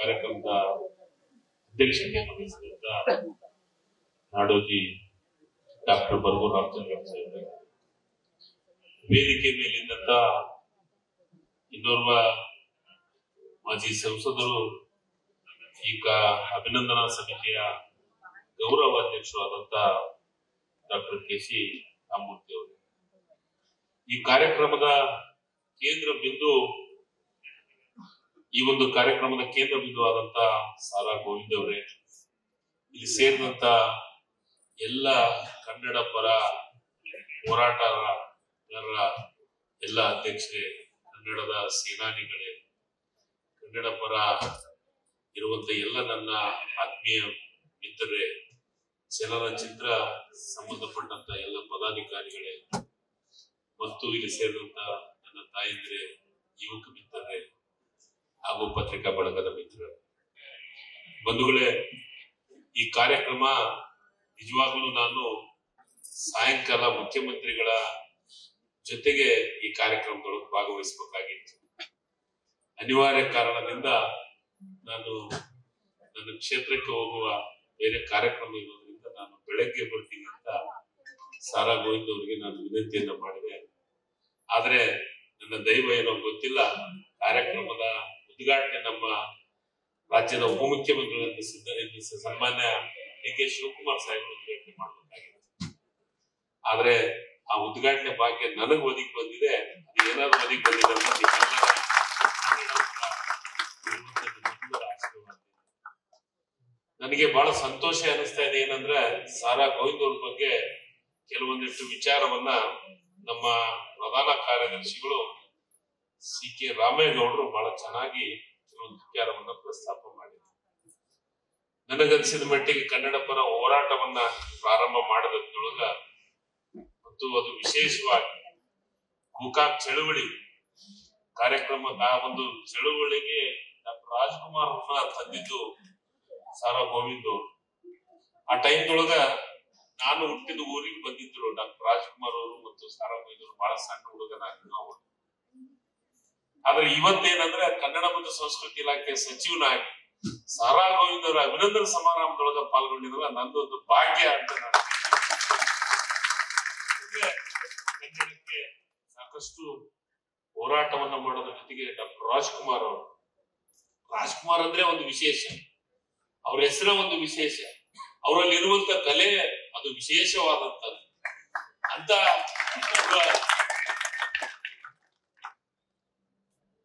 ಕಾರ್ಯಕ್ರಮದ ಅಧ್ಯಕ್ಷತೆಯನ್ನು ವಹಿಸಿದಂತ ನಾಡೋಜಿ ಡಾಕ್ಟರ್ ಬರಗೂರು ರಾಮಚಂದ್ರ ಸಾಹೇಬ್ರೆ, ವೇದಿಕೆ ಮೇಲಿದ್ದಂತ ಇನ್ನೋರ್ವ ಮಾಜಿ ಸಂಸದರು, ಈಗ ಅಭಿನಂದನಾ ಸಮಿತಿಯ ಗೌರವ ಅಧ್ಯಕ್ಷರಾದಂತ ಡಾಕ್ಟರ್ ಕೆ.ಸಿ. ರಾಮಮೂರ್ತಿ ಅವರು, ಈ ಕಾರ್ಯಕ್ರಮದ ಕೇಂದ್ರ ಬಿಂದು, ಈ ಒಂದು ಕಾರ್ಯಕ್ರಮದ ಕೇಂದ್ರ ಬಿಂದು ಆದಂತ ಸಾರಾ ಗೋವಿಂದ್ ಅವರೇ, ಇಲ್ಲಿ ಸೇರಿದಂತ ಎಲ್ಲ ಕನ್ನಡ ಪರ ಹೋರಾಟಗಾರರ ಎಲ್ಲ ಅಧ್ಯಕ್ಷರೇ, ಕನ್ನಡದ ಸೇನಾನಿಗಳೇ, ಕನ್ನಡ ಪರ ಇರುವಂತ ಎಲ್ಲ ನನ್ನ ಆತ್ಮೀಯ ಮಿತ್ರರೇ, ಚಲನಚಿತ್ರ ಸಂಬಂಧಪಟ್ಟಂತ ಎಲ್ಲ ಪದಾಧಿಕಾರಿಗಳೇ ಮತ್ತು ಇಲ್ಲಿ ಸೇರಿದಂತ ನನ್ನ ತಾಯಂದಿರೇ, ಯುವಕ ಮಿತ್ರರೇ ಹಾಗೂ ಪತ್ರಿಕಾ ಬಳಗದ ಮಿತ್ರರೇ, ಬಂಧುಗಳೇ, ಈ ಕಾರ್ಯಕ್ರಮ ನಿಜವಾಗ್ಲೂ ನಾನು ಸಾಯಂಕಾಲ ಮುಖ್ಯಮಂತ್ರಿಗಳ ಜೊತೆಗೆ ಈ ಕಾರ್ಯಕ್ರಮದೊಳಗೆ ಭಾಗವಹಿಸಬೇಕಾಗಿತ್ತು. ಅನಿವಾರ್ಯ ಕಾರಣದಿಂದ ನಾನು ನನ್ನ ಕ್ಷೇತ್ರಕ್ಕೆ ಹೋಗುವ ಬೇರೆ ಕಾರ್ಯಕ್ರಮ ಇರೋದ್ರಿಂದ ನಾನು ಬೆಳಗ್ಗೆ ಬರ್ತೀನಿ ಅಂತ ಸಾರಾ ಗೋವಿಂದ್ ಅವರಿಗೆ ನಾನು ವಿನಂತಿಯನ್ನ ಮಾಡಿದೆ. ಆದ್ರೆ ನನ್ನ ದೈವ ಏನೋ ಗೊತ್ತಿಲ್ಲ, ಕಾರ್ಯಕ್ರಮದ ಉದ್ಘಾಟನೆ ನಮ್ಮ ರಾಜ್ಯದ ಉಪಮುಖ್ಯಮಂತ್ರಿಗಳಂತ ಸನ್ಮಾನ್ಯ ಡಿ.ಕೆ. ಶಿವಕುಮಾರ್ ಸಾಹೇಬರು ಉದ್ಘಾಟನೆ ಮಾಡಬೇಕಾಗಿದೆ. ಆದ್ರೆ ಆ ಉದ್ಘಾಟನೆ ಭಾಗ್ಯ ನನಗ್ ಒದಗಿ ಬಂದಿದೆ. ಅದು ಏನಾದ್ರು ಒದಗಿ ಬಂದಿದೆ ಅಂತ ನನಗೆ ಬಹಳ ಸಂತೋಷ ಅನಿಸ್ತಾ ಇದೆ. ಏನಂದ್ರೆ ಸಾರಾ ಗೋವಿಂದ್ ಅವ್ರ ಬಗ್ಗೆ ಕೆಲವೊಂದಿಷ್ಟು ವಿಚಾರವನ್ನ ನಮ್ಮ ಪ್ರಧಾನ ಕಾರ್ಯದರ್ಶಿಗಳು ಸಿ.ಕೆ. ರಾಮೇಗೌಡರು ಬಹಳ ಚೆನ್ನಾಗಿ ಕೆಲವೊಂದು ವಿಚಾರವನ್ನ ಪ್ರಸ್ತಾಪ ಮಾಡಿದ್ರು. ನನಗನ್ಸಿದ ಮಟ್ಟಿಗೆ ಕನ್ನಡ ಪರ ಹೋರಾಟವನ್ನ ಪ್ರಾರಂಭ ಮಾಡೋದ್ರೊಳಗ ಮತ್ತು ಅದು ವಿಶೇಷವಾಗಿ ಗೋಕಾಕ್ ಚಳುವಳಿ ಕಾರ್ಯಕ್ರಮದ ಆ ಒಂದು ಚಳುವಳಿಗೆ ಡಾಕ್ಟರ್ ರಾಜ್ಕುಮಾರ್ ಅವ್ರನ್ನ ತಂದಿದ್ದು ಸಾರಾ ಗೋವಿಂದ್ ಅವರು. ಆ ಟೈಮ್ದೊಳಗ ನಾನು ಹುಟ್ಟಿದ ಊರಿಗೆ ಬಂದಿದ್ರು ಡಾಕ್ಟರ್ ರಾಜ್ಕುಮಾರ್ ಅವರು ಮತ್ತು ಸಾರಾ ಗೋವಿಂದ್ ಅವರು. ಬಹಳ ಸಣ್ಣ ಹುಡುಗನಾಗಿದ್ದು ಅವರು. ಆದ್ರೆ ಇವತ್ತೇನಂದ್ರೆ ಕನ್ನಡ ಮತ್ತು ಸಂಸ್ಕೃತಿ ಇಲಾಖೆ ಸಚಿವನಾಗಿ ಸಾರಾ ಗೋವಿಂದ್ ಅವರ ಅಭಿನಂದನಾ ಸಮಾರಂಭದೊಳಗ ಪಾಲ್ಗೊಂಡಿದ್ರೆ ನಂದೊಂದು ಭಾಗ್ಯ ಅಂತ ನಾನು ಕನ್ನಡಕ್ಕೆ ಸಾಕಷ್ಟು ಹೋರಾಟವನ್ನ ಮಾಡೋದ್ರ ಜೊತೆಗೆ ಡಾಕ್ಟರ್ ರಾಜ್ಕುಮಾರ್ ಅವರು, ರಾಜ್ಕುಮಾರ್ ಅಂದ್ರೆ ಒಂದು ವಿಶೇಷ, ಅವ್ರ ಹೆಸರೇ ಒಂದು ವಿಶೇಷ, ಅವರಲ್ಲಿ ಇರುವಂತ ಕಲೆ ಅದು ವಿಶೇಷವಾದಂತದ್ದು. ಅಂತ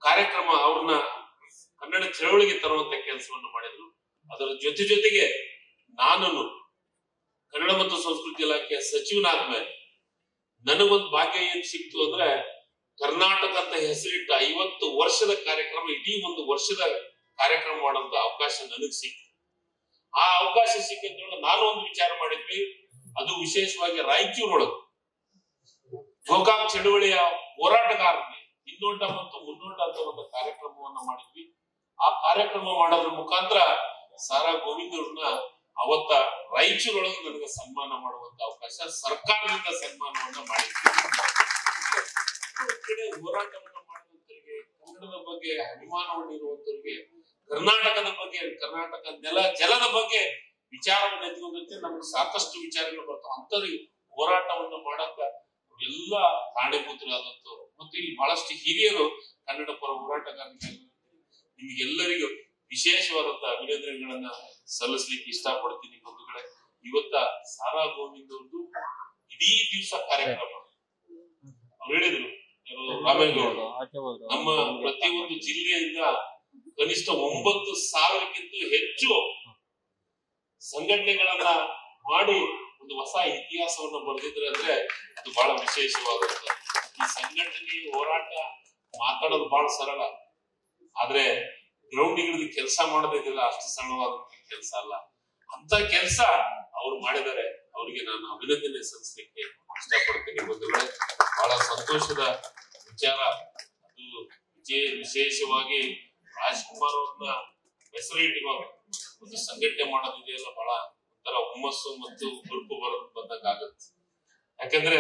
ಕಾರ್ಯಕ್ರಮ ಅವ್ರನ್ನ ಕನ್ನಡ ಚಳವಳಿಗೆ ತರುವಂತ ಕೆಲಸವನ್ನು ಮಾಡಿದ್ರು. ಅದರ ಜೊತೆಗೆ ನಾನು ಕನ್ನಡ ಮತ್ತು ಸಂಸ್ಕೃತಿ ಇಲಾಖೆಯ ಸಚಿವನಾದ್ಮೇಲೆ ನನಗೊಂದು ಭಾಗ್ಯ ಏನ್ ಸಿಕ್ತು ಅಂದ್ರೆ, ಕರ್ನಾಟಕ ಅಂತ ಹೆಸರಿಟ್ಟ 50 ವರ್ಷದ ಕಾರ್ಯಕ್ರಮ, ಇಡೀ ಒಂದು ವರ್ಷದ ಕಾರ್ಯಕ್ರಮ ಮಾಡುವಂತ ಅವಕಾಶ ನನಗ್ ಸಿಕ್ತು. ಆ ಅವಕಾಶ ಸಿಕ್ಕಿದ್ರೊಳಗೆ ನಾನು ಒಂದು ವಿಚಾರ ಮಾಡಿದ್ವಿ, ಅದು ವಿಶೇಷವಾಗಿ ರಾಯಚೂರೊಳಗೆ ಗೋಕಾಕ್ ಚಳುವಳಿಯ ಹೋರಾಟಗಾರರಿಗೆ ಹಿನ್ನೋಟ ಮತ್ತು ಮುನ್ನೋಟ ಅಂತ ಒಂದು ಕಾರ್ಯಕ್ರಮವನ್ನ ಮಾಡಿದ್ವಿ. ಆ ಕಾರ್ಯಕ್ರಮ ಮಾಡೋದ್ರ ಮುಖಾಂತರ ಸಾರಾ ಗೋವಿಂದ್ ಅವ್ರನ್ನ ಅವತ್ತ ರಾಯಚೂರೊಳಗೆ ನನಗೆ ಸನ್ಮಾನ ಮಾಡುವಂತ ಅವಕಾಶ ಸರ್ಕಾರದಿಂದ ಸನ್ಮಾನವನ್ನ ಮಾಡಿದ್ವಿ. ಹೋರಾಟವನ್ನ ಮಾಡಿದಂತವರಿಗೆ, ಕನ್ನಡದ ಬಗ್ಗೆ ಅಭಿಮಾನವನ್ನಿರುವಂತವರಿಗೆ, ಕರ್ನಾಟಕದ ಬಗ್ಗೆ, ಕರ್ನಾಟಕ ನೆಲ ಜಲದ ಬಗ್ಗೆ ವಿಚಾರವನ್ನು ಎತ್ಕೊಂಡಂತೆ ನಮ್ಗೆ ಸಾಕಷ್ಟು ವಿಚಾರಗಳು ಬರ್ತಾವ. ಅಂತವ್ರಿಗೆ ಹೋರಾಟವನ್ನು ಮಾಡಕ ಎಲ್ಲ ಕಾರಣೀಭೂತರಾದಂತವ್ರು ಮತ್ತು ಇಲ್ಲಿ ಬಹಳಷ್ಟು ಹಿರಿಯರು ಕನ್ನಡ ಪರ ಹೋರಾಟಗಾರರಿಗೆ ನಿಮ್ಗೆಲ್ಲರಿಗೂ ವಿಶೇಷವಾದಂತ ಅಭಿನಂದನೆಗಳನ್ನ ಸಲ್ಲಿಸ್ಲಿಕ್ಕೆ ಇಷ್ಟಪಡ್ತೀನಿ. ಬಂಧುಗಳೇ, ಇವತ್ತ ಸಾರಾ ಗೋವಿಂದ್ ಅವ್ರದ್ದು ಇಡೀ ದಿವಸ ಕಾರ್ಯಕ್ರಮ ಅವ್ರು ಹೇಳಿದ್ರು, ರಾಮೇಗೌಡರು, ನಮ್ಮ ಪ್ರತಿಯೊಂದು ಜಿಲ್ಲೆಯಿಂದ ಕನಿಷ್ಠ 9,000ಕ್ಕಿಂತ ಹೆಚ್ಚು ಸಂಘಟನೆಗಳನ್ನ ಮಾಡಿ ಒಂದು ಹೊಸ ಇತಿಹಾಸವನ್ನು ಬರೆದಿದ್ರೆ ಅಂದ್ರೆ ಅದು ಬಹಳ ವಿಶೇಷವಾದಂತ. ಈ ಸಂಘಟನೆ ಹೋರಾಟ ಮಾತಾಡೋದು ಬಹಳ ಸರಳ, ಆದ್ರೆ ಗ್ರೌಂಡ್ ಇಳಿದು ಕೆಲಸ ಮಾಡೋದಿಲ್ಲ, ಅಷ್ಟು ಸರಳವಾದಂತ ಕೆಲಸ ಅಲ್ಲ. ಅಂತ ಕೆಲಸ ಅವ್ರು ಮಾಡಿದ್ದಾರೆ. ಅವರಿಗೆ ನಾನು ಅಭಿನಂದನೆ ಸಲ್ಲಿಸಲಿಕ್ಕೆ ಇಷ್ಟಪಡ್ತೀನಿ. ಬಂಧುಗಳೇ, ಬಹಳ ಸಂತೋಷದ ವಿಚಾರ. ಅದು ವಿಶೇಷವಾಗಿ ರಾಜ್ಕುಮಾರ್ ಅವ್ರನ್ನ ಹೆಸರಿಟ್ಟುವಾಗ ಒಂದು ಸಂಘಟನೆ ಮಾಡೋದಿದೆಯಲ್ಲ, ಬಹಳ ಒಂಥರ ಹುಮ್ಮಸ್ಸು ಮತ್ತು ಹುರುಪು ಬಂದಾಗ ಆಗುತ್ತೆ. ಯಾಕಂದ್ರೆ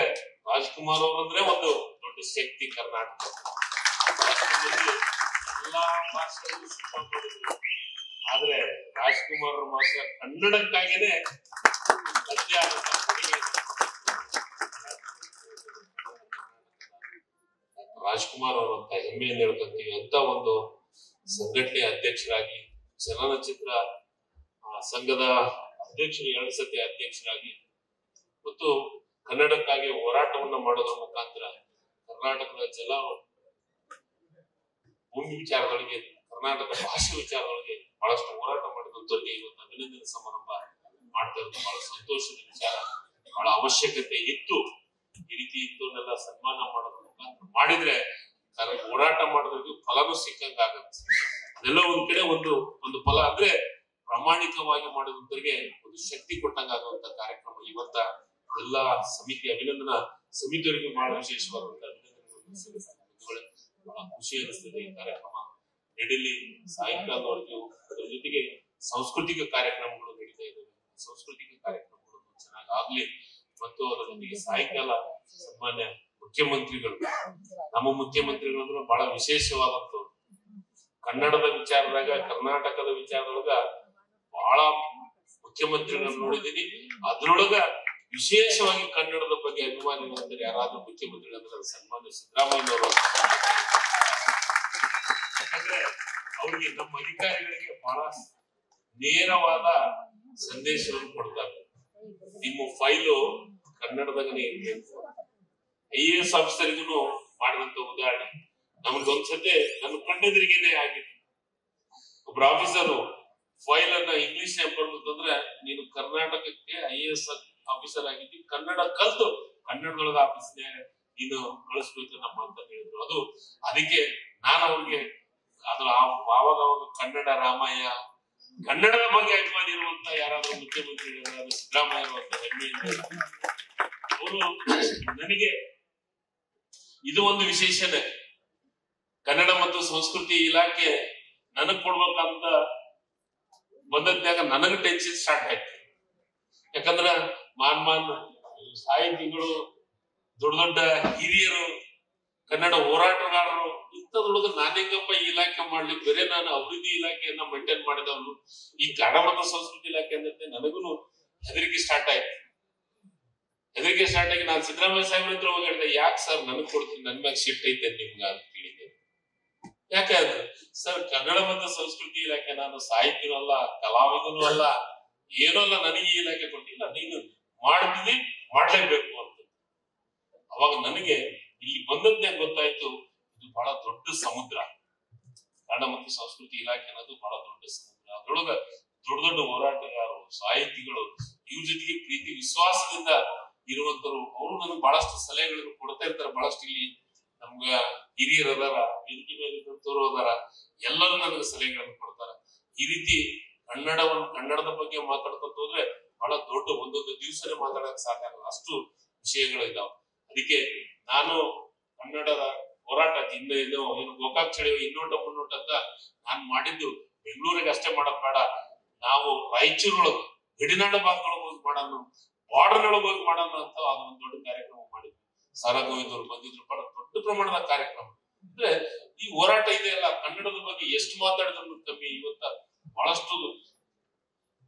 ರಾಜ್ಕುಮಾರ್ ಅವರಂದ್ರೆ ಒಂದು ದೊಡ್ಡ ಶಕ್ತಿ ಕರ್ನಾಟಕ. ಎಲ್ಲಾ ಭಾಷೆಗಳು ಆದ್ರೆ ರಾಜ್ಕುಮಾರ್ ಮಾತ್ರ ಕನ್ನಡಕ್ಕಾಗಿನೇ ರಾಜ್ಕುಮಾರ್ ಅವರಂತ ಹೆಮ್ಮೆಯನ್ನು ಹೇಳ್ಕೊಂತೀವಿ ಅಂತ ಒಂದು ಸಂಘಟನೆ ಅಧ್ಯಕ್ಷರಾಗಿ, ಚಲನಚಿತ್ರ ಸಂಘದ ಅಧ್ಯಕ್ಷರು 2 ಸತಿ ಅಧ್ಯಕ್ಷರಾಗಿ ಮತ್ತು ಕನ್ನಡಕ್ಕಾಗಿ ಹೋರಾಟವನ್ನ ಮಾಡೋದ್ರ ಮುಖಾಂತರ ಕರ್ನಾಟಕದ ಜಲ ಭೂಮಿ ವಿಚಾರಗಳಿಗೆ, ಕರ್ನಾಟಕ ಭಾಷೆ ವಿಚಾರಗಳಿಗೆ ಬಹಳಷ್ಟು ಹೋರಾಟ ಮಾಡಿದಂತವರಿಗೆ ಇವತ್ತು ಅಭಿನಂದನೆ ಸಮಾರಂಭ ಮಾಡ್ತಾ ಇರೋದು ಬಹಳ ಸಂತೋಷದ ವಿಚಾರ. ಬಹಳ ಅವಶ್ಯಕತೆ ಇತ್ತು. ಈ ರೀತಿ ಇದ್ದವನ್ನೆಲ್ಲ ಸನ್ಮಾನ ಮಾಡೋದ್ರ ಮುಖಾಂತರ ಮಾಡಿದ್ರೆ ಹೋರಾಟ ಮಾಡೋದ್ರಿಗೆ ಫಲನೂ ಸಿಕ್ಕಂಗಾಗತ್ತೆ. ಅದೆಲ್ಲ ಒಂದ್ ಕಡೆ ಒಂದು ಫಲ ಅಂದ್ರೆ ಪ್ರಾಮಾಣಿಕವಾಗಿ ಮಾಡಿದಂತವರಿಗೆ ಒಂದು ಶಕ್ತಿ ಕೊಟ್ಟಂಗಾಗುವಂತ ಕಾರ್ಯಕ್ರಮ. ಇವತ್ತ ಎಲ್ಲಾ ಸಮಿತಿ ಅಭಿನಂದನಾ ಸಮಿತಿಯವರಿಗೆ ಬಹಳ ವಿಶೇಷವಾದಂತ ಅಭಿನಂದನೆ. ಬಹಳ ಖುಷಿ ಅನಿಸ್ತದೆ ಈ ಕಾರ್ಯಕ್ರಮ ನಡೀಲಿ. ಸಾಯಂಕಾಲದವರೆಗೂ ಅದರ ಜೊತೆಗೆ ಸಾಂಸ್ಕೃತಿಕ ಕಾರ್ಯಕ್ರಮಗಳು ನಡೀತಾ ಇದ್ದಾವೆ. ಸಾಂಸ್ಕೃತಿಕ ಕಾರ್ಯಕ್ರಮಗಳು ಚೆನ್ನಾಗಿ ಆಗ್ಲಿ. ಮತ್ತು ಅದರ ಜೊತೆಗೆ ಸಾಯಂಕಾಲ ಸನ್ಮಾನ್ಯ ಮುಖ್ಯಮಂತ್ರಿಗಳು, ನಮ್ಮ ಮುಖ್ಯಮಂತ್ರಿಗಳು ಅಂದ್ರೆ ಬಹಳ ವಿಶೇಷವಾದಂತವ್ರು. ಕನ್ನಡದ ವಿಚಾರದಾಗ, ಕರ್ನಾಟಕದ ವಿಚಾರದೊಳಗ ಬಹಳ ಮುಖ್ಯಮಂತ್ರಿಗಳನ್ನ ನೋಡಿದೀನಿ. ಅದ್ರೊಳಗ ವಿಶೇಷವಾಗಿ ಕನ್ನಡದ ಬಗ್ಗೆ ಅಭಿಮಾನಿಗಳಂದ್ರೆ ಯಾರಾದ್ರೂ ಮುಖ್ಯಮಂತ್ರಿಗಳಂದ್ರೆ ಸನ್ಮಾನ್ಯ ಸಿದ್ದರಾಮಯ್ಯನವರು. ಯಾಕಂದ್ರೆ ಅವ್ರಿಗೆ ನಮ್ಮ ಅಧಿಕಾರಿಗಳಿಗೆ ಬಹಳ ನೇರವಾದ ಸಂದೇಶವನ್ನು ಕೊಡ್ತಾರೆ. ನಿಮ್ಮ ಫೈಲು ಕನ್ನಡದಾಗನೇ ಇರ್ಬೇಕು. IAS ಆಫೀಸರ್ಗೂ ಮಾಡಿದಂತ ಉದಾಹರಣೆ ನಮಗೊಂದ್ಸತಿ ನನ್ನ ಕಣ್ಣೆದುರಿಗೇನೆ ಆಗಿತ್ತು. ಒಬ್ಬರ ಆಫೀಸರು ಫೈಲ್ ಅನ್ನ ಇಂಗ್ಲಿಷ್ ಬರ್ಬೇಕಂದ್ರೆ ನೀನು ಕರ್ನಾಟಕಕ್ಕೆ IAS ಆಫೀಸರ್ ಆಗಿದ್ದಿ, ಕನ್ನಡ ಕಲ್ತು ಕನ್ನಡದೊಳಗ ಆಫೀಸ್ಗೆ ನೀನು ಕಳಿಸ್ಬೇಕು ನಮ್ಮ ಅಂತ ಹೇಳಿದ್ರು. ಅದಕ್ಕೆ ನಾನು ಅವ್ರಿಗೆ ಆವಾಗ ಕನ್ನಡ ರಾಮಯ್ಯ, ಕನ್ನಡದ ಬಗ್ಗೆ ಅಭಿಮಾನಿ ಇರುವಂತ ಯಾರಾದ್ರೂ ಮುಖ್ಯಮಂತ್ರಿಗಳು ಸಿದ್ದರಾಮಯ್ಯ ಅಂತ ಹೆಮ್ಮೆಯಿಂದ ಅವರು ನನಗೆ ಇದು ಒಂದು ವಿಶೇಷನೇ. ಕನ್ನಡ ಮತ್ತು ಸಂಸ್ಕೃತಿ ಇಲಾಖೆ ನನಗ್ ಕೊಡ್ಬೇಕಂತ ಬಂದದ್ನಾಗ ನನಗೆ ಟೆನ್ಷನ್ ಸ್ಟಾರ್ಟ್ ಆಯ್ತು. ಯಾಕಂದ್ರ ಮಾನ್ ಸಾಹಿತಿಗಳು, ದೊಡ್ಡ ಹಿರಿಯರು, ಕನ್ನಡ ಹೋರಾಟಗಾರರು, ಇಂಥದ್ರೊಳಗ ನಾನೆಂಗಪ್ಪ ಈ ಇಲಾಖೆ ಮಾಡ್ಲಿಕ್ಕೆ, ಬೇರೆ ನಾನು ಅಭಿವೃದ್ಧಿ ಇಲಾಖೆಯನ್ನ ಮೇಂಟೈನ್ ಮಾಡಿದವನು, ಈ ಕನ್ನಡ ಮತ್ತು ಸಂಸ್ಕೃತಿ ಇಲಾಖೆ ಅಂದ್ರೆ ನನಗೂ ಹೆದರಿಕೆ ಸ್ಟಾರ್ಟ್ ಆಯ್ತು. ಹೆದರಿಕೆ ಸ್ಟಾರ್ಟ್ ಆಗಿ ನಾನು ಸಿದ್ದರಾಮಯ್ಯ ಸಾಹೇಬ್ರ ಹತ್ರ ಹೋಗಿ ಹೇಳಿದೆ, ಯಾಕೆ ಸರ್ ನನಗ್ ಕೊಡ್ತೀನಿ, ನನ್ ಮ್ಯಾಗ ಶಿಫ್ಟ್ ಐತೆ ನಿಮ್ಗ ಅಂತ ಕೇಳಿದೆ. ಯಾಕೆ ಅದು ಸರ್, ಕನ್ನಡ ಮತ್ತು ಸಂಸ್ಕೃತಿ ಇಲಾಖೆ ನಾನು ಸಾಹಿತ್ಯನೂ ಅಲ್ಲ, ಕಲಾವಿದನೂ ಅಲ್ಲ, ಏನೂ ಅಲ್ಲ, ನನಗೆ ಈ ಇಲಾಖೆ ಕೊಟ್ಟಿಲ್ಲ, ನೀನು ಮಾಡ್ತೀನಿ, ಮಾಡ್ಲೇಬೇಕು ಅಂತ. ಅವಾಗ ನನಗೆ ಇಲ್ಲಿ ಬಂದದ್ದೇ ಗೊತ್ತಾಯ್ತು, ಇದು ಬಹಳ ದೊಡ್ಡ ಸಮುದ್ರ. ಕನ್ನಡ ಮತ್ತು ಸಂಸ್ಕೃತಿ ಇಲಾಖೆ ಅನ್ನೋದು ಬಹಳ ದೊಡ್ಡ ಸಮುದ್ರ. ಅದ್ರೊಳಗ ದೊಡ್ಡ ಹೋರಾಟಗಾರರು, ಸಾಹಿತಿಗಳು, ಇವ್ರ ಜೊತೆಗೆ ಪ್ರೀತಿ ವಿಶ್ವಾಸದಿಂದ ಇರುವಂತರು. ಅವರು ನನಗೆ ಬಹಳಷ್ಟು ಸಲಹೆಗಳನ್ನು ಕೊಡ್ತಾ ಇರ್ತಾರೆ. ಬಹಳಷ್ಟು ಇಲ್ಲಿ ನಮ್ಗ ಹಿರಿಯರು ಅದಾರ, ವೇದಿಕೆ ಮೇಲೆ ಅದಾರ, ಎಲ್ಲರೂ ನನಗೆ ಸಲಹೆಗಳನ್ನು ಕೊಡ್ತಾರ. ಈ ರೀತಿ ಕನ್ನಡದ ಬಗ್ಗೆ ಮಾತಾಡ್ಕೊಂತ ಹೋದ್ರೆ ಬಹಳ ದೊಡ್ಡ ಒಂದೊಂದು ದಿವಸನೇ ಮಾತಾಡಕ್ ಸಾಕಾಗಲ್ಲ, ಅಷ್ಟು ವಿಷಯಗಳು ಇದಾವೆ. ಅದಕ್ಕೆ ನಾನು ಕನ್ನಡದ ಹೋರಾಟ ಏನು ಗೋಕಾಕ್ ಚಳಿ ಇನ್ನೋಟ ಮುನ್ನೋಟ ಅಂತ ನಾನ್ ಮಾಡಿದ್ದು ಬೆಂಗಳೂರಿಗೆ ಅಷ್ಟೇ ಮಾಡಕ್ ಬೇಡ, ನಾವು ರಾಯಚೂರೊಳಗೆ ಗಡಿನಾಡ ಭಾಗದೊಳಗೆ ಹೋಗಿ ಮಾಡೋಣ, ಬಾರ್ಡರ್ ಒಳಗೆ ಹೋಗಿ ಮಾಡೋಣ ಅಂತ ಅದೊಂದು ದೊಡ್ಡ ಕಾರ್ಯಕ್ರಮ ಮಾಡಿದ್ವಿ. ಸಾರಾ ಗೋವಿಂದ್ ಅವರು ಬಂದಿದ್ರು. ಬಹಳ ದೊಡ್ಡ ಪ್ರಮಾಣದ ಕಾರ್ಯಕ್ರಮ. ಅಂದ್ರೆ ಈ ಹೋರಾಟ ಇದೆಯಲ್ಲ, ಕನ್ನಡದ ಬಗ್ಗೆ ಎಷ್ಟು ಮಾತಾಡಿದ್ರು ಕಮ್ಮಿ. ಇವತ್ತ ಬಹಳಷ್ಟು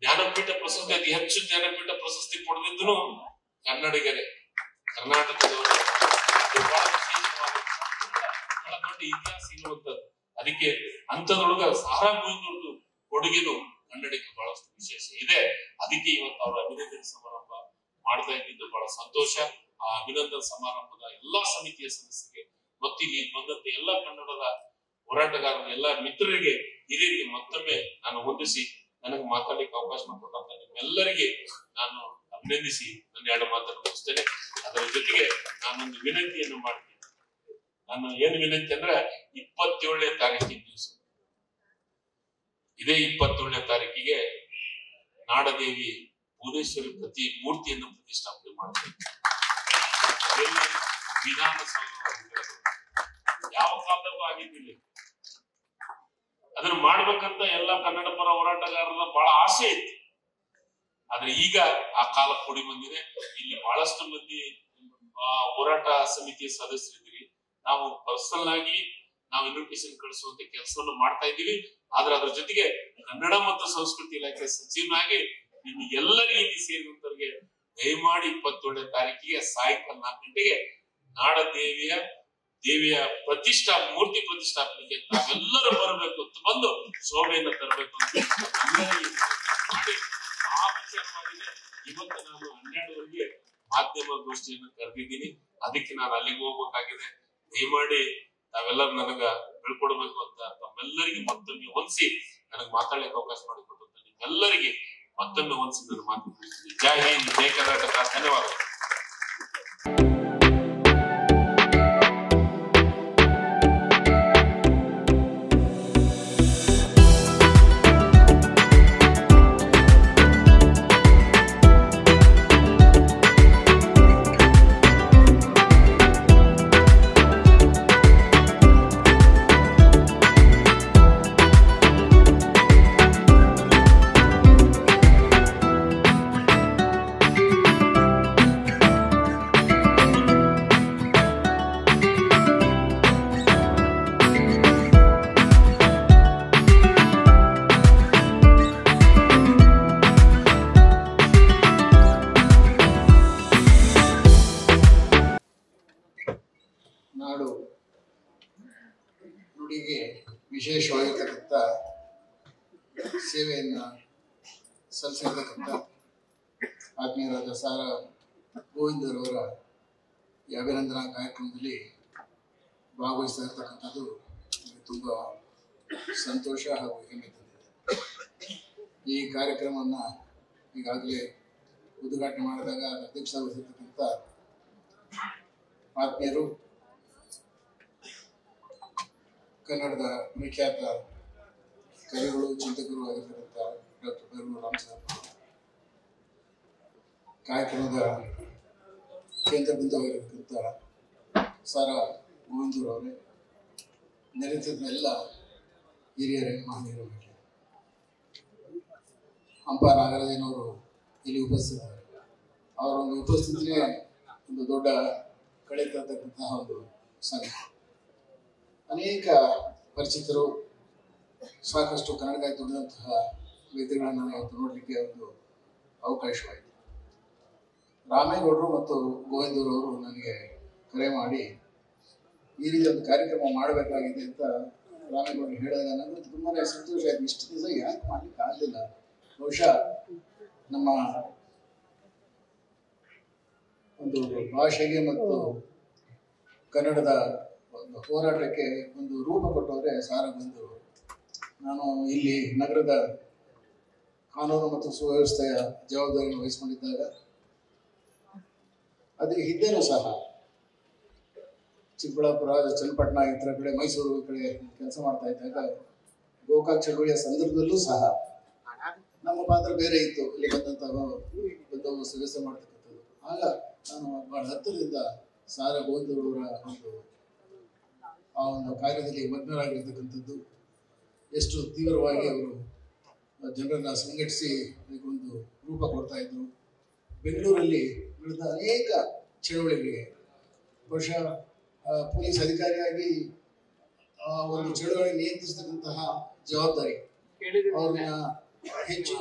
ಜ್ಞಾನಪೀಠ ಪ್ರಶಸ್ತಿ, ಅತಿ ಹೆಚ್ಚು ಜ್ಞಾನಪೀಠ ಪ್ರಶಸ್ತಿ ಪಡೆದಿದ್ರು ಕನ್ನಡಿಗರೇ, ಕರ್ನಾಟಕದವರು. ಬಹಳ ವಿಶೇಷವಾದ ಬಹಳ ದೊಡ್ಡ ಇತಿಹಾಸ ಇರುವಂತದ್ದು. ಅದಕ್ಕೆ ಅಂತದ್ರೊಳಗ ಸಾರಾ ಗೋವಿಂದ್ ಕೊಡುಗೆನು ಕನ್ನಡಕ್ಕೆ ಬಹಳಷ್ಟು ವಿಶೇಷ ಇದೆ. ಅದಕ್ಕೆ ಇವತ್ತು ಅವರ ಅಭಿನಂದನೆ ಸಮಾರಂಭ ಮಾಡ್ತಾ ಇದ್ದಿದ್ದು ಬಹಳ ಸಂತೋಷ. ಆ ಅಭಿನಂದನಾ ಸಮಾರಂಭದ ಎಲ್ಲಾ ಸಮಿತಿಯ ಸದಸ್ಯರಿಗೆ ಮತ್ತು ಇಲ್ಲಿ ಬಂದಂತ ಎಲ್ಲಾ ಕನ್ನಡದ ಹೋರಾಟಗಾರರ ಎಲ್ಲಾ ಮಿತ್ರರಿಗೆ, ಹಿರಿಯರಿಗೆ ಮತ್ತೊಮ್ಮೆ ನಾನು ವಂದಿಸಿ ನನಗೆ ಮಾತಾಡ್ಲಿಕ್ಕೆ ಅವಕಾಶ ಮಾಡಿಕೊಟ್ಟಂತ ನಿಮ್ಮೆಲ್ಲರಿಗೆ ನಾನು ಅಭಿನಂದಿಸಿ ನನ್ನ 2 ಮಾತನ್ನು ಮುಗಿಸ್ತೇನೆ. ಅದರ ಜೊತೆಗೆ ನಾನೊಂದು ವಿನಂತಿಯನ್ನು ಮಾಡ್ತೀನಿ. ನಾನು ಏನು ವಿನಂತಿ ಅಂದ್ರೆ, 27ನೇ ತಾರೀಕಿನ ದಿವಸ, ಇದೇ 27ನೇ ತಾರೀಕಿಗೆ ನಾಡದೇವಿ ಭುವನೇಶ್ವರಿ ಮೂರ್ತಿಯನ್ನು ಪ್ರತಿಷ್ಠಾಪನೆ ಮಾಡ್ತೇವೆ. ವಿಧಾನಸೌಧ ಯಾವ ಕಾಲದಲ್ಲೂ ಆಗಿದ್ದಿಲ್ಲ. ಅದನ್ನ ಮಾಡ್ಬೇಕಂತ ಎಲ್ಲ ಕನ್ನಡ ಪರ ಹೋರಾಟಗಾರರ ಬಹಳ ಆಸೆ ಇತ್ತು. ಆದ್ರೆ ಈಗ ಆ ಕಾಲ ಕೂಡಿ ಬಂದಿದೆ. ಇಲ್ಲಿ ಬಹಳಷ್ಟು ಮಂದಿ ಹೋರಾಟ ಸಮಿತಿಯ ಸದಸ್ಯರಿದ್ದೀವಿ. ನಾವು ಪರ್ಸನಲ್ ಆಗಿ ನಾವು ಇನ್ವಿಟೇಷನ್ ಕಳಿಸುವಂತ ಕೆಲಸವನ್ನು ಮಾಡ್ತಾ ಇದ್ದೀವಿ. ಆದ್ರೆ ಅದ್ರ ಜೊತೆಗೆ ಕನ್ನಡ ಮತ್ತು ಸಂಸ್ಕೃತಿ ಇಲಾಖೆ ಸಚಿವನಾಗಿ ನಿಮಗೆಲ್ಲರಿಗೂ ಇಲ್ಲಿ ಸೇರಿದಂತವರಿಗೆ ದಯಮಾಡಿ 27ನೇ ತಾರೀಕಿಗೆ ಸಾಯಂಕಾಲ 4 ಗಂಟೆಗೆ ನಾಡ ದೇವಿಯ ಮೂರ್ತಿ ಪ್ರತಿಷ್ಠಾಪನೆಗೆ ತಾವೆಲ್ಲರೂ ಬರಬೇಕು ಅಂತ ಬಂದು ಶೋಭೆಯನ್ನು ತರಬೇಕು ಅಂತ ಮಾಡಿ ಆ ವಿಚಾರವಾಗಿ ಇವತ್ತು ನಾನು 12ವರೆಗೆ ಮಾಧ್ಯಮ ಗೋಷ್ಠಿಯನ್ನು ಕರೆದಿದ್ದೀನಿ. ಅದಕ್ಕೆ ನಾನು ಅಲ್ಲಿಗೆ ಹೋಗ್ಬೇಕಾಗಿದೆ. ದಯಮಾಡಿ ತಾವೆಲ್ಲರೂ ನನಗ ಬೀಳ್ಕೊಡ್ಬೇಕು ಅಂತ ತಮ್ಮೆಲ್ಲರಿಗೆ ಮತ್ತೊಮ್ಮೆ ಹೊಂದಿಸಿ ನನಗೆ ಮಾತಾಡ್ಲಿಕ್ಕೆ ಅವಕಾಶ ಮಾಡಿಕೊಟ್ಟಂತ ನಿಮ್ಮೆಲ್ಲರಿಗೆ ಮತ್ತೊಮ್ಮೆ ಹೊಂದಿಸಿ ನಾನು ಮಾತನಾಡ್ತೀನಿ. ಜೈ ಹಿಂದ್, ಜೈ ಕರ್ನಾಟಕ. ಧನ್ಯವಾದಗಳು. ನಾಡು ನುಡಿಗೆ ವಿಶೇಷವಾಗಿರ್ತಕ್ಕಂಥ ಸೇವೆಯನ್ನು ಸಲ್ಲಿಸಿರ್ತಕ್ಕಂಥ ಆತ್ಮೀಯರಾದ ಸಾರ ಗೋವಿಂದರವರ ಈ ಅಭಿನಂದನಾ ಕಾರ್ಯಕ್ರಮದಲ್ಲಿ ಭಾಗವಹಿಸ್ತಾ ಇರ್ತಕ್ಕಂಥದ್ದು ತುಂಬ ಸಂತೋಷ ಹಾಗೂ ಹೆಮ್ಮೆ ತಂದಿದೆ. ಈ ಕಾರ್ಯಕ್ರಮವನ್ನು ಈಗಾಗಲೇ ಉದ್ಘಾಟನೆ ಮಾಡಿದಾಗ ಅಧ್ಯಕ್ಷ ವಹಿಸಿರ್ತಕ್ಕಂಥ ಆತ್ಮೀಯರು, ಕನ್ನಡದ ವಿಖ್ಯಾತ ಕವಿಗಳು, ಚಿಂತಕರು ಆಗಿರ್ತಕ್ಕಂಥ ಡಾಕ್ಟರ್ ಬೇರೂರು ರಾಮಚಂದ್ರ, ಕಾರ್ಯಕ್ರಮದ ಕೇಂದ್ರ ಬಿಂದುವಾಗಿರ್ತಕ್ಕಂಥ ಸಾರ ಗೋವಿಂದರವರೇ, ನೆರೆತಿದ್ದ ಎಲ್ಲ ಹಿರಿಯರೇ, ಮಹನೀಯರು, ಹಂಪ ನಾಗರಾಜನವರು ಇಲ್ಲಿ ಉಪಸ್ಥಿತರು. ಅವರ ಒಂದು ಉಪಸ್ಥಿತಿಯೇ ಒಂದು ದೊಡ್ಡ ಕಳೆ ತರ್ತಕ್ಕಂತಹ ಒಂದು ಸಂಘ. ಅನೇಕ ಪರಿಚಿತರು, ಸಾಕಷ್ಟು ಕನ್ನಡಕ್ಕಾಗಿ ದುಡಿದಂತಹ ವ್ಯಕ್ತಿಗಳನ್ನು ಇವತ್ತು ನೋಡಲಿಕ್ಕೆ ಒಂದು ಅವಕಾಶವಾಯಿತು. ರಾಮೇಗೌಡರು ಮತ್ತು ಗೋವಿಂದರವರು ನನಗೆ ಕರೆ ಮಾಡಿ ಈ ರೀತಿ ಒಂದು ಕಾರ್ಯಕ್ರಮ ಮಾಡಬೇಕಾಗಿದೆ ಅಂತ ರಾಮೇಗೌಡರು ಹೇಳಿದಾಗ ನನಗೆ ತುಂಬಾ ಸಂತೋಷ ಆಯಿತು. ಇಷ್ಟು ದಿವಸ ಯಾಕೆ ಮಾಡ್ಲಿಕ್ಕೆ ಆಗಲಿಲ್ಲ? ಬಹುಶಃ ನಮ್ಮ ಒಂದು ಭಾಷೆಗೆ ಮತ್ತು ಕನ್ನಡದ ಒಂದು ಹೋರಾಟಕ್ಕೆ ಒಂದು ರೂಪ ಕೊಟ್ಟವರೇ ಸಾರ ಗೋವಿಂದರವರು. ನಾನು ಇಲ್ಲಿ ನಗರದ ಕಾನೂನು ಮತ್ತು ಸುವ್ಯವಸ್ಥೆಯ ಜವಾಬ್ದಾರಿಯನ್ನು ವಹಿಸಿಕೊಂಡಿದ್ದಾಗ, ಅದಕ್ಕೆ ಹಿಂದೆನೂ ಸಹ ಚಿಕ್ಕಬಳ್ಳಾಪುರ, ಚನ್ನಪಟ್ಟಣ ಇತರ ಕಡೆ, ಮೈಸೂರು ಕಡೆ ಕೆಲಸ ಮಾಡ್ತಾ ಇದ್ದಾಗ ಗೋಕಾಕ್ ಚಳುವಳಿಯ ಸಂದರ್ಭದಲ್ಲೂ ಸಹ ನಮ್ಮ ಪಾತ್ರ ಬೇರೆ ಇತ್ತು. ಇಲ್ಲಿ ಬಂದಂತಹ ವ್ಯವಸ್ಥೆ ಮಾಡ್ತಕ್ಕಂಥದ್ದು. ಆಗ ನಾನು ಬಹಳ ಹತ್ತಿರದಿಂದ ಸಾರ ಗೋವಿಂದರವರ ಆ ಒಂದು ಕಾರ್ಯದಲ್ಲಿ ಮಗ್ನರಾಗಿರ್ತಕ್ಕಂಥದ್ದು, ಎಷ್ಟು ತೀವ್ರವಾಗಿ ಅವರು ಜನರನ್ನ ಸಂಘಟಿಸಿ ಅದಕ್ಕೊಂದು ರೂಪ ಕೊಡ್ತಾ ಇದ್ರು. ಬೆಂಗಳೂರಲ್ಲಿ ನಡೆದ ಅನೇಕ ಚಳವಳಿಗಳಿಗೆ ಬಹುಶಃ ಪೊಲೀಸ್ ಅಧಿಕಾರಿಯಾಗಿ ಆ ಒಂದು ಚಳವಳಿ ನಿಯಂತ್ರಿಸತಕ್ಕಂತಹ ಜವಾಬ್ದಾರಿ, ಅವ್ರನ್ನ ಹೆಚ್ಚು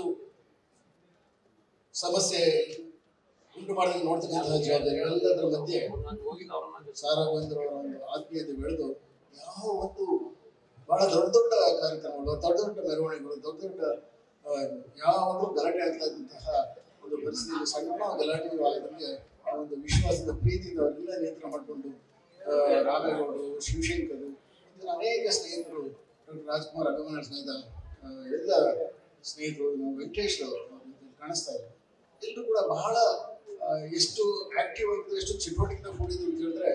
ಸಮಸ್ಯೆ ಉಂಟು ಮಾಡಿದಾಗ ನೋಡ್ತಕ್ಕಂತಹ ಜವಾಬ್ದಾರಿ, ಎಲ್ಲದರ ಮಧ್ಯೆ ಸಾರ ಗೋವಿಂದರವರ ಒಂದು ಆತ್ಮೀಯತೆ ಬೆಳೆದು ಯಾವ ಒಂದು ಬಹಳ ದೊಡ್ಡ ದೊಡ್ಡ ಕಾರ್ಯಕ್ರಮಗಳು, ದೊಡ್ಡ ದೊಡ್ಡ ಮೆರವಣಿಗೆಗಳು, ದೊಡ್ಡ ದೊಡ್ಡ ಯಾವ ಒಂದು ಗಲಾಟೆ ಆಗ್ತಾ ಇದ್ದಂತಹ ಒಂದು ಪರಿಸ್ಥಿತಿಯಲ್ಲಿ ಸಣ್ಣ ಗಲಾಟೆಗಳು ಆಗಿದ್ರೆ ಆ ಒಂದು ವಿಶ್ವಾಸದ ಪ್ರೀತಿಯಿಂದ ಅವರೆಲ್ಲ ನಿಯಂತ್ರಣ ಮಾಡಿಕೊಂಡು ರಾಮೇಗೌಡರು, ಶಿವಶಂಕರು, ಅನೇಕ ಸ್ನೇಹಿತರು, ಡಾಕ್ಟರ್ ರಾಜ್ಕುಮಾರ್ ಅಭಿಮಾನ ಸ್ನೇಹಿತ, ಎಲ್ಲ ಸ್ನೇಹಿತರು, ವೆಂಕಟೇಶ್ ಕಾಣಿಸ್ತಾ ಇದ್ದಾರೆ. ಎಲ್ಲರೂ ಕೂಡ ಬಹಳ ಎಷ್ಟು ಆಕ್ಟಿವ್ ಆಗಿದ್ರು, ಎಷ್ಟು ಚಟುವಟಿಕೆ ಕೂಡಿದ್ರು ಅಂತ ಹೇಳಿದ್ರೆ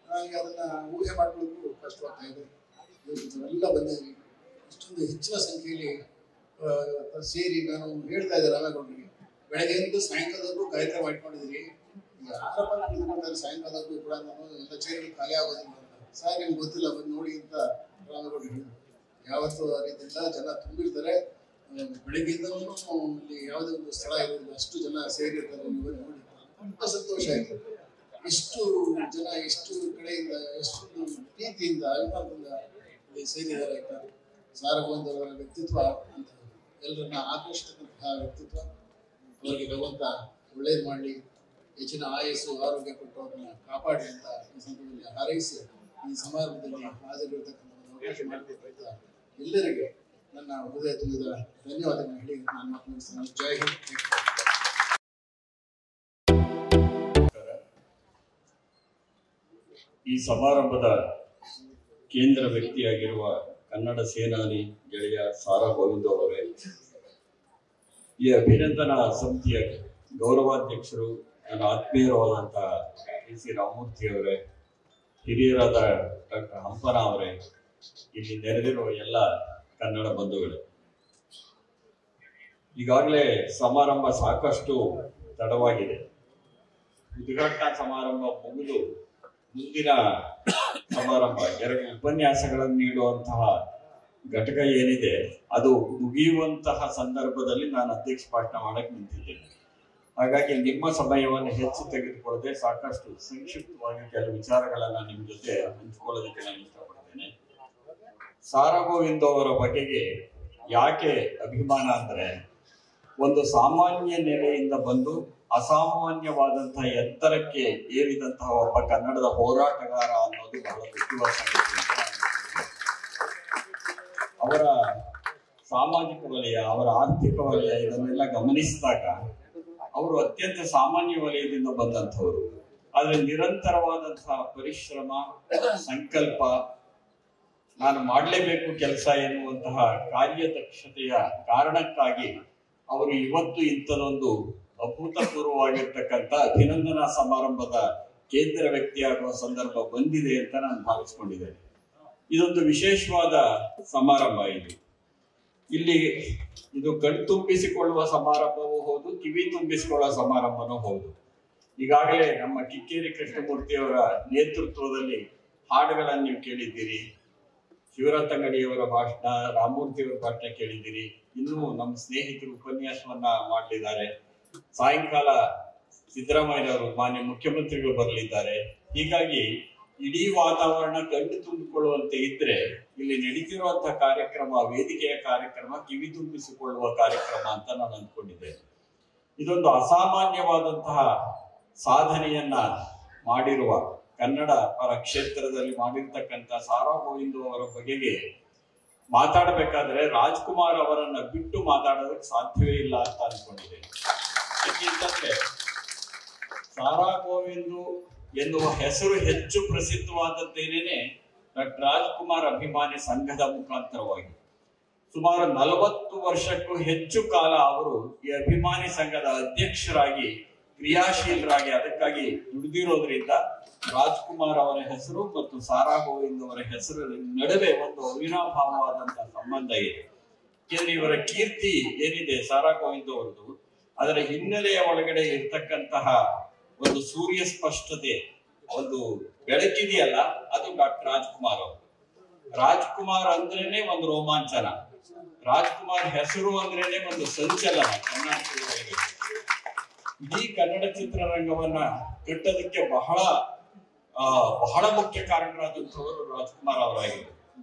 ನನಗೆ ಅದನ್ನ ಊಹೆ ಮಾಡ್ಕೊಳ್ಳೋದು ಕಷ್ಟವಾಗ್ತಾ ಇದೆ. ಎಲ್ಲ ಬಂದಿದ್ವಿ, ಇಷ್ಟೊಂದು ಹೆಚ್ಚಿನ ಸಂಖ್ಯೆಯಲ್ಲಿ ಸೇರಿ ನಾನು ಹೇಳ್ತಾ ಇದ್ದೆ ರಾಮೇಗೌಡರಿಗೆ, ಬೆಳಗ್ಗೆಯಿಂದ ಸಾಯಂಕಾಲದವರೆಗೂ ಕಾರ್ಯಕ್ರಮ ಇಟ್ಕೊಂಡಿದ್ದೀರಿ, ಯಾರಪ್ಪ ತಿಳ್ಕೊಳ್ತಾರೆ ಸಾಯಂಕಾಲದವರೆಗೂ ಕೂಡ ನಾನು ಎಲ್ಲ ಚೇರ್ಗಳು ಖಾಲಿ ಆಗೋದಿಲ್ಲ ಅಂತ. ಸರ್ ನಿಮ್ಗೆ ಗೊತ್ತಿಲ್ಲ, ಬಂದು ನೋಡಿ ಅಂತ ರಾಮೇಗೌಡರು ಹೇಳಿದ್ರು. ಯಾವತ್ತೂ ಆ ರೀತಿಯಿಂದ ಜನ ತುಂಬಿರ್ತಾರೆ, ಬೆಳಗ್ಗೆಯಿಂದಲೂ ಇಲ್ಲಿ ಯಾವುದೇ ಒಂದು ಸ್ಥಳ ಇರೋದಿಲ್ಲ, ಅಷ್ಟು ಜನ ಸೇರಿರ್ತಾರೆ. ನೀವು ನೋಡಿ ತುಂಬ ಸಂತೋಷ ಆಯಿತು. ಎಷ್ಟು ಜನ ಎಷ್ಟು ಕಡೆಯಿಂದ ಎಷ್ಟು ಪ್ರೀತಿಯಿಂದ ಅಭಿಮಾನದಿಂದ ಇಲ್ಲಿ ಸೇರಿದ್ದಾರೆ ಅಂತ. ಸಾರ ಗೋವಿಂದರವರ ವ್ಯಕ್ತಿತ್ವ ಅಂತ ಎಲ್ಲರನ್ನ ಆಕರ್ಷಿತಕ್ಕಂತಹ ವ್ಯಕ್ತಿತ್ವ. ಅವರಿಗೆ ಭಗವಂತ ಒಳ್ಳೇದು ಮಾಡಲಿ, ಹೆಚ್ಚಿನ ಆಯಸ್ಸು ಆರೋಗ್ಯ ಕೊಟ್ಟು ಅವ್ರನ್ನ ಕಾಪಾಡಿ ಅಂತ ಈ ಸಂದರ್ಭದಲ್ಲಿ ಹಾರೈಸಿ ಈ ಸಮಾರಂಭದಲ್ಲಿ ಹಾಜರಿರತಕ್ಕಂಥ ಅವಕಾಶ ಮಾಡಿಕೊಟ್ಟಂತ ಎಲ್ಲರಿಗೆ ನನ್ನ ಹೃದಯ ತುಂಬಿದ ಧನ್ಯವಾದಗಳನ್ನು ಹೇಳಿ ನಾನು ಮಾತು ಮುಗಿಸ್ತೇನೆ. ಜೈ ಹಿಂದ್. ಈ ಸಮಾರಂಭದ ಕೇಂದ್ರ ವ್ಯಕ್ತಿಯಾಗಿರುವ ಕನ್ನಡ ಸೇನಾನಿ ಗೆಳೆಯ ಸಾರಾ ಗೋವಿಂದ ಅವರೇ, ಈ ಅಭಿನಂದನಾ ಸಮಿತಿಯ ಗೌರವಾಧ್ಯಕ್ಷರು, ನನ್ನ ಆತ್ಮೀಯರಾದಂತಹ ಸಿ ರಾಮಮೂರ್ತಿ ಅವರೇ, ಹಿರಿಯರಾದ ಡಾಕ್ಟರ್ ಹಂಪನ ಅವರೇ, ಇಲ್ಲಿ ನೆರೆದಿರುವ ಎಲ್ಲ ಕನ್ನಡ ಬಂಧುಗಳೇ, ಈಗಾಗಲೇ ಸಮಾರಂಭ ಸಾಕಷ್ಟು ತಡವಾಗಿದೆ. ಉದ್ಘಾಟನಾ ಸಮಾರಂಭ ಮುಗಿದು ಮುಂದಿನ ಸಮಾರಂಭ 2 ಉಪನ್ಯಾಸಗಳನ್ನು ನೀಡುವಂತಹ ಘಟಕ ಏನಿದೆ ಅದು ಮುಗಿಯುವಂತಹ ಸಂದರ್ಭದಲ್ಲಿ ನಾನು ಅಧ್ಯಕ್ಷ ಭಾಷಣ ಮಾಡಕ್ಕೆ ನಿಂತಿದ್ದೇನೆ. ಹಾಗಾಗಿ ನಿಮ್ಮ ಸಮಯವನ್ನು ಹೆಚ್ಚು ತೆಗೆದುಕೊಳ್ಳದೆ ಸಾಕಷ್ಟು ಸಂಕ್ಷಿಪ್ತವಾಗಿ ಕೆಲವು ವಿಚಾರಗಳನ್ನ ನಿಮ್ಮ ಜೊತೆ ಹಂಚಿಕೊಳ್ಳೋದಕ್ಕೆ ನಾನು ಇಷ್ಟಪಡ್ತೇನೆ. ಸಾರಾ ಗೋವಿಂದ ಅವರ ಬಗೆಗೆ ಯಾಕೆ ಅಭಿಮಾನ ಅಂದ್ರೆ, ಒಂದು ಸಾಮಾನ್ಯ ನೆಲೆಯಿಂದ ಬಂದು ಅಸಾಮಾನ್ಯವಾದಂತಹ ಎತ್ತರಕ್ಕೆ ಏರಿದಂತಹ ಒಬ್ಬ ಕನ್ನಡದ ಹೋರಾಟಗಾರ ಅನ್ನೋದು ಬಹಳ ಮುಖ್ಯವಾದ ಸಂಗತಿ. ಅವರ ಸಾಮಾಜಿಕ ವಲಯ, ಅವರ ಆರ್ಥಿಕ ವಲಯ ಇದನ್ನೆಲ್ಲ ಗಮನಿಸಿದಾಗ ಅವರು ಅತ್ಯಂತ ಸಾಮಾನ್ಯ ವಲಯದಿಂದ ಬಂದಂಥವರು. ಆದ್ರೆ ನಿರಂತರವಾದಂತಹ ಪರಿಶ್ರಮ, ಸಂಕಲ್ಪ, ನಾನು ಮಾಡಲೇಬೇಕು ಕೆಲಸ ಎನ್ನುವಂತಹ ಕಾರ್ಯದಕ್ಷತೆಯ ಕಾರಣಕ್ಕಾಗಿ ಅವರು ಇವತ್ತು ಇಂಥದೊಂದು ಅಭೂತಪೂರ್ವವಾಗಿರ್ತಕ್ಕಂಥ ಅಭಿನಂದನಾ ಸಮಾರಂಭದ ಕೇಂದ್ರ ವ್ಯಕ್ತಿಯಾಗುವ ಸಂದರ್ಭ ಬಂದಿದೆ ಅಂತ ನಾನು ಭಾವಿಸ್ಕೊಂಡಿದ್ದೇನೆ. ಇದೊಂದು ವಿಶೇಷವಾದ ಸಮಾರಂಭ. ಇಲ್ಲಿ ಇದು ಕಣ್ತುಂಬಿಸಿಕೊಳ್ಳುವ ಸಮಾರಂಭವೂ ಹೌದು, ಕಿವಿ ತುಂಬಿಸಿಕೊಳ್ಳುವ ಸಮಾರಂಭನೂ ಹೌದು. ಈಗಾಗಲೇ ನಮ್ಮ ಕಿಕ್ಕೇರಿ ಕೃಷ್ಣಮೂರ್ತಿಯವರ ನೇತೃತ್ವದಲ್ಲಿ ಹಾಡುಗಳನ್ನು ನೀವು ಕೇಳಿದ್ದೀರಿ, ಶಿವರತಂಗಡಿಯವರ ಭಾಷಣ, ರಾಮಮೂರ್ತಿಯವರ ಭಾಷಣ ಕೇಳಿದ್ದೀರಿ. ಇನ್ನೂ ನಮ್ಮ ಸ್ನೇಹಿತರು ಉಪನ್ಯಾಸವನ್ನ ಮಾಡಲಿದ್ದಾರೆ. ಸಾಯಂಕಾಲ ಸಿದ್ದರಾಮಯ್ಯನವರು ಮಾನ್ಯ ಮುಖ್ಯಮಂತ್ರಿಗಳು ಬರಲಿದ್ದಾರೆ. ಹೀಗಾಗಿ ಇಡೀ ವಾತಾವರಣ ಕಣ್ಣು ತುಂಬಿಕೊಳ್ಳುವಂತೆ ಇದ್ರೆ ಇಲ್ಲಿ ನಡೀತಿರುವಂತಹ ಕಾರ್ಯಕ್ರಮ, ವೇದಿಕೆಯ ಕಾರ್ಯಕ್ರಮ ಕಿವಿ ತುಂಬಿಸಿಕೊಳ್ಳುವ ಕಾರ್ಯಕ್ರಮ ಅಂತ ನಾನು ಅಂದ್ಕೊಂಡಿದ್ದೇನೆ. ಇದೊಂದು ಅಸಾಮಾನ್ಯವಾದಂತಹ ಸಾಧನೆಯನ್ನ ಮಾಡಿರುವ ಕನ್ನಡ ಪರ ಕ್ಷೇತ್ರದಲ್ಲಿ ಮಾಡಿರ್ತಕ್ಕಂಥ ಸಾರಾ ಗೋವಿಂದ ಅವರ ಬಗೆಗೆ ಮಾತಾಡಬೇಕಾದ್ರೆ ರಾಜ್ಕುಮಾರ್ ಅವರನ್ನ ಬಿಟ್ಟು ಮಾತಾಡೋದಕ್ಕೆ ಸಾಧ್ಯವೇ ಇಲ್ಲ ಅಂತ ಅನ್ಕೊಂಡಿದ್ದೇನೆ. ಯಾಕೆಂತಂದ್ರೆ ಸಾರಾ ಗೋವಿಂದು ಎನ್ನುವ ಹೆಸರು ಹೆಚ್ಚು ಪ್ರಸಿದ್ಧವಾದದ್ದೇನೇನೆ ಡಾಕ್ಟರ್ ರಾಜ್ಕುಮಾರ್ ಅಭಿಮಾನಿ ಸಂಘದ ಮುಖಾಂತರವಾಗಿ. ಸುಮಾರು 40 ವರ್ಷಕ್ಕೂ ಹೆಚ್ಚು ಕಾಲ ಅವರು ಈ ಅಭಿಮಾನಿ ಸಂಘದ ಅಧ್ಯಕ್ಷರಾಗಿ ಕ್ರಿಯಾಶೀಲರಾಗಿ ಅದಕ್ಕಾಗಿ ದುಡಿದಿರೋದ್ರಿಂದ ರಾಜ್ಕುಮಾರ್ ಅವರ ಹೆಸರು ಮತ್ತು ಸಾರಾ ಗೋವಿಂದ್ ಅವರ ಹೆಸರು ನಡುವೆ ಒಂದು ಅವಿನಾಭಾವವಾದಂತಹ ಸಂಬಂಧ ಇದೆ. ಯಾಕೆಂದ್ರೆ ಇವರ ಕೀರ್ತಿ ಏನಿದೆ ಸಾರಾ ಗೋವಿಂದ್ ಅವರದು, ಅದರ ಹಿನ್ನೆಲೆಯ ಒಳಗಡೆ ಇರ್ತಕ್ಕಂತಹ ಒಂದು ಸೂರ್ಯ ಸ್ಪಷ್ಟತೆ, ಒಂದು ಬೆಳಕಿದೆಯಲ್ಲ, ಅದು ಡಾಕ್ಟರ್ ರಾಜ್ಕುಮಾರ್ ಅವರು. ರಾಜ್ಕುಮಾರ್ ಅಂದ್ರೇನೆ ಒಂದು ರೋಮಾಂಚನ, ರಾಜ್ಕುಮಾರ್ ಹೆಸರು ಅಂದ್ರೇನೆ ಒಂದು ಸಂಚಲನ ಕರ್ನಾಟಕದಲ್ಲಿ. ಇಡೀ ಕನ್ನಡ ಚಿತ್ರರಂಗವನ್ನ ಕಟ್ಟೋದಕ್ಕೆ ಬಹಳ ಮುಖ್ಯ ಕಾರಣರಾದಂಥವರು ರಾಜ್ಕುಮಾರ್ ಅವರಾಗಿದ್ದರು.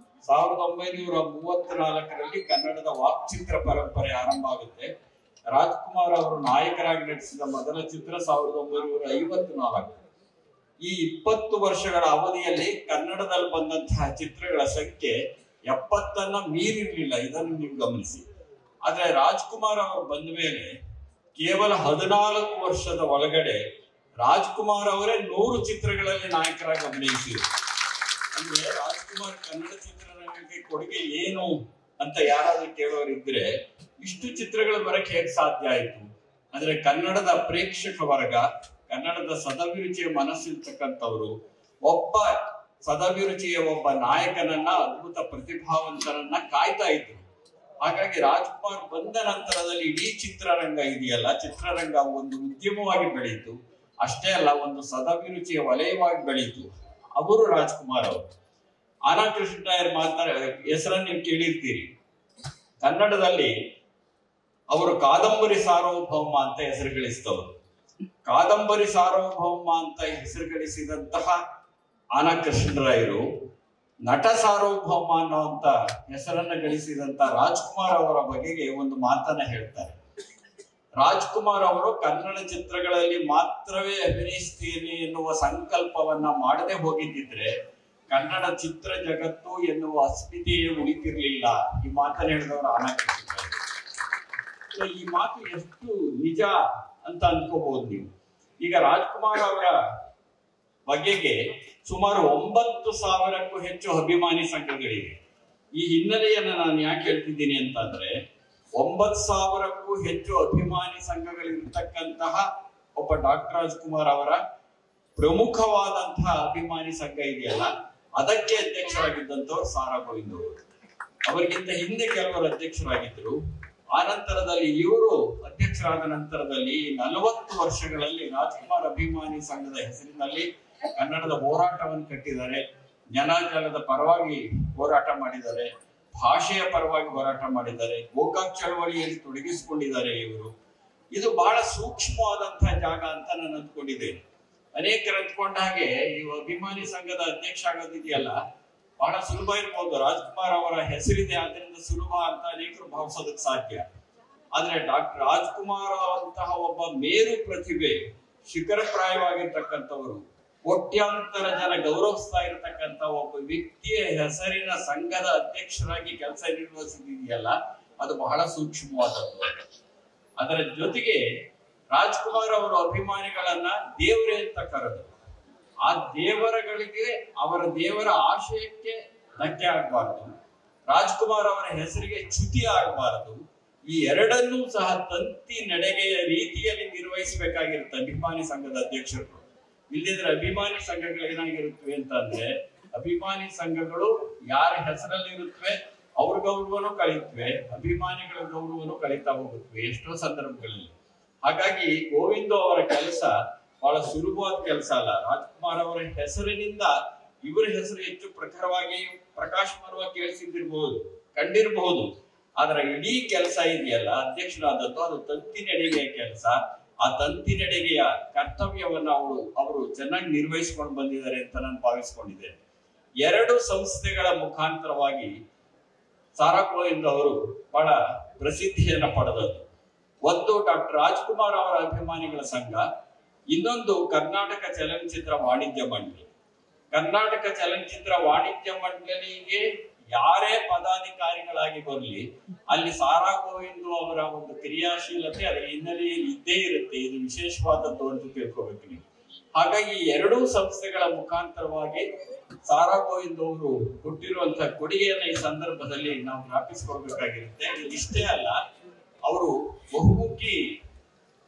1934ರಲ್ಲಿ ಕನ್ನಡದ ವಾಕ್ಚಿತ್ರ ಪರಂಪರೆ ಆರಂಭ ಆಗುತ್ತೆ. ರಾಜ್ಕುಮಾರ್ ಅವರು ನಾಯಕರಾಗಿ ನಟಿಸಿದ ಮೊದಲ ಚಿತ್ರ 1954. ಈ 20 ವರ್ಷಗಳ ಅವಧಿಯಲ್ಲಿ ಕನ್ನಡದಲ್ಲಿ ಬಂದಂತಹ ಚಿತ್ರಗಳ ಸಂಖ್ಯೆ 70 ಮೀರಿರ್ಲಿಲ್ಲ. ಇದನ್ನು ನೀವು ಗಮನಿಸಿ. ಆದ್ರೆ ರಾಜ್ಕುಮಾರ್ ಅವರು ಬಂದ ಮೇಲೆ ಕೇವಲ 14 ವರ್ಷದ ಒಳಗಡೆ ರಾಜ್ಕುಮಾರ್ ಅವರೇ 100 ಚಿತ್ರಗಳಲ್ಲಿ ನಾಯಕರಾಗಿ ಅಭಿನಯಿಸಿದರು. ಅಂದ್ರೆ ರಾಜ್ಕುಮಾರ್ ಕನ್ನಡ ಚಿತ್ರರಂಗಕ್ಕೆ ಕೊಡುಗೆ ಏನು ಅಂತ ಯಾರಾದ್ರೂ ಕೇಳೋರಿದ್ರೆ ಇಷ್ಟು ಚಿತ್ರಗಳು ಬರಕ್ಕೆ ಹೇಗೆ ಸಾಧ್ಯ ಆಯ್ತು ಅಂದ್ರೆ ಕನ್ನಡದ ಪ್ರೇಕ್ಷಕ ವರ್ಗ, ಕನ್ನಡದ ಸದಭಿರುಚಿಯ ಮನಸ್ಸಿರ್ತಕ್ಕಂಥವ್ರು ಒಬ್ಬ ಸದಭಿರುಚಿಯ ಒಬ್ಬ ನಾಯಕನನ್ನ, ಅದ್ಭುತ ಪ್ರತಿಭಾವಂತರನ್ನ ಕಾಯ್ತಾ ಇದ್ರು. ಹಾಗಾಗಿ ರಾಜ್ಕುಮಾರ್ ಬಂದ ನಂತರದಲ್ಲಿ ಇಡೀ ಚಿತ್ರರಂಗ ಇದೆಯಲ್ಲ, ಚಿತ್ರರಂಗ ಒಂದು ಉದ್ಯಮವಾಗಿ ಬೆಳೀತು. ಅಷ್ಟೇ ಅಲ್ಲ, ಒಂದು ಸದಭಿರುಚಿಯ ವಲಯವಾಗಿ ಬೆಳೀತು. ಅವರು ರಾಜ್ಕುಮಾರ್ ಅವರು. ಆನಾ ಕೃಷ್ಣರಾಯರ್ ಹೆಸರನ್ನು ನೀವು ಕೇಳಿರ್ತೀರಿ. ಕನ್ನಡದಲ್ಲಿ ಅವರು ಕಾದಂಬರಿ ಸಾರ್ವಭೌಮ ಅಂತ ಹೆಸರು ಗಳಿಸಿದವರು. ಕಾದಂಬರಿ ಸಾರ್ವಭೌಮ ಅಂತ ಹೆಸರು ಗಳಿಸಿದಂತಹ ಆನಾ ಕೃಷ್ಣರಾಯರು ನಟ ಸಾರ್ವಭೌಮ ಅನ್ನುವಂತ ಹೆಸರನ್ನ ಗಳಿಸಿದಂತ ರಾಜ್ಕುಮಾರ್ ಅವರ ಬಗೆಗೆ ಒಂದು ಮಾತನ್ನ ಹೇಳ್ತಾರೆ. ರಾಜ್ಕುಮಾರ್ ಅವರು ಕನ್ನಡ ಚಿತ್ರಗಳಲ್ಲಿ ಮಾತ್ರವೇ ಅಭಿನಯಿಸ್ತೀನಿ ಎನ್ನುವ ಸಂಕಲ್ಪವನ್ನ ಮಾಡದೆ ಹೋಗಿದ್ದಿದ್ರೆ ಕನ್ನಡ ಚಿತ್ರ ಜಗತ್ತು ಎನ್ನುವ ಅಸ್ಮಿತೆಯೇ ಉಳಿತಿರ್ಲಿಲ್ಲ. ಈ ಮಾತನ್ನ ಹೇಳಿದವರು ಆನಂದಿಸಿದ್ದಾರೆ. ಈ ಮಾತು ಎಷ್ಟು ನಿಜ ಅಂತ ಅನ್ಕೋಬಹುದು ನೀವು. ಈಗ ರಾಜ್ಕುಮಾರ್ ಅವರ ಬಗೆಗೆ ಸುಮಾರು 9,000ಕ್ಕೂ ಹೆಚ್ಚು ಅಭಿಮಾನಿ ಸಂಘಗಳಿವೆ. ಈ ಹಿನ್ನೆಲೆಯನ್ನ ನಾನು ಯಾಕೆ ಹೇಳ್ತಿದ್ದೀನಿ ಅಂತಂದ್ರೆ 9,000ಕ್ಕೂ ಹೆಚ್ಚು ಅಭಿಮಾನಿ ಸಂಘಗಳಿರ್ತಕ್ಕಂತಹ ಒಬ್ಬ ಡಾಕ್ಟರ್ ರಾಜ್ಕುಮಾರ್ ಅವರ ಪ್ರಮುಖವಾದಂತಹ ಅಭಿಮಾನಿ ಸಂಘ ಇದೆಯಲ್ಲ, ಅದಕ್ಕೆ ಅಧ್ಯಕ್ಷರಾಗಿದ್ದಂಥವ್ರು ಸಾರಾ ಗೋವಿಂದ್ ಅವರು. ಅವರಿಗಿಂತ ಹಿಂದೆ ಕೆಲವರು ಅಧ್ಯಕ್ಷರಾಗಿದ್ರು. ಆ ನಂತರದಲ್ಲಿ ಇವರು ಅಧ್ಯಕ್ಷರಾದ ನಂತರದಲ್ಲಿ 40 ವರ್ಷಗಳಲ್ಲಿ ರಾಜ್ಕುಮಾರ್ ಅಭಿಮಾನಿ ಸಂಘದ ಹೆಸರಿನಲ್ಲಿ ಕನ್ನಡದ ಹೋರಾಟವನ್ನು ಕಟ್ಟಿದ್ದಾರೆ. ಜನಾಂಗದ ಪರವಾಗಿ ಹೋರಾಟ ಮಾಡಿದ್ದಾರೆ, ಭಾಷೆಯ ಪರವಾಗಿ ಹೋರಾಟ ಮಾಡಿದ್ದಾರೆ, ಗೋಕಾಕ್ ಚಳವಳಿಯಲ್ಲಿ ತೊಡಗಿಸಿಕೊಂಡಿದ್ದಾರೆ ಇವರು. ಇದು ಬಹಳ ಸೂಕ್ಷ್ಮವಾದಂತಹ ಜಾಗ ಅಂತ ನಾನು ಅಂದ್ಕೊಂಡಿದ್ದೇನೆ. ಅನೇಕರು ಅಂದ್ಕೊಂಡ ಹಾಗೆ ಈ ಅಭಿಮಾನಿ ಸಂಘದ ಅಧ್ಯಕ್ಷ ಆಗೋದಿದೆಯಲ್ಲ ಬಹಳ ಸುಲಭ ಇರ್ಬೋದು. ರಾಜ್ಕುಮಾರ್ ಅವರ ಹೆಸರಿದೆ ಆದ್ರಿಂದ ಸುಲಭ ಅಂತ ಅನೇಕರು ಭಾವಿಸೋದಕ್ಕೆ ಸಾಧ್ಯ. ಆದ್ರೆ ಡಾಕ್ಟರ್ ರಾಜ್ಕುಮಾರ್ ಅಂತಹ ಒಬ್ಬ ಮೇರು ಪ್ರತಿಭೆ, ಶಿಖರಪ್ರಾಯವಾಗಿರ್ತಕ್ಕಂಥವರು, ಕೋಟ್ಯಾಂತರ ಜನ ಗೌರವಿಸ್ತಾ ಇರತಕ್ಕಂತ ಒಬ್ಬ ವ್ಯಕ್ತಿಯ ಹೆಸರಿನ ಸಂಘದ ಅಧ್ಯಕ್ಷರಾಗಿ ಕೆಲಸ ನಿರ್ವಹಿಸಿದೆಯಲ್ಲ, ಅದು ಬಹಳ ಸೂಕ್ಷ್ಮವಾದದ್ದು. ಅದರ ಜೊತೆಗೆ ರಾಜ್ಕುಮಾರ್ ಅವರ ಅಭಿಮಾನಿಗಳನ್ನ ದೇವರೇ ಅಂತ ಕರೆದರು. ಆ ದೇವರಗಳಿಗೆ, ಅವರ ದೇವರ ಆಶಯಕ್ಕೆ ಧಕ್ಕೆ ಆಗಬಾರದು, ರಾಜ್ಕುಮಾರ್ ಅವರ ಹೆಸರಿಗೆ ಚ್ಯುತಿ ಆಗಬಾರದು. ಈ ಎರಡನ್ನೂ ಸಹ ತಂತಿ ನಡೆಗೆಯ ರೀತಿಯಲ್ಲಿ ನಿರ್ವಹಿಸಬೇಕಾಗಿರುತ್ತೆ ಅಭಿಮಾನಿ ಸಂಘದ ಅಧ್ಯಕ್ಷರು. ಇಲ್ಲದಿದ್ರೆ ಅಭಿಮಾನಿ ಸಂಘಗಳು ಏನಾಗಿರುತ್ತವೆ ಅಂತಂದ್ರೆ, ಅಭಿಮಾನಿ ಸಂಘಗಳು ಯಾರ ಹೆಸರಲ್ಲಿ ಇರುತ್ತವೆ ಅವ್ರ ಗೌರವನು ಕಳೀತ್ವೆ, ಅಭಿಮಾನಿಗಳ ಗೌರವನು ಕಳೀತಾ ಹೋಗುತ್ತವೆ ಎಷ್ಟೋ ಸಂದರ್ಭಗಳಲ್ಲಿ. ಹಾಗಾಗಿ ಗೋವಿಂದ ಅವರ ಕೆಲಸ ಬಹಳ ಸುಲಭವಾದ ಕೆಲಸ ಅಲ್ಲ. ರಾಜ್ಕುಮಾರ್ ಅವರ ಹೆಸರಿನಿಂದ ಇವರ ಹೆಸರು ಹೆಚ್ಚು ಪ್ರಖರವಾಗಿ ಪ್ರಕಾಶಮಾನವಾಗಿ ಕೇಳಿಸಿದಿರಬಹುದು, ಕಂಡಿರಬಹುದು. ಆದ್ರೆ ಇಡೀ ಕೆಲಸ ಇದೆಯಲ್ಲ ಅಧ್ಯಕ್ಷರಾದದ್ದು, ಅದು ತಂತಿ ನಡೆಗೆಯ ಕೆಲಸ. ಆ ತಂತಿ ನಡೆಗೆಯ ಕರ್ತವ್ಯವನ್ನ ಅವರು ಚೆನ್ನಾಗಿ ನಿರ್ವಹಿಸಿಕೊಂಡು ಬಂದಿದ್ದಾರೆ ಅಂತ ನಾನು ಭಾವಿಸ್ಕೊಂಡಿದ್ದೇನೆ. 2 ಸಂಸ್ಥೆಗಳ ಮುಖಾಂತರವಾಗಿ ಸಾರಾ ಗೋವಿಂದ್ ಅವರು ಬಹಳ ಪ್ರಸಿದ್ಧಿಯನ್ನ ಪಡೆದದ್ದು. ಒಂದು ಡಾಕ್ಟರ್ ರಾಜ್ಕುಮಾರ್ ಅವರ ಅಭಿಮಾನಿಗಳ ಸಂಘ, ಇನ್ನೊಂದು ಕರ್ನಾಟಕ ಚಲನಚಿತ್ರ ವಾಣಿಜ್ಯ ಮಂಡಳಿ. ಕರ್ನಾಟಕ ಚಲನಚಿತ್ರ ವಾಣಿಜ್ಯ ಮಂಡಳಿಗೆ ಯಾರೇ ಪದಾಧಿಕಾರಿಗಳಾಗಿ ಬರಲಿ, ಅಲ್ಲಿ ಸಾರಾ ಗೋವಿಂದ್ ಅವರ ಒಂದು ಕ್ರಿಯಾಶೀಲತೆ ಅದರ ಹಿನ್ನೆಲೆಯಲ್ಲಿ ಇದ್ದೇ ಇರುತ್ತೆ. ಇದು ವಿಶೇಷವಾದದ್ದು ಅಂತ ತಿಳ್ಕೋಬೇಕು ನೀವು. ಹಾಗಾಗಿ 2 ಸಂಸ್ಥೆಗಳ ಮುಖಾಂತರವಾಗಿ ಸಾರಾ ಗೋವಿಂದ್ ಅವರು ಕೊಟ್ಟಿರುವಂತಹ ಕೊಡುಗೆಯನ್ನ ಈ ಸಂದರ್ಭದಲ್ಲಿ ನಾವು ಜ್ಞಾಪಿಸಿಕೊಳ್ಬೇಕಾಗಿರುತ್ತೆ. ಇಷ್ಟೇ ಅಲ್ಲ, ಅವರು ಬಹುಮುಖಿ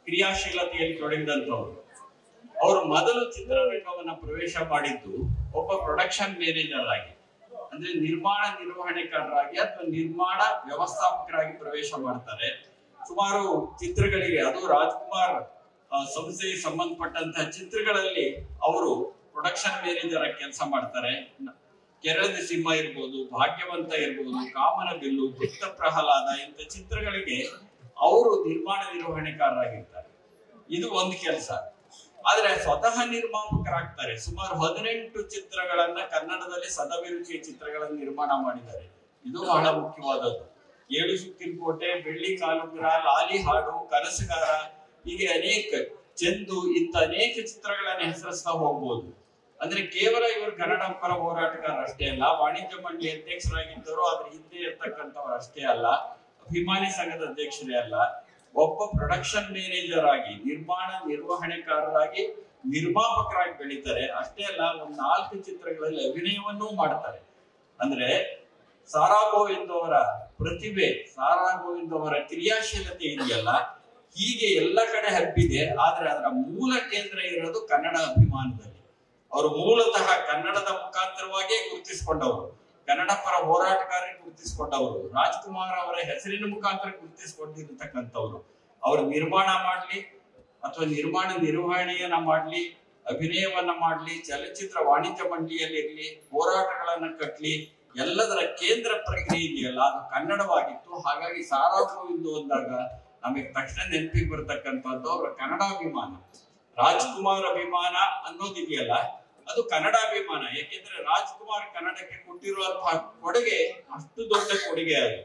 ಕ್ರಿಯಾಶೀಲತೆಯಲ್ಲಿ ತೊಡಗಿದಂತವರು. ಅವರು ಮೊದಲು ಚಿತ್ರರಂಗವನ್ನ ಪ್ರವೇಶ ಮಾಡಿದ್ದು ಒಬ್ಬ ಪ್ರೊಡಕ್ಷನ್ ಮ್ಯಾನೇಜರ್ ಆಗಿ, ಅಂದ್ರೆ ನಿರ್ಮಾಣ ನಿರ್ವಹಣೆಕಾರರಾಗಿ ಅಥವಾ ನಿರ್ಮಾಣ ವ್ಯವಸ್ಥಾಪಕರಾಗಿ ಪ್ರವೇಶ ಮಾಡ್ತಾರೆ. ಸುಮಾರು ಚಿತ್ರಗಳಿಗೆ, ಅದು ರಾಜ್ಕುಮಾರ್ ಸಂಸ್ಥೆಗೆ ಸಂಬಂಧಪಟ್ಟಂತಹ ಚಿತ್ರಗಳಲ್ಲಿ ಅವರು ಪ್ರೊಡಕ್ಷನ್ ಮ್ಯಾನೇಜರ್ ಆಗಿ ಕೆಲಸ ಮಾಡ್ತಾರೆ. ಕೆರಳದ ಸಿಂಹ ಇರ್ಬೋದು, ಭಾಗ್ಯವಂತ ಇರ್ಬೋದು, ಕಾಮನ ಬಿಲ್ಲು, ಭಕ್ತ ಪ್ರಹ್ಲಾದ ಇಂಥ ಚಿತ್ರಗಳಿಗೆ ಅವರು ನಿರ್ಮಾಣ ನಿರ್ವಹಣೆಕಾರರಾಗಿರ್ತಾರೆ. ಇದು ಒಂದು ಕೆಲಸ. ಆದ್ರೆ ಸ್ವತಃ ನಿರ್ಮಾಪಕರಾಗ್ತಾರೆ. ಸುಮಾರು 18 ಚಿತ್ರಗಳನ್ನ ಕನ್ನಡದಲ್ಲಿ ಸದಭಿರುಚಿಯ ಚಿತ್ರಗಳನ್ನು ನಿರ್ಮಾಣ ಮಾಡಿದ್ದಾರೆ. ಇದು ಬಹಳ ಮುಖ್ಯವಾದದ್ದು. 7 ಸುತ್ತಿನ ಕೋಟೆ, ಬೆಳ್ಳಿ ಕಾಲುಂಗುರ, ಲಾಲಿ ಹಾಡು, ಕನಸುಗಾರ, ಹೀಗೆ ಅನೇಕ, ಚೆಂದು, ಇಂಥ ಅನೇಕ ಚಿತ್ರಗಳನ್ನ ಹೆಸರಿಸ್ತಾ ಹೋಗ್ಬೋದು. ಅಂದ್ರೆ ಕೇವಲ ಇವರು ಕನ್ನಡ ಪರ ಹೋರಾಟಗಾರ ಅಷ್ಟೇ ಅಲ್ಲ, ವಾಣಿಜ್ಯ ಮಂಡಳಿ ಅಧ್ಯಕ್ಷರಾಗಿದ್ದರು, ಅದ್ರ ಹಿಂದೆ ಇರ್ತಕ್ಕಂಥವ್ರು ಅಷ್ಟೇ ಅಲ್ಲ, ಅಭಿಮಾನಿ ಸಂಘದ ಅಧ್ಯಕ್ಷರೇ ಅಲ್ಲ, ಒಬ್ಬ ಪ್ರೊಡಕ್ಷನ್ ಮ್ಯಾನೇಜರ್ ಆಗಿ, ನಿರ್ಮಾಣ ನಿರ್ವಹಣೆಕಾರರಾಗಿ, ನಿರ್ಮಾಪಕರಾಗಿ ಬೆಳೀತಾರೆ. ಅಷ್ಟೇ ಅಲ್ಲ, 4 ಚಿತ್ರಗಳಲ್ಲಿ ಅಭಿನಯವನ್ನೂ ಮಾಡ್ತಾರೆ. ಅಂದ್ರೆ ಸಾರಾ ಗೋವಿಂದ್ ಅವರ ಪ್ರತಿಭೆ, ಸಾರಾ ಗೋವಿಂದ್ ಅವರ ಕ್ರಿಯಾಶೀಲತೆ ಇದೆಯಲ್ಲ, ಹೀಗೆ ಎಲ್ಲ ಕಡೆ ಹಬ್ಬಿದೆ. ಆದ್ರೆ ಅದರ ಮೂಲ ಕೇಂದ್ರ ಇರೋದು ಕನ್ನಡ ಅಭಿಮಾನದಲ್ಲಿ. ಅವರು ಮೂಲತಃ ಕನ್ನಡದ ಮುಖಾಂತರವಾಗಿಯೇ ಗುರುತಿಸಿಕೊಂಡವರು, ಕನ್ನಡ ಪರ ಹೋರಾಟಗಾರರಿಗೆ ಗುರುತಿಸಿಕೊಂಡವರು, ರಾಜ್ಕುಮಾರ್ ಅವರ ಹೆಸರಿನ ಮುಖಾಂತರ ಗುರುತಿಸಿಕೊಂಡಿರ್ತಕ್ಕಂಥವ್ರು. ಅವರು ನಿರ್ಮಾಣ ಮಾಡ್ಲಿ ಅಥವಾ ನಿರ್ಮಾಣ ನಿರ್ವಹಣೆಯನ್ನ ಮಾಡ್ಲಿ, ಅಭಿನಯವನ್ನ ಮಾಡ್ಲಿ, ಚಲನಚಿತ್ರ ವಾಣಿಜ್ಯ ಮಂಡಳಿಯಲ್ಲಿ ಇರ್ಲಿ, ಹೋರಾಟಗಳನ್ನ ಕಟ್ಲಿ, ಎಲ್ಲದರ ಕೇಂದ್ರ ಪ್ರಕ್ರಿಯೆ ಇದೆಯಲ್ಲ ಅದು ಕನ್ನಡವಾಗಿತ್ತು. ಹಾಗಾಗಿ ಸಾರಾ ಗೋವಿಂದ್ ಅಂದಾಗ ನಮಗೆ ತಕ್ಷಣ ನೆನಪಿಗೆ ಬರ್ತಕ್ಕಂಥದ್ದು ಅವರ ಕನ್ನಡ ಅಭಿಮಾನ. ರಾಜ್ಕುಮಾರ್ ಅಭಿಮಾನ ಅನ್ನೋದಿದೆಯಲ್ಲ, ಅದು ಕನ್ನಡಾಭಿಮಾನ. ಯಾಕೆಂದ್ರೆ ರಾಜ್ಕುಮಾರ್ ಕನ್ನಡಕ್ಕೆ ಕೊಟ್ಟಿರುವಂತಹ ಕೊಡುಗೆ ಅಷ್ಟು ದೊಡ್ಡ ಕೊಡುಗೆ ಅದು.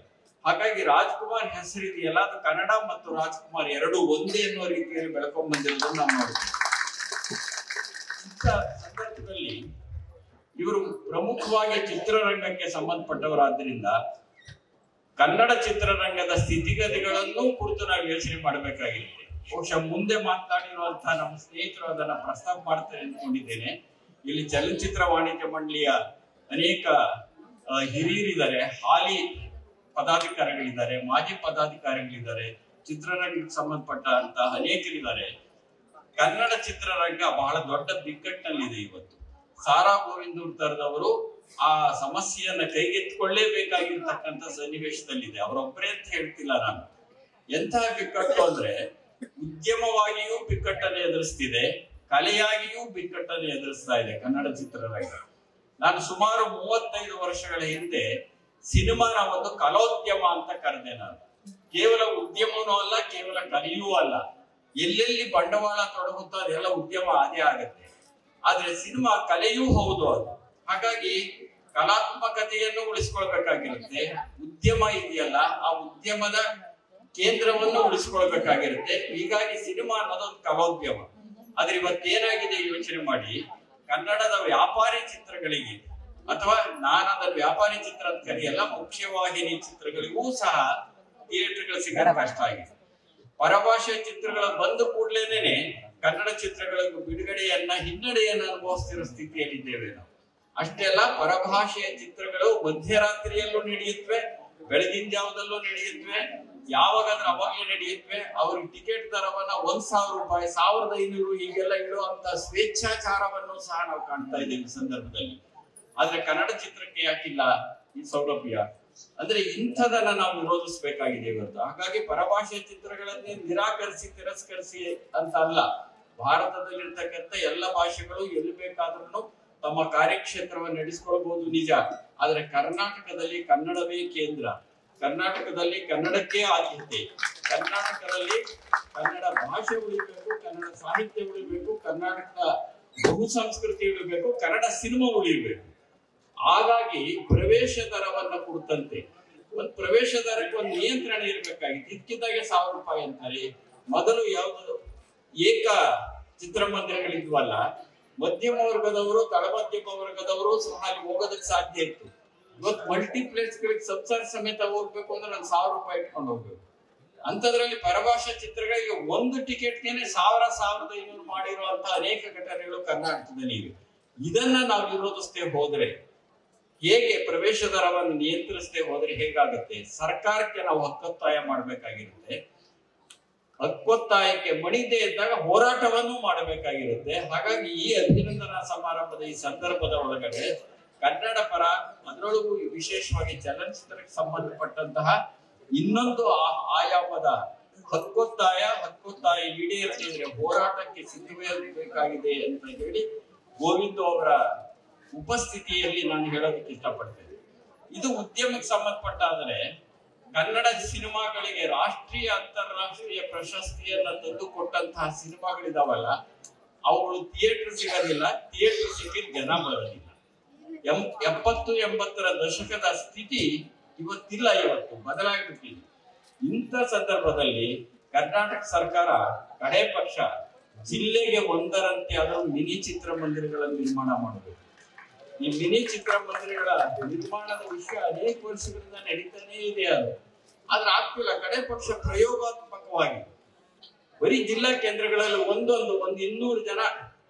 ಹಾಗಾಗಿ ರಾಜ್ಕುಮಾರ್ ಹೆಸರಿದೆಯಲ್ಲ, ಅದು ಕನ್ನಡ ಮತ್ತು ರಾಜ್ಕುಮಾರ್ ಎರಡು ಒಂದೇ ಎನ್ನುವ ರೀತಿಯಲ್ಲಿ ಬೆಳ್ಕೊಂಡ್ ಬಂದಿರೋದನ್ನ ನಾವು ನೋಡ್ತೀವಿ. ಇಂಥ ಸಂದರ್ಭದಲ್ಲಿ ಇವರು ಪ್ರಮುಖವಾಗಿ ಚಿತ್ರರಂಗಕ್ಕೆ ಸಂಬಂಧಪಟ್ಟವರಾದ್ರಿಂದ ಕನ್ನಡ ಚಿತ್ರರಂಗದ ಸ್ಥಿತಿಗತಿಗಳನ್ನು ಕುರಿತು ನಾವು ಯೋಚನೆ ಮಾಡಬೇಕಾಗಿರುತ್ತೆ. ಬಹುಶಃ ಮುಂದೆ ಮಾತನಾಡಿರುವಂತಹ ನಮ್ಮ ಸ್ನೇಹಿತರು ಅದನ್ನ ಪ್ರಸ್ತಾಪ ಮಾಡ್ತಾರೆ ಅಂದ್ಕೊಂಡಿದ್ದೇನೆ. ಇಲ್ಲಿ ಚಲನಚಿತ್ರ ವಾಣಿಜ್ಯ ಮಂಡಳಿಯ ಅನೇಕ ಹಿರಿಯರಿದ್ದಾರೆ, ಹಾಲಿ ಪದಾಧಿಕಾರಿಗಳಿದ್ದಾರೆ, ಮಾಜಿ ಪದಾಧಿಕಾರಿಗಳಿದ್ದಾರೆ, ಚಿತ್ರರಂಗಕ್ಕೆ ಸಂಬಂಧಪಟ್ಟಂತಹ ಅನೇಕರಿದ್ದಾರೆ. ಕನ್ನಡ ಚಿತ್ರರಂಗ ಬಹಳ ದೊಡ್ಡ ಬಿಕ್ಕಟ್ಟಿನಲ್ಲಿದೆ ಇವತ್ತು. ಸಾರಾ ಗೋವಿಂದೂರ್ ತರದವರು ಆ ಸಮಸ್ಯೆಯನ್ನ ಕೈಗೆತ್ತಿಕೊಳ್ಳೇಬೇಕಾಗಿರ್ತಕ್ಕಂಥ ಸನ್ನಿವೇಶದಲ್ಲಿದೆ. ಅವರೊಬ್ಬರೇ ಅಂತ ಹೇಳ್ತಿಲ್ಲ ನಾನು. ಎಂತಹ ಬಿಕ್ಕಟ್ಟು ಅಂದ್ರೆ ಉದ್ಯಮವಾಗಿಯೂ ಬಿಕ್ಕಟ್ಟನ್ನು ಎದುರಿಸ್ತಿದೆ, ಕಲೆಯಾಗಿಯೂ ಬಿಕ್ಕಟ್ಟನ್ನು ಎದುರಿಸ್ತಾ ಇದೆ ಕನ್ನಡ ಚಿತ್ರರಂಗ. ನಾನು ಸುಮಾರು 35 ವರ್ಷಗಳ ಹಿಂದೆ ಸಿನಿಮಾನ ಒಂದು ಕಲೋದ್ಯಮ ಅಂತ ಕರೆದೆ ನಾನು. ಕೇವಲ ಉದ್ಯಮನೂ ಅಲ್ಲ, ಕೇವಲ ಕಲೆಯೂ ಅಲ್ಲ. ಎಲ್ಲೆಲ್ಲಿ ಬಂಡವಾಳ ತೊಡಗುತ್ತೋ ಅದೆಲ್ಲ ಉದ್ಯಮ ಅದೇ ಆಗತ್ತೆ. ಆದ್ರೆ ಸಿನಿಮಾ ಕಲೆಯೂ ಹೌದು ಅದು. ಹಾಗಾಗಿ ಕಲಾತ್ಮಕತೆಯನ್ನು ಉಳಿಸ್ಕೊಳ್ಬೇಕಾಗಿರುತ್ತೆ. ಉದ್ಯಮ ಇದೆಯಲ್ಲ, ಆ ಉದ್ಯಮದ ಕೇಂದ್ರವನ್ನು ಉಳಿಸ್ಕೊಳ್ಬೇಕಾಗಿರುತ್ತೆ. ಹೀಗಾಗಿ ಸಿನಿಮಾ ಅನ್ನೋದೊಂದು ಕಲೋದ್ಯಮ. ಆದ್ರೆ ಇವತ್ತೇನಾಗಿದೆ ಯೋಚನೆ ಮಾಡಿ, ಕನ್ನಡದ ವ್ಯಾಪಾರಿ ಚಿತ್ರಗಳಿಗೆ, ಅಥವಾ ನಾನು ಅದನ್ನ ವ್ಯಾಪಾರಿ ಚಿತ್ರ ಅಂತ ಕರೆಯಲ್ಲ, ಮುಖ್ಯವಾಹಿನಿ ಚಿತ್ರಗಳಿಗೂ ಸಹ ಥಿಯೇಟರ್ಗಳು ಸಿಗೋದು ಕಷ್ಟ ಆಗಿದೆ. ಪರಭಾಷೆ ಚಿತ್ರಗಳ ಬಂದ ಕೂಡ್ಲೇನೆ ಕನ್ನಡ ಚಿತ್ರಗಳಿಗೂ ಬಿಡುಗಡೆಯನ್ನ ಹಿನ್ನಡೆಯನ್ನ ಅನುಭವಿಸ್ತಿರೋ ಸ್ಥಿತಿಯಲ್ಲಿದ್ದೇವೆ ನಾವು. ಅಷ್ಟೇ ಅಲ್ಲ, ಪರಭಾಷೆಯ ಚಿತ್ರಗಳು ಮಧ್ಯರಾತ್ರಿಯಲ್ಲೂ ನಡೆಯುತ್ತವೆ, ಬೆಳಗಿನ ಜಾವದಲ್ಲೂ ನಡೆಯುತ್ತವೆ, ಯಾವಾಗಾದ್ರೂ ಅವಾಗಲೇ ನಡೆಯುತ್ತವೆ. ಅವ್ರಿಗೆ ಟಿಕೆಟ್ ದರವನ್ನ 1,000 ರೂಪಾಯಿ, 1,500 ಹೀಗೆಲ್ಲ ಇಡುವಂತ ಸ್ವೇಚ್ಛಾಚಾರವನ್ನು ಸಹ ನಾವು ಕಾಣ್ತಾ ಇದ್ದೇವೆ ಈ ಸಂದರ್ಭದಲ್ಲಿ. ಆದ್ರೆ ಕನ್ನಡ ಚಿತ್ರಕ್ಕೆ ಯಾಕಿಲ್ಲ ಈ ಸೌಲಭ್ಯ? ಅಂದ್ರೆ ಇಂಥದನ್ನ ನಾವು ವಿರೋಧಿಸಬೇಕಾಗಿದೆ ಇವತ್ತು. ಹಾಗಾಗಿ ಪರಭಾಷೆ ಚಿತ್ರಗಳನ್ನೇ ತಿರಸ್ಕರಿಸಿ ಅಂತ ಅಲ್ಲ, ಭಾರತದಲ್ಲಿರ್ತಕ್ಕಂಥ ಎಲ್ಲ ಭಾಷೆಗಳು ಎಲ್ಲಿ ಬೇಕಾದ್ರೂ ತಮ್ಮ ಕಾರ್ಯಕ್ಷೇತ್ರವನ್ನು ನಡೆಸ್ಕೊಳ್ಬಹುದು ನಿಜ. ಆದ್ರೆ ಕರ್ನಾಟಕದಲ್ಲಿ ಕನ್ನಡವೇ ಕೇಂದ್ರ, ಕರ್ನಾಟಕದಲ್ಲಿ ಕನ್ನಡಕ್ಕೆ ಆದ್ಯತೆ, ಕರ್ನಾಟಕದಲ್ಲಿ ಕನ್ನಡ ಭಾಷೆ ಉಳಿಬೇಕು, ಕನ್ನಡ ಸಾಹಿತ್ಯ ಉಳಿಬೇಕು, ಕರ್ನಾಟಕದ ಬಹು ಸಂಸ್ಕೃತಿ ಉಳಿಬೇಕು, ಕನ್ನಡ ಸಿನಿಮಾ ಉಳಿಬೇಕು. ಹಾಗಾಗಿ ಪ್ರವೇಶ ದರವನ್ನ ಕೊಡ್ತಂತೆ ಒಂದು ಪ್ರವೇಶ ದರಕ್ಕೆ ಒಂದು ನಿಯಂತ್ರಣ ಇರ್ಬೇಕಾಗಿತ್ತು. ಇದಕ್ಕಿದ್ದಾಗೆ 1,000 ರೂಪಾಯಿ ಅಂತಾರೆ. ಮೊದಲು ಯಾವ್ದು ಏಕ ಚಿತ್ರಮಂದಿರಗಳಿದ್ವಲ್ಲ, ಮಧ್ಯಮ ವರ್ಗದವರು, ತಳಮಧ್ಯಮ ವರ್ಗದವರು ಸಹ ಅಲ್ಲಿ ಹೋಗೋದಕ್ಕೆ ಸಾಧ್ಯ ಇತ್ತು. ಇವತ್ತು ಮಲ್ಟಿಪ್ಲೆಕ್ಸ್ ಗಳಿಗೆ ಸಂಸಾರ ಸಮೇತ ಹೋಗ್ಬೇಕು ಅಂದ್ರೆ ಒಂದು 1,000 ರೂಪಾಯಿ ಇಟ್ಕೊಂಡು ಹೋಗ್ಬೇಕು. ಅಂತದ್ರಲ್ಲಿ ಪರಭಾಷಾ ಚಿತ್ರಗಳಿಗೆ ಒಂದು ಟಿಕೆಟ್ಗೆನೆ 1,000-1,500 ಮಾಡಿರುವಂತ ಅನೇಕ ಘಟನೆಗಳು ಕರ್ನಾಟಕದಲ್ಲಿ ಇವೆ. ಇದನ್ನ ನಾವು ವಿರೋಧಿಸದೆ ಹೋದ್ರೆ, ಹೇಗೆ ಪ್ರವೇಶ ದರವನ್ನು ನಿಯಂತ್ರಿಸದೆ ಹೋದ್ರೆ ಹೇಗಾಗುತ್ತೆ? ಸರ್ಕಾರಕ್ಕೆ ನಾವು ಹಕ್ಕೊತ್ತಾಯ ಮಾಡ್ಬೇಕಾಗಿರುತ್ತೆ. ಹಕ್ಕೊತ್ತಾಯಕ್ಕೆ ಮಣಿದೇ ಇದ್ದಾಗ ಹೋರಾಟವನ್ನು ಮಾಡಬೇಕಾಗಿರುತ್ತೆ. ಹಾಗಾಗಿ ಈ ಅಭಿನಂದನಾ ಸಮಾರಂಭದ ಈ ಸಂದರ್ಭದ ಒಳಗಡೆ ಕನ್ನಡ ಪರ, ಅದರೊಳಗೂ ವಿಶೇಷವಾಗಿ ಚಲನಚಿತ್ರಕ್ಕೆ ಸಂಬಂಧಪಟ್ಟಂತಹ ಇನ್ನೊಂದು ಆಯಾಮದ ಹಕ್ಕೊತ್ತಾಯ ಈಡೇರಿಸಿದ್ರೆ ಹೋರಾಟಕ್ಕೆ ಸಿದ್ಧವಾಗಬೇಕಾಗಿದೆ ಅಂತ ಹೇಳಿ ಗೋವಿಂದ ಅವರ ಉಪಸ್ಥಿತಿಯಲ್ಲಿ ನಾನು ಹೇಳೋದಕ್ಕೆ ಇಷ್ಟಪಡ್ತೇನೆ. ಇದು ಉದ್ಯಮಕ್ಕೆ ಸಂಬಂಧಪಟ್ಟಾದರೆ ಕನ್ನಡ ಸಿನಿಮಾಗಳಿಗೆ ರಾಷ್ಟ್ರೀಯ ಅಂತಾರಾಷ್ಟ್ರೀಯ ಪ್ರಶಸ್ತಿಯನ್ನ ತಂದು ಕೊಟ್ಟಂತಹ ಸಿನಿಮಾಗಳಿದಾವಲ್ಲ, ಅವುಗಳು ಥಿಯೇಟರ್ ಸಿಗೋದಿಲ್ಲ, ಥಿಯೇಟರ್ ಸಿಕ್ಕಿದ ಜನ ಬರೋದಿಲ್ಲ. 70-80ರ ದಶಕದ ಸ್ಥಿತಿ ಇವತ್ತಿಲ್ಲ, ಇವತ್ತು ಬದಲಾಗಿಬಿಟ್ಟಿದೆ. ಇಂಥ ಸಂದರ್ಭದಲ್ಲಿ ಕರ್ನಾಟಕ ಸರ್ಕಾರ ಕಡೆ ಪಕ್ಷ ಜಿಲ್ಲೆಗೆ ಒಂದರಂತೆ ಆದರೂ ಮಿನಿ ಚಿತ್ರಮಂದಿರಗಳನ್ನು ನಿರ್ಮಾಣ ಮಾಡಬೇಕು. ಈ ಮಿನಿ ಚಿತ್ರಮಂದಿರಗಳ ನಿರ್ಮಾಣದ ವಿಷಯ ಅನೇಕ ವರ್ಷಗಳಿಂದ ನಡೀತಾನೇ ಇದೆ. ಆದ್ರೆ ಆಗ್ತಿಲ್ಲ. ಕಡೆ ಪಕ್ಷ ಪ್ರಯೋಗಾತ್ಮಕವಾಗಿ ಬರೀ ಜಿಲ್ಲಾ ಕೇಂದ್ರಗಳಲ್ಲಿ ಒಂದು 200 ಜನ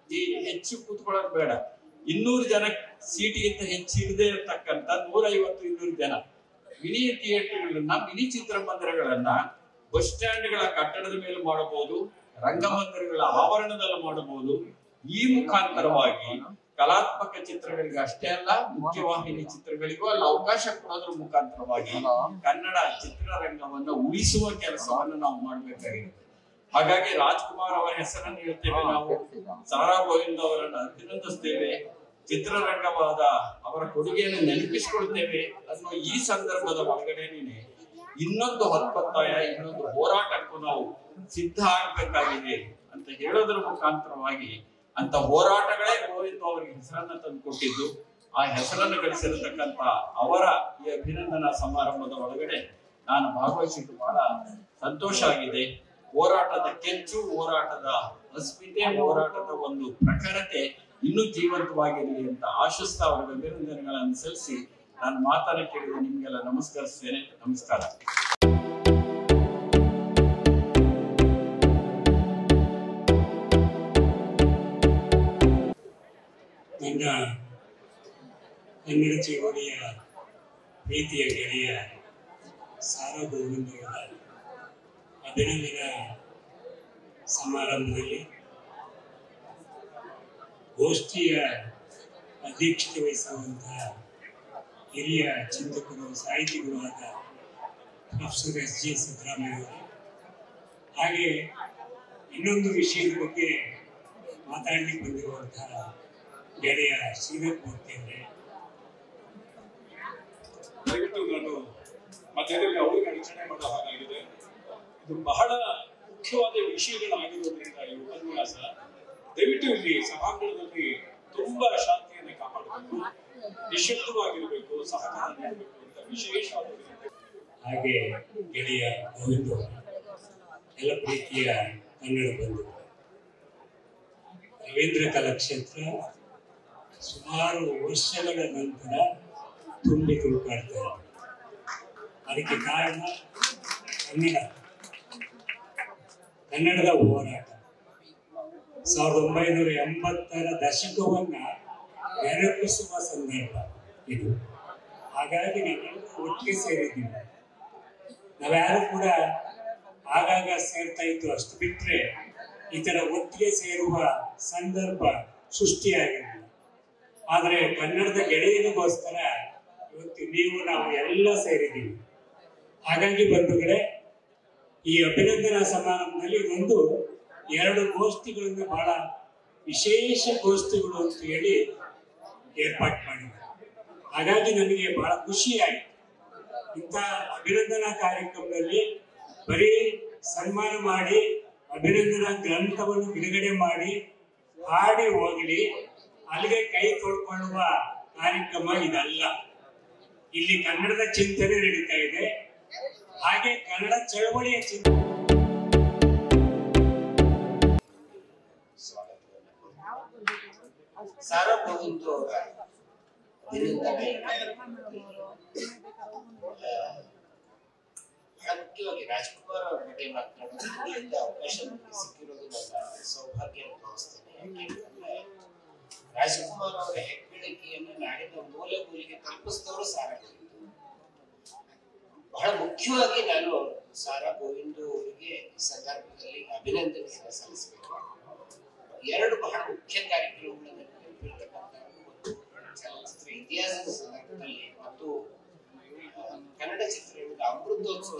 ಹೆಚ್ಚು ಕೂತ್ಕೊಳ್ಳೋದು ಬೇಡ, 200 ಜನ ಸೀಟಿಗಿಂತ ಹೆಚ್ಚಿರದೇ ಇರತಕ್ಕಂತ 150-200 ಜನ ಮಿನಿ ಥಿಯೇಟರ್ಗಳನ್ನ, ಮಿನಿ ಚಿತ್ರಮಂದಿರಗಳನ್ನ ಬಸ್ ಸ್ಟ್ಯಾಂಡ್ಗಳ ಕಟ್ಟಡದ ಮೇಲೆ ಮಾಡಬಹುದು, ರಂಗಮಂದಿರಗಳ ಆವರಣದಲ್ಲಿ ಮಾಡಬಹುದು. ಈ ಮುಖಾಂತರವಾಗಿ ಕಲಾತ್ಮಕ ಚಿತ್ರಗಳಿಗೆ ಅಷ್ಟೇ ಅಲ್ಲ, ಮುಖ್ಯವಾಹಿನಿ ಚಿತ್ರಗಳಿಗೂ ಅಲ್ಲಿ ಅವಕಾಶ ಕೊಡೋದ್ರ ಮುಖಾಂತರವಾಗಿ ಕನ್ನಡ ಚಿತ್ರರಂಗವನ್ನು ಉಳಿಸುವ ಕೆಲಸವನ್ನು ನಾವು ಮಾಡಬೇಕಾಗಿರುತ್ತೆ. ಹಾಗಾಗಿ ರಾಜ್ಕುಮಾರ್ ಅವರ ಹೆಸರನ್ನು ಹೇಳ್ತೇವೆ ನಾವು, ಸಾರಾ ಗೋವಿಂದ ಅವರನ್ನು ಅಭಿನಂದಿಸ್ತೇವೆ, ಚಿತ್ರರಂಗವಾದ ಅವರ ಕೊಡುಗೆಯನ್ನು ನೆನಪಿಸಿಕೊಳ್ತೇವೆ ಅನ್ನೋ ಈ ಸಂದರ್ಭದ ಒಳಗಡೆನೇ ಇನ್ನೊಂದು ಹಕ್ಕೊತ್ತಾಯ, ಇನ್ನೊಂದು ಹೋರಾಟಕ್ಕೂ ನಾವು ಸಿದ್ಧ ಆಗ್ಬೇಕಾಗಿದೆ ಅಂತ ಹೇಳೋದ್ರ ಮುಖಾಂತರವಾಗಿ ಅಂತ ಹೋರಾಟಗಳೇ ಗೋವಿಂದ ಅವರಿಗೆ ಹೆಸರನ್ನ ತಂದು ಕೊಟ್ಟಿದ್ದು. ಆ ಹೆಸರನ್ನು ಗಳಿಸಿರತಕ್ಕಂತ ಅವರ ಈ ಅಭಿನಂದನಾ ಸಮಾರಂಭದ ಒಳಗಡೆ ನಾನು ಭಾಗವಹಿಸಿದ್ದು ಬಹಳ ಸಂತೋಷ ಆಗಿದೆ. ಹೋರಾಟದ ಕೆಂಚು, ಹೋರಾಟದ ಅಸ್ಮಿತೆ, ಹೋರಾಟದ ಒಂದು ಪ್ರಖರತೆ ಇನ್ನೂ ಜೀವಂತವಾಗಿರಲಿ ಅಂತ ಆಶಿಸ್ತಾ ಅವರಿಗೆ ಅಭಿನಂದನೆಗಳನ್ನು ಸಲ್ಲಿಸಿ ನಾನು ಮಾತನ್ನ ಕೇಳಿದ ನಿಮ್ಗೆಲ್ಲ ನಮಸ್ಕರಿಸ್ತೇನೆ. ನಮಸ್ಕಾರ. ನನ್ನ ಕನ್ನಡ ಚಳವಳಿಯ ಪ್ರೀತಿಯ ಗೆಳೆಯ ಸಾರಾ ಗೋವಿಂದ ಅವರ ಅಭಿನಂದನಾ ಸಮಾರಂಭದಲ್ಲಿ ಗೋಷ್ಠಿಯ ಅಧ್ಯಕ್ಷತೆ ವಹಿಸುವಂತಹ ಹಿರಿಯ ಚಿಂತಕರು, ಸಾಹಿತಿಗಳು ಆದ ಪ್ರೊಫೆಸರ್ ಎಸ್.ಜಿ. ಸಿದ್ದರಾಮಯ್ಯ ಅವರು, ಹಾಗೆ ಇನ್ನೊಂದು ವಿಷಯದ ಬಗ್ಗೆ ಮಾತಾಡಲಿಕ್ಕೆ ಬಂದಿರುವಂತಹ ಗೆಳೆಯ ಶ್ರೀಧರ್ ಮೂರ್ತಿ ಅವರೇ, ದಯವಿಟ್ಟು ನಾನು ಮಧ್ಯದಲ್ಲಿ ಅವರಿಗೆ ಅಡಚಣೆ ಮಾಡೋ ಹಾಗಾಗಿದೆ. ಇದು ಬಹಳ ಮುಖ್ಯವಾದ ವಿಷಯಗಳಾಗಿರೋದ್ರಿಂದ ಈ ಉಪನ್ಯಾಸ ದಯವಿಟ್ಟು ಇಲ್ಲಿ ಸಭಾಂಗಣದಲ್ಲಿ ತುಂಬಾ ಶಾಂತಿಯನ್ನು ಕಾಪಾಡಬೇಕು, ನಿಶಬ್ದವಾಗಿರಬೇಕು, ಸಹಕಾರ ನೀಡಬೇಕು ಅಂತ ವಿಶೇಷವಾದ ಹಾಗೆ ಗೆಳೆಯ ಗೋವಿಂದ ಅವರು, ಎಲ್ಲ ಪ್ರೀತಿಯ ಕನ್ನಡ ಬಂಧು, ರವೀಂದ್ರ ಕಲಾಕ್ಷೇತ್ರ ಸುಮಾರು ವರ್ಷಗಳ ನಂತರ ತುಂಬಿ ತುಳುಕಾಡ್ತಾರೆ. ಅದಕ್ಕೆ ಕಾರಣ ಕನ್ನಡದ ಹೋರಾಟ. 1980ರ ದಶಕವನ್ನ ನೆನಪಿಸುವ ಸಂದರ್ಭ ಇದು. ಹಾಗಾಗಿ ನಾವೆಲ್ಲರೂ ಒಟ್ಟಿಗೆ ಸೇರಿದ್ದೀವಿ. ನಾವ್ಯಾರು ಕೂಡ ಆಗಾಗ ಸೇರ್ತಾ ಇದ್ದು, ಅಷ್ಟು ಬಿಟ್ಟರೆ ಈ ತರ ಒಟ್ಟಿಗೆ ಸೇರುವ ಸಂದರ್ಭ ಸೃಷ್ಟಿಯಾಗಿರಲಿಲ್ಲ. ಆದರೆ ಕನ್ನಡದ ಗೆಳೆಯನಿಗೋಸ್ಕರ ಇವತ್ತು ನೀವು ನಾವು ಎಲ್ಲ ಸೇರಿದ್ದೀವಿ. ಹಾಗಾಗಿ ಬಂಧುಗಳೇ, ಈ ಅಭಿನಂದನಾ ಸಮಾರಂಭದಲ್ಲಿ ಒಂದು 2 ಗೋಷ್ಠಿಗಳನ್ನು ಬಹಳ ವಿಶೇಷ ಗೋಷ್ಠಿಗಳು ಅಂತ ಹೇಳಿ ಏರ್ಪಾటు ಮಾಡಿದ್ದಾರೆ. ಹಾಗಾಗಿ ನನಗೆ ಬಹಳ ಖುಷಿಯಾಯಿತು. ಇಂಥ ಅಭಿನಂದನಾ ಕಾರ್ಯಕ್ರಮದಲ್ಲಿ ಬರೀ ಸನ್ಮಾನ ಮಾಡಿ, ಅಭಿನಂದನಾ ಗ್ರಂಥವನ್ನು ಬಿಡುಗಡೆ ಮಾಡಿ, ಹಾಡಿ ಹೋಗಲಿ, ಅಲ್ಲಿಗೆ ಕೈ ತೊಳ್ಕೊಳ್ಳುವ ಕಾರ್ಯಕ್ರಮ ಇದಲ್ಲ. ಇಲ್ಲಿ ಕನ್ನಡದ ಚಿಂತನೆ ನಡೀತಾ ಇದೆ, ಹಾಗೆ ಕನ್ನಡ ಚಳವಳಿಯ ಚಿಂತನೆ. ಸಾರಾ ಗೋವಿಂದ ಅವರ ಅಭಿನಂದನೆ ಬಹಳ ಮುಖ್ಯವಾಗಿ ರಾಜ್ಕುಮಾರ್ ಅವರ ಬಗ್ಗೆ ಮಾತನಾಡೋದ್ರಿಂದ ಅವಕಾಶ ಸಿಕ್ಕಿರೋದು ನನ್ನ ಸೌಭಾಗ್ಯ ಅಂತ ಭಾವಿಸ್ತೇನೆ. ಯಾಕೆಂತಂದ್ರೆ ರಾಜ್ಕುಮಾರ್ ಅವರ ಹೆಗ್ಗಳಿಕೆಯನ್ನು ನಾಡಿನ ಮೂಲೆ ಮೂಲೆಗೆ ತಲುಪಿಸಿದವರು ಸಾರಾ ಗೋವಿಂದ. ಬಹಳ ಮುಖ್ಯವಾಗಿ ನಾನು ಸಾರಾ ಗೋವಿಂದ ಅವರಿಗೆ ಈ ಸಂದರ್ಭದಲ್ಲಿ ಅಭಿನಂದನೆಯನ್ನು ಸಲ್ಲಿಸಬೇಕು. 2 ಬಹಳ ಮುಖ್ಯ ಕಾರ್ಯಕ್ರಮಗಳನ್ನು ನೆನಪಿರ್ತಕ್ಕಂಥದ್ದು, ಒಂದು ಚಲನಚಿತ್ರ ಇತಿಹಾಸದ ಸಂದರ್ಭದಲ್ಲಿ ಮತ್ತು ಕನ್ನಡ ಚಿತ್ರರಂಗದ ಅಮೃತೋತ್ಸವ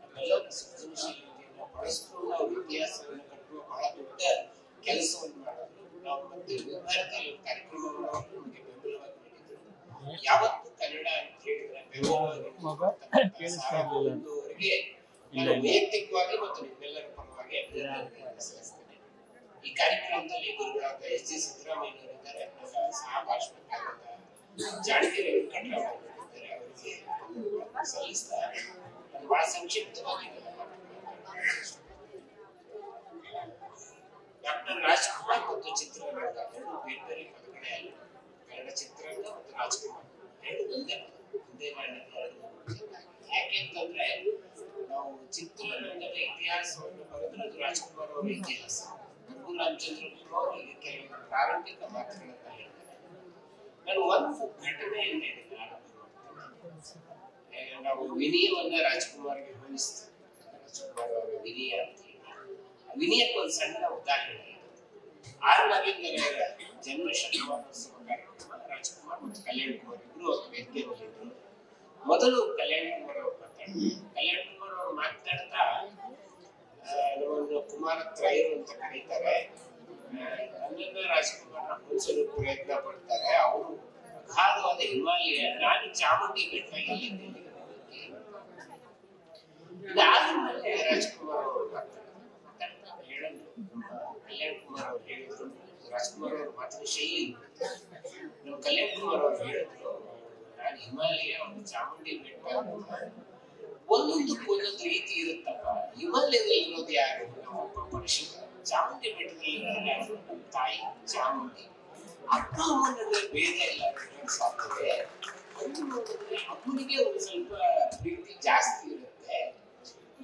ನಮ್ಮೆಲ್ಲರ ಸೃಜನಶೀಲತೆಯನ್ನು ಬಳಸಿಕೊಂಡು ನಾವು ಇತಿಹಾಸವನ್ನು ಕಟ್ಟುವ ಬಹಳ ದೊಡ್ಡ ಕೆಲಸವನ್ನು ಮಾಡೋದು. ನಾವು ಮತ್ತೆ ವಿದ್ಯಾರ್ಥಿಗಳ ಕಾರ್ಯಕ್ರಮವನ್ನು ನಮಗೆ ಬೆಂಬಲವಾಗಿ ನೀಡಿದ್ರು. ಯಾವತ್ತು ಕನ್ನಡ ಅಂತ ಹೇಳಿದ್ರೆ ಬೆಂಬಲವಾಗಿ ಸಾರಾ ಗೋವಿಂದ ಅವರಿಗೆ ನಾನು ವೈಯಕ್ತಿಕವಾಗಿ ಮತ್ತು ನಿಮ್ಮೆಲ್ಲರ ಪರವಾಗಿ ಅಭಿನಂದನೆಗಳನ್ನು ಸಲ್ಲಿಸ್ತೇನೆ. ಈ ಕಾರ್ಯಕ್ರಮದಲ್ಲಿ ಗುರುಗಳಾದ ಎಸ್.ಜಿ. ಸಿದ್ದರಾಮಯ್ಯ ಅವರಿದ್ದಾರೆ, ನನ್ನ ಸಹ ಭಾಷಣಕಾರರಾದ ಜಾಣಗೆರೆ ವೆಂಕಟರಾವ್ ಅವರಿದ್ದಾರೆ. ಅವರಿಗೆ ಸಲ್ಲಿಸ್ತಾ ನಾನು ಬಹಳ ಸಂಕ್ಷಿಪ್ತವಾಗಿ ಡಾಕ್ಟರ್ ರಾಜ್ಕುಮಾರ್ ಮತ್ತು ಚಿತ್ರರಂಗ 2 ಬೇರೆ ಬೇರೆ ಪದಗಳೇ ಅಲ್ಲ. ಕನ್ನಡ ಚಿತ್ರರಂಗ ಮತ್ತು ರಾಜ್ಕುಮಾರ್ 2 ಒಂದೇ ಯಾಕೆಂತಂದ್ರೆ ನಾವು ಚಿತ್ರರಂಗದ ಇತಿಹಾಸವನ್ನು ಬರೆದ್ರೆ ಅದು ರಾಜ್ಕುಮಾರ್ ಅವರ ಇತಿಹಾಸ. ರಾಮಚಂದ್ರ ಅವರು ಈಗ ಕೆಲವು ಪ್ರಾರಂಭಿಕ ಮಾತುಗಳನ್ನ ಹೇಳ್ತಾರೆ. ನಾನು ಒಂದು ಘಟನೆಯನ್ನ ನಾವು ವಿನಯವನ್ನ ರಾಜ್ಕುಮಾರ್ಗೆ ಹೋಲಿಸ್ತೇವೆ. ರಾಜ್ಕುಮಾರ್ ಅವರ ವಿನಯ ಅಂತ ಹೇಳಿ, ವಿನಯಕ್ಕೆ ಒಂದು ಸಣ್ಣ ಉದಾಹರಣೆ ಇದೆ. ಆರ್ ನಾಗೇಂದ್ರ ಜನ್ಮ ಶತಮಾನೋತ್ಸವ ಕಾರ್ಯಕ್ರಮ ರಾಜ್ಕುಮಾರ್ ಮತ್ತು ಕಲ್ಯಾಣ್ ಕುಮಾರ್ ಇಬ್ರು ಒಂದು ವೇದಿಕೆಯಲ್ಲಿದ್ದರು. ಮೊದಲು ಕಲ್ಯಾಣ್ ಕುಮಾರ್ ಅವರು ಮಾತಾಡ್ತಾರೆ. ಕಲ್ಯಾಣ್ ಕುಮಾರ್ ಅವರು ಮಾತನಾಡ್ತಾ ನಮ್ಮನ್ನು ಕುಮಾರ ತ್ರಯರು ಅಂತ ಕರೀತಾರೆ, ನನ್ನನ್ನ ರಾಜ್ಕುಮಾರ್ ಹೋಲಿಸಲು ಪ್ರಯತ್ನ ಪಡ್ತಾರೆ. ಅವರು ಅಗಾಧವಾದ ಹಿಮಾಲಯ, ನಾನು ಚಾಮುಂಡಿ ಬೆಟ್ಟ ಇಲ್ಲಿದ್ದೇನೆ. ಇದಾದ್ಮೇಲೆ ರಾಜ್ಕುಮಾರ್ ಅವರು ಮಾತಾಡ್ತಾ ಹೇಳಿದ್ರು, ಕಲ್ಯಾಣ್ ಕುಮಾರ್ ಅವರು ಹೇಳಿದ್ರು, ಶೈಲಿ. ನಮ್ಮ ಕಲ್ಯಾಣ್ ಕುಮಾರ್ ಅವರು ಹೇಳಿದ್ರು, ನಾನು ಹಿಮಾಲಯ ಒಂದು ಚಾಮುಂಡಿ ಬೆಟ್ಟ ಒಂದೊಂದಕ್ಕೂ ಒಂದೊಂದು ರೀತಿ ಇರುತ್ತಪ್ಪ. ಹಿಮಾಲಯದಲ್ಲಿ ಇರೋದು ಯಾರು? ನಮ್ಮಪ್ಪ ಪರಶಿವ. ಚಾಮುಂಡಿ ಬೆಟ್ಟದಲ್ಲಿ ಇರೋದು ಯಾರು? ನಮ್ಮ ತಾಯಿ ಚಾಮುಂಡಿ. ಅಪ್ಪ ಅಮ್ಮ ನಡುವೆ ಭೇದ ಎಲ್ಲ ಸಾಧ್ಯವೇ? ಅಮ್ಮನಿಗೆ ಒಂದು ಸ್ವಲ್ಪ ಪ್ರೀತಿ ಜಾಸ್ತಿ ಇರುತ್ತೆ.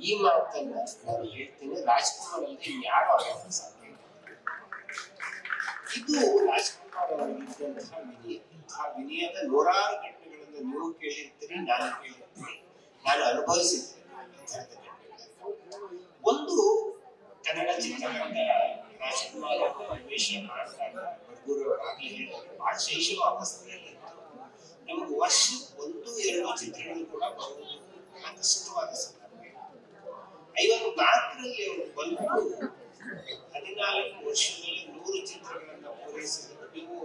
ಈ ಮಾತನ್ನ ನಾನು ಹೇಳ್ತೀನಿ, ರಾಜ್ಕುಮಾರ್ ಅಲ್ಲದೆ ಯಾರು ಆಗೋದು ಸಾಧ್ಯ ಇಲ್ಲ. ಇದು ರಾಜ್ಕುಮಾರ್ ಅವರಿಗಿದ್ದಂತಹ ವಿನಯ. ಆ ವಿನಯದ ನೂರಾರು ಘಟನೆಗಳನ್ನು ನೀವು ಕೇಳಿರ್ತೀರಿ, ನಾನು ಕೇಳಿರ್ತೀನಿ, ನಾನು ಅನುಭವಿಸಿದ್ದೀನಿ. ಒಂದು ಕನ್ನಡ ಚಿತ್ರರಂಗ ರಾಜ್ಕುಮಾರ್ ಅವರು ಪ್ರವೇಶ ಮಾಡಿದಾಗ ಬಡಗೂರು ಆಗಲಿ ಹೇಳಿದಾಗ ಬಹಳ ಶೈಶವ ಅವಸ್ಥೆಯಲ್ಲಿ ಇತ್ತು. ನಮಗೆ ವರ್ಷ 1-2 ಚಿತ್ರಗಳು ಕೂಡ ಬರುವುದು ಬಹಳ ಕಷ್ಟವಾದ ಸಂದರ್ಭ. 54ರಲ್ಲಿ ಅವರು ಬಂದು 14 ವರ್ಷದಲ್ಲಿ 100 ಚಿತ್ರಗಳನ್ನ ಪೂರೈಸಿದರು. ನೀವು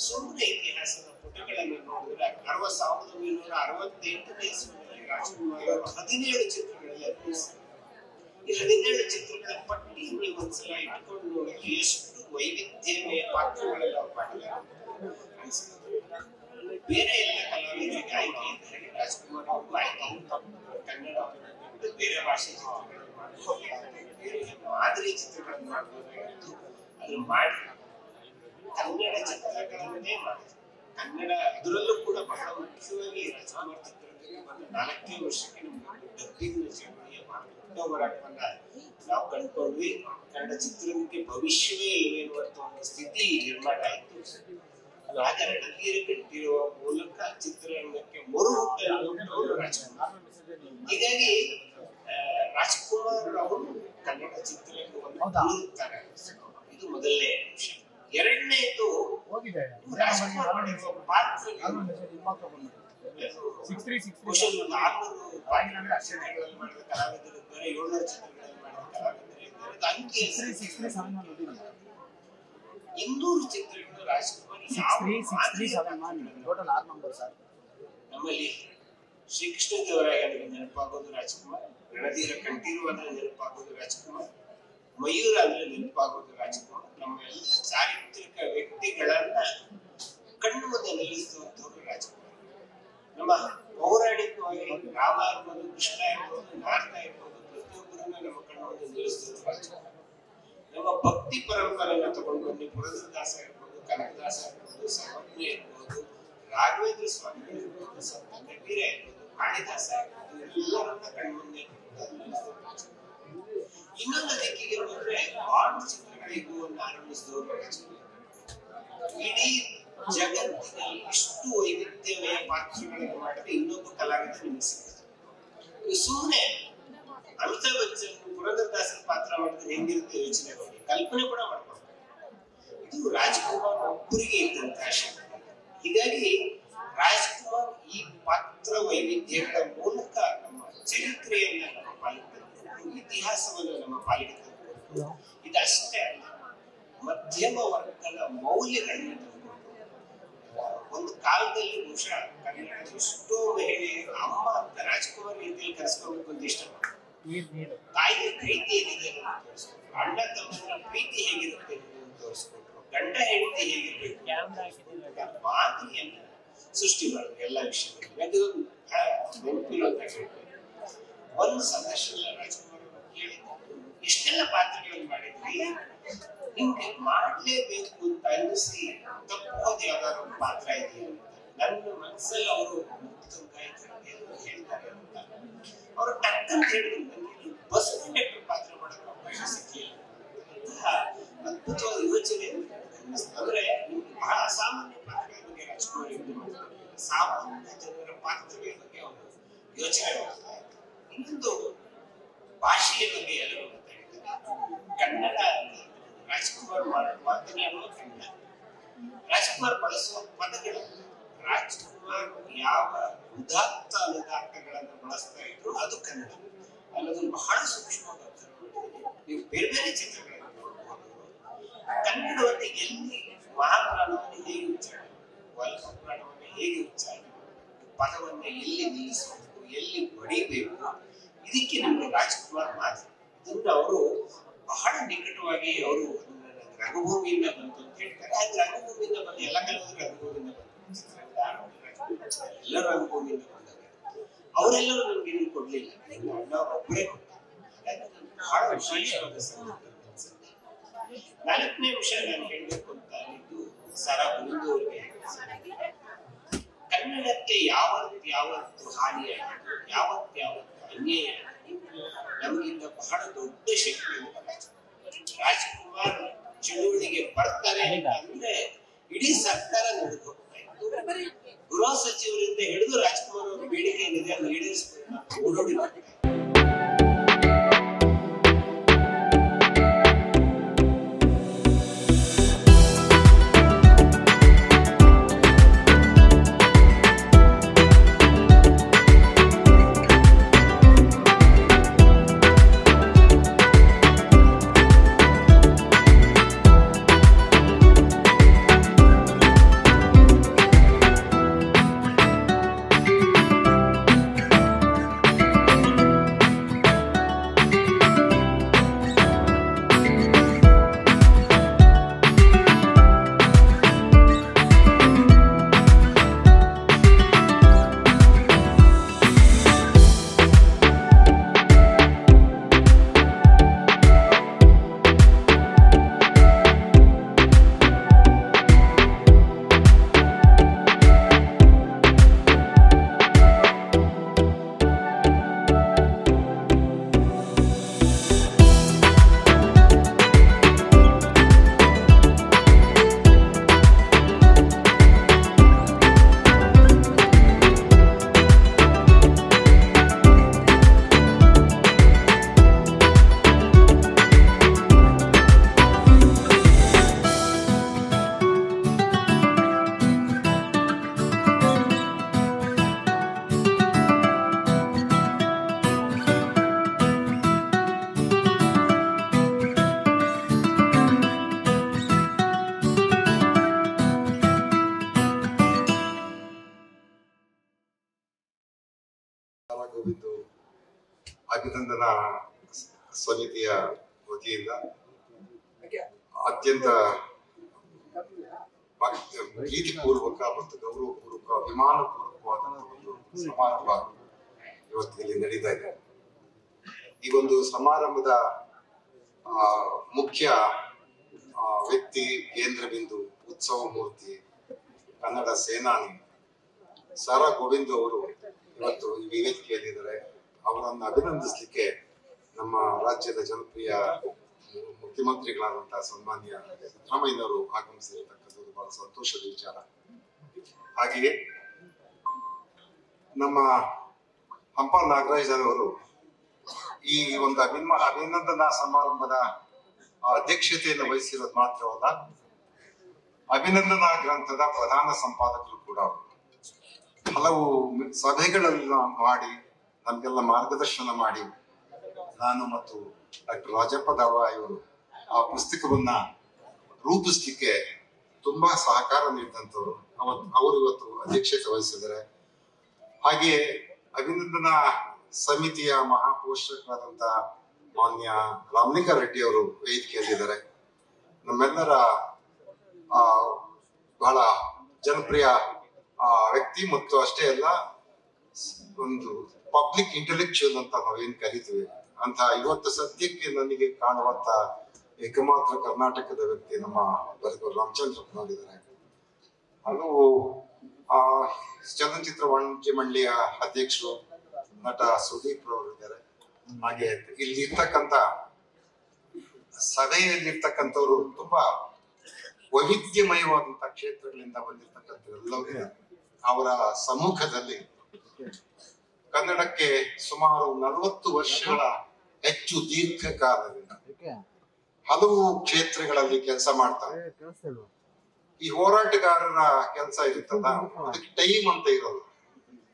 ಸುಮ್ಮನೆ ಇತಿಹಾಸದ ಪುಟಗಳನ್ನು ನೋಡಿದ್ರೆ 1968ನೇ ಇಸ್ವಿಯಲ್ಲಿ ರಾಜ್ಕುಮಾರ್ ಅವರು 17 ಚಿತ್ರಗಳಲ್ಲಿ ಅಭಿನಯಿಸಿದರು. ಈ 17 ಚಿತ್ರಗಳ ಪಟ್ಟಿ ನೀವು ಒಂದ್ಸಲ ಇಟ್ಕೊಂಡು ನೋಡಿದ್ರೆ ಎಷ್ಟು ವೈವಿಧ್ಯಮಯ ಪಾತ್ರಗಳೆಲ್ಲ ಮಾಡಿದ್ದಾರೆ. ಬೇರೆ ಎಲ್ಲ ಕಲಾವಿದರಿಗೆ ಆಯ್ಕೆ ಇದ್ದರೆ ರಾಜ್ಕುಮಾರ್ ಅವ್ರಿಗೂ ಆಯ್ಕೆ ಇತ್ತು. ಕನ್ನಡ ಬೇರೆ ಭಾಷೆ ಚಿತ್ರಗಳನ್ನು ಮಾಡಬಹುದು, ಬೇರೆ ಮಾದರಿ ಚಿತ್ರಗಳನ್ನು ಮಾಡಬಹುದಾಗಿತ್ತು. ಅದನ್ನು ಮಾಡಿ ಕನ್ನಡ ಚಿತ್ರಗಳನ್ನೇ ಮಾಡಿದ್ರು. ಕನ್ನಡ ಅದರಲ್ಲೂ ಕೂಡ ಬಹಳ ಮುಖ್ಯವಾಗಿ ರಾಜ್ಕುಮಾರ್ ಚಿತ್ರದಲ್ಲಿ ಬಂದ 4ನೇ ವರ್ಷಕ್ಕೆ ನಮ್ಗೆ ಡಬ್ಬಿಂಗ್ ಚಳವಳಿಯ ಹೋರಾಟವನ್ನ ನಾವು ಕಂಡುಕೊಂಡ್ವಿ. ಕನ್ನಡ ಚಿತ್ರರಂಗಕ್ಕೆ ಭವಿಷ್ಯವೇ ಇಲ್ಲವೇ ಎನ್ನುವಂತ ಒಂದು ಸ್ಥಿತಿ ನಿರ್ಮಾಣ ಆಯಿತು. ಆಗ ರಣಧೀರ ಕಟ್ಟಿರುವ ಮೂಲಕ ಚಿತ್ರರಂಗಕ್ಕೆ ಮರುಹುಟ್ಟವರು ರಾಜ್ಕುಮಾರ್. ಹೀಗಾಗಿ ರಾಜ್ಕುಮಾರ್ ಅವರು ಕನ್ನಡ ಚಿತ್ರರಂಗವನ್ನು ಉಳಿಯುತ್ತಾರೆ. ಇದು ಮೊದಲನೇ ಅಂಶ. ಎರಡನೇದು ರಾಜ್ಕುಮಾರ್ ಮಾಡಿರುವ ಪಾತ್ರ. 600 ಚಿತ್ರಗಳಲ್ಲಿ ಮಾಡಿದ ಕಲಾವಿದರಿದ್ದಾರೆ, 700 ಚಿತ್ರಗಳಲ್ಲಿ ಮಾಡಿದ ಕಲಾವಿದರಿದ್ದಾರೆ. ಅಂಕಿ 200 ಚಿತ್ರಗಳು ರಾಜ್ಕುಮಾರ್ ನಮ್ಮಲ್ಲಿ ಶ್ರೀಕೃಷ್ಣ ದೇವರಾಯ ಅಂದ್ರೆ ನೆನಪಾಗೋದು ರಾಜ್ಕುಮಾರ್, ರಣಧೀರ ಕಂಠೀರವ ಅಂದ್ರೆ ನೆನಪಾಗೋದು ರಾಜ್ಕುಮಾರ್, ಮಯೂರ ಅಂದ್ರೆ ನೆನಪಾಗೋದು ರಾಜ್ಕುಮಾರ್. ನಮ್ಮ ಎಲ್ಲ ಚಾರಿತ್ರಿಕ ವ್ಯಕ್ತಿಗಳನ್ನ ಕಣ್ಣು ಮುಂದೆ ನಿಲ್ಲಿಸುವಂತವ್ರು ರಾಜ್ಕುಮಾರ್. ನಮ್ಮ ಪೌರಾಣಿಕವಾಗಿ ರಾಮ ಇರ್ಬೋದು, ಕೃಷ್ಣ ಇರ್ಬೋದು, ನಾರದ ಇರ್ಬೋದು, ಪ್ರತಿಯೊಬ್ಬರನ್ನ ನಮ್ಮ ಕಣ್ಣು ಮುಂದೆ ನಿಲ್ಲಿಸುವುದು ರಾಜ್ಕುಮಾರ್. ನಮ್ಮ ಭಕ್ತಿ ಪರಂಪರೆಯನ್ನು ತಗೊಂಡು ಬಂದು ಪುರಂದರದಾಸ ಇರ್ಬೋದು, ಕನಕದಾಸ ಇರ್ಬೋದು, ಸರ್ವಜ್ಞ ಇರ್ಬೋದು, ರಾಘವೇಂದ್ರ ಸ್ವಾಮಿ ಇರ್ಬೋದು, ಸಂತ ಕಬೀರ ಇರ್ಬೋದು, ಕಾಳಿದಾಸ ಇರ್ಬೋದು, ಎಲ್ಲರನ್ನ ಕಣ್ಮುಂದೆ ಇನ್ನೊಂದು ದಿಕ್ಕಿಗೆ ಬಂದ್ರೆ ಬಾಂಡ್ ಚಿತ್ರಗಳಿಗೂ ಒಂದು ಆರಂಭಿಸಿದವರು ರಾಜ್ಕುಮಾರ್. ಇಡೀ ಜಗತ್ತಿನಲ್ಲಿ ಇಷ್ಟು ವೈವಿಧ್ಯಮಯ ಪಾತ್ರಗಳನ್ನು ಮಾಡಿದ್ರೆ ಇನ್ನೊಂದು ಕಲಾವಿದ ನಿಮಗೆ ಸಿಗ್ತದೆ. ಸುಮ್ಮನೆ ಅಮಿತಾಬ್ ಬಚ್ಚನ್ ಪುರಂದರದಾಸರ ಪಾತ್ರ ಮಾಡಿದ್ರೆ ಹೆಂಗಿರುತ್ತೆ ಯೋಚನೆ ಮಾಡಿ, ಕಲ್ಪನೆ ಕೂಡ ಮಾಡ್ಕೊಳ್ತಾರೆ. ಇದು ರಾಜ್ಕುಮಾರ್ ಒಬ್ಬರಿಗೆ ಇದ್ದಂತಹ ಶಕ್ತಿ. ಹೀಗಾಗಿ ರಾಜ್ಕುಮಾರ್ ಈ ಪಾತ್ರ ವೈವಿಧ್ಯಗಳ ಮೂಲಕ ನಮ್ಮ ಚರಿತ್ರೆಯನ್ನ ನಮ್ಮ ಪಾಲಿಗೆ ತಂದು, ಇತಿಹಾಸವನ್ನು ನಮ್ಮ ಪಾಲಿಗೆ ತಂದು, ಇದಷ್ಟೇ ಅಲ್ಲ ಮಧ್ಯಮ ವರ್ಗದ ಮೌಲ್ಯಗಳನ್ನ ತಂದುಕೊಂಡು, ಒಂದು ಕಾಲದಲ್ಲಿ ಬಹುಶಃ ಕನ್ನಡದ ಎಷ್ಟೋ ಮಹಿಳೆಯರು ಅಮ್ಮ ಅಂತ ರಾಜ್ಕುಮಾರ್ ರೀತಿಯಲ್ಲಿ ಕರೆಸ್ಕೋಬೇಕು ಅಂತ ಇಷ್ಟಪಡ್ತಾರೆ. ತಾಯಿಯ ಪ್ರೀತಿ ಏನಿದೆ ಅಂತ ತೋರಿಸ್ಕೊಟ್ರು, ಅಣ್ಣ ತಮ್ಮನ ಪ್ರೀತಿ ಹೇಗಿರುತ್ತೆ ಅಂತ ತೋರಿಸ್ಕೊಟ್ರು, ಗಂಡ ಹೆಂಡತಿ ಹೇಗಿರ್ಬೇಕು ಮಾದರಿಯನ್ನ ಸೃಷ್ಟಿ ಮಾಡಿದ್ರು ಎಲ್ಲ ವಿಷಯದಲ್ಲಿ. ಅದು ನೆನಪಿಲ್ಲ ಅಂತ ಹೇಳ್ತಾರೆ. ಒಂದು ಸಂದರ್ಶನ ರಾಜ್ಕುಮಾರ್ ಹೇಳಿದ್ರು, ಎಷ್ಟೆಲ್ಲ ಪಾತ್ರಗಳನ್ನು ಮಾಡಿದ್ರಿ, ನಿಮ್ಗೆ ಮಾಡ್ಲೇಬೇಕು ಅಂತ ಅನಿಸಿ ತಪ್ಪೋದು ಯಾವ್ದಾದ್ರು ಒಂದು ಪಾತ್ರ ಇದೆಯಾ ಅಂತ ನನ್ನ ಮನಸ್ಸಲ್ಲಿ ಅವರು ಹೇಳ್ತಾರೆ ಅಂತ ಅವರು ಟಕ್ಕಂತ ಹೇಳಿದ್ರು. ನನಗೆ ಬಸ್ ಕಂಡಕ್ಟರ್ ಪಾತ್ರ ಮಾಡಕ್ಕೆ ಅವಕಾಶ ಸಿಕ್ಕಿಲ್ಲ. ಅದ್ಭುತವಾದ ಯೋಚನೆ ಅಂದ್ರೆ ಬಹಳ ಅಸಾಮಾನ್ಯ ಪಾತ್ರಗಳ ಬಗ್ಗೆ ರಾಜ್ಕುಮಾರ್ ಯೋಚನೆ ಮಾಡ್ತಾರೆ. ಸಾಮಾನ್ಯ ಜನರ ಪಾತ್ರಗಳ ಬಗ್ಗೆ ಅವರು ಯೋಚನೆ ಮಾಡ್ತಾರೆ. ಇನ್ನೊಂದು ಭಾಷೆಯ ಬಗ್ಗೆ ಎಲ್ಲರೂ ಮಾತಾಡ್ತಾರೆ. ಕನ್ನಡ ರಾಜ್ಕುಮಾರ್ ಮಾತನಾಡುವ ಕನ್ನಡ, ರಾಜ್ಕುಮಾರ್ ಬಳಸುವ ಪದಗಳು, ರಾಜ್ಕುಮಾರ್ ಯಾವ ಉದಾತ್ತ ಅನುದಾತ್ತಗಳನ್ನು ಬಳಸ್ತಾ ಇದ್ರು ಅದು ಕನ್ನಡ ಅನ್ನೋದನ್ನು ಬಹಳ ಸೂಕ್ಷ್ಮವಾಗಿ ಅರ್ಥ ಮಾಡಿದ್ದೀನಿ. ನೀವು ಬೇರೆ ಬೇರೆ ಚಿತ್ರಗಳನ್ನು ನೋಡಬಹುದು. ಕನ್ನಡವನ್ನು ಎಲ್ಲಿ ಮಹಾಪ್ರಾಣವನ್ನು ಹೇಗೆ ಉಚ್ಚಾರಣೆ, ವಲ್ಕ ಪ್ರಾಣವನ್ನು ಹೇಗೆ ಉಚ್ಚಾರಣೆ, ಪದವನ್ನು ಎಲ್ಲಿ ನಿಲ್ಲಿಸಬೇಕು, ಎಲ್ಲಿ ಬಡಿಬೇಕು, ಇದಕ್ಕೆ ನಮಗೆ ರಾಜ್ಕುಮಾರ್ ಮಾತು. ಇದನ್ನು ಅವರು ಬಹಳ ನಿಕಟವಾಗಿ ಅವರು ರಂಗಭೂಮಿಯಿಂದ ಬಂತು ಅಂತ ಹೇಳ್ತಾರೆ. ಆದ್ರೆ ರಂಗಭೂಮಿಯಿಂದ ಬಂದು ಎಲ್ಲ ಕಲಾವಿದರು ರಂಗಭೂಮಿಯಿಂದ ಬಂತು, ಎಲ್ಲ ರಂಗಭೂಮಿಯಿಂದ ಬಂದಾಗ ಅವರೆಲ್ಲರೂ ನಮ್ಗೆ ಏನು ಕೊಡ್ಲಿಲ್ಲ, ಒಬ್ಬರೇ ಕೊಡ್ತಾರೆ. ಬಹಳ ವಿಶೇಷವಾದ ಸಂಗತಿ ಅನ್ಸುತ್ತೆ. 4ನೇ ವಿಷಯ ನಾನು ಹೇಳ್ಬೇಕು ಅಂತ ಇದು ಸಾರಾ ಗೋವಿಂದ ಅವರಿಗೆ, ಕನ್ನಡಕ್ಕೆ ಯಾವತ್ತು ಹಾನಿಯಾಗಿತ್ತು, ಯಾವತ್ತು ಅನ್ಯಾಯ ಆಗಿದೆ, ನಮಗಿಂತ ಬಹಳ ದೊಡ್ಡ ಶಕ್ತಿ ರಾಜ್ಕುಮಾರ್ ಚಳುವಳಿಗೆ ಬರ್ತಾರೆ ಅಂದ್ರೆ ಇಡೀ ಸರ್ಕಾರ ನಡೆದು ಹೋಗ್ತಾ ಇತ್ತು. ಗೃಹ ಸಚಿವರಿಂದ ಹಿಡಿದು ರಾಜ್ಕುಮಾರ್ ಅವರ ಬೇಡಿಕೆ ಏನಿದೆ ಅದನ್ನು ಈಡೇರಿಸಬೇಕು ಓಡೋಡಿ ಮಾಡ್ತಾರೆ. ಗೋವಿಂದು ಅಭಿನಂದನಾ ಸಮಿತಿಯ ವತಿಯಿಂದ ಅತ್ಯಂತ ಪ್ರೀತಿಪೂರ್ವಕ ಮತ್ತು ಗೌರವಪೂರ್ವಕ ಅಭಿಮಾನಪೂರ್ವಕವಾದ ಒಂದು ಸಮಾರಂಭ ಇವತ್ತಿನಲ್ಲಿ ನಡೀತಾ ಇದೆ. ಈ ಒಂದು ಸಮಾರಂಭದ ಮುಖ್ಯ ವ್ಯಕ್ತಿ, ಕೇಂದ್ರ ಬಿಂದು, ಉತ್ಸವ ಮೂರ್ತಿ, ಕನ್ನಡ ಸೇನಾನಿ ಸಾರಾ ಗೋವಿಂದ್ ಅವರು ಇವತ್ತು ಈ ವೇದಿಕೆಯಲ್ಲಿದ್ದಾರೆ. ಅವರನ್ನು ಅಭಿನಂದಿಸಲಿಕ್ಕೆ ನಮ್ಮ ರಾಜ್ಯದ ಜನಪ್ರಿಯ ಮುಖ್ಯಮಂತ್ರಿಗಳಾದಂತಹ ಸನ್ಮಾನ್ಯ ಸಿದ್ದರಾಮಯ್ಯನವರು ಆಗಮಿಸಿರತಕ್ಕಂಥದ್ದು ಬಹಳ ಸಂತೋಷದ ವಿಚಾರ. ಹಾಗೆಯೇ ನಮ್ಮ ಹಂಪ ನಾಗರಾಜ್ ಅವರು ಈ ಒಂದು ಅಭಿನಂದನಾ ಸಮಾರಂಭದ ಅಧ್ಯಕ್ಷತೆಯನ್ನು ವಹಿಸಿರೋದು ಮಾತ್ರವಲ್ಲ, ಅಭಿನಂದನಾ ಗ್ರಂಥದ ಪ್ರಧಾನ ಸಂಪಾದಕರು ಕೂಡ ಅವರು. ಹಲವು ಸಭೆಗಳೆಲ್ಲ ಮಾಡಿ ನಮ್ಗೆಲ್ಲ ಮಾರ್ಗದರ್ಶನ ಮಾಡಿ ನಾನು ಮತ್ತು ಡಾಕ್ಟರ್ ರಾಜಪ್ಪ ದಾವಾಯಿ ಅವರು ಆ ಪುಸ್ತಕವನ್ನ ರೂಪಿಸ್ಲಿಕ್ಕೆ ತುಂಬಾ ಸಹಕಾರ ನೀಡಿದಂಥವ್ರು. ಅವರು ಇವತ್ತು ಅಧ್ಯಕ್ಷತೆ ವಹಿಸಿದ್ದಾರೆ. ಹಾಗೆಯೇ ಅಭಿನಂದನಾ ಸಮಿತಿಯ ಮಹಾಪೋಷಕರಾದಂತ ಮಾನ್ಯ ರಾಮಲಿಂಗಾರೆಡ್ಡಿ ಅವರು ವೇದಿಕೆಯಲ್ಲಿದ್ದಾರೆ. ನಮ್ಮೆಲ್ಲರ ಬಹಳ ಜನಪ್ರಿಯ ವ್ಯಕ್ತಿ ಮತ್ತು ಅಷ್ಟೇ ಅಲ್ಲ, ಒಂದು ಪಬ್ಲಿಕ್ ಇಂಟೆಲೆಕ್ಚುಯಲ್ ಅಂತ ನಾವೇನ್ ಕರಿತೀವಿ ಅಂತ ಇವತ್ತು ಸದ್ಯಕ್ಕೆ ನನಗೆ ಕಾಣುವಂತ ಏಕಮಾತ್ರ ಕರ್ನಾಟಕದ ವ್ಯಕ್ತಿ ನಮ್ಮ ಬರಗೂರು ರಾಮಚಂದ್ರಪ್ಪನವರಿದ್ದಾರೆ. ಹಲವು ಚಲನಚಿತ್ರ ವಾಣಿಜ್ಯ ಮಂಡಳಿಯ ಅಧ್ಯಕ್ಷರು ನಟ ಸುದೀಪ್ ರವರು ಇದ್ದಾರೆ. ಹಾಗೆ ಇಲ್ಲಿ ಇರ್ತಕ್ಕಂಥ ಸಭೆಯಲ್ಲಿರ್ತಕ್ಕಂಥವ್ರು ತುಂಬಾ ವೈವಿಧ್ಯಮಯವಾದಂತ ಕ್ಷೇತ್ರಗಳಿಂದ ಬಂದಿರತಕ್ಕಂಥ ಎಲ್ಲರೂ ಅವರ ಸಮ್ಮುಖದಲ್ಲಿ ಕನ್ನಡಕ್ಕೆ ಸುಮಾರು 40 ವರ್ಷಗಳ ಹೆಚ್ಚು ದೀರ್ಘಕಾಲದಿಂದ ಹಲವು ಕ್ಷೇತ್ರಗಳಲ್ಲಿ ಕೆಲಸ ಮಾಡ್ತಾರೆ. ಈ ಹೋರಾಟಗಾರರ ಕೆಲಸ ಇರುತ್ತಲ್ಲ, ಅದಕ್ಕೆ ಟೈಮ್ ಅಂತ ಇರೋದು,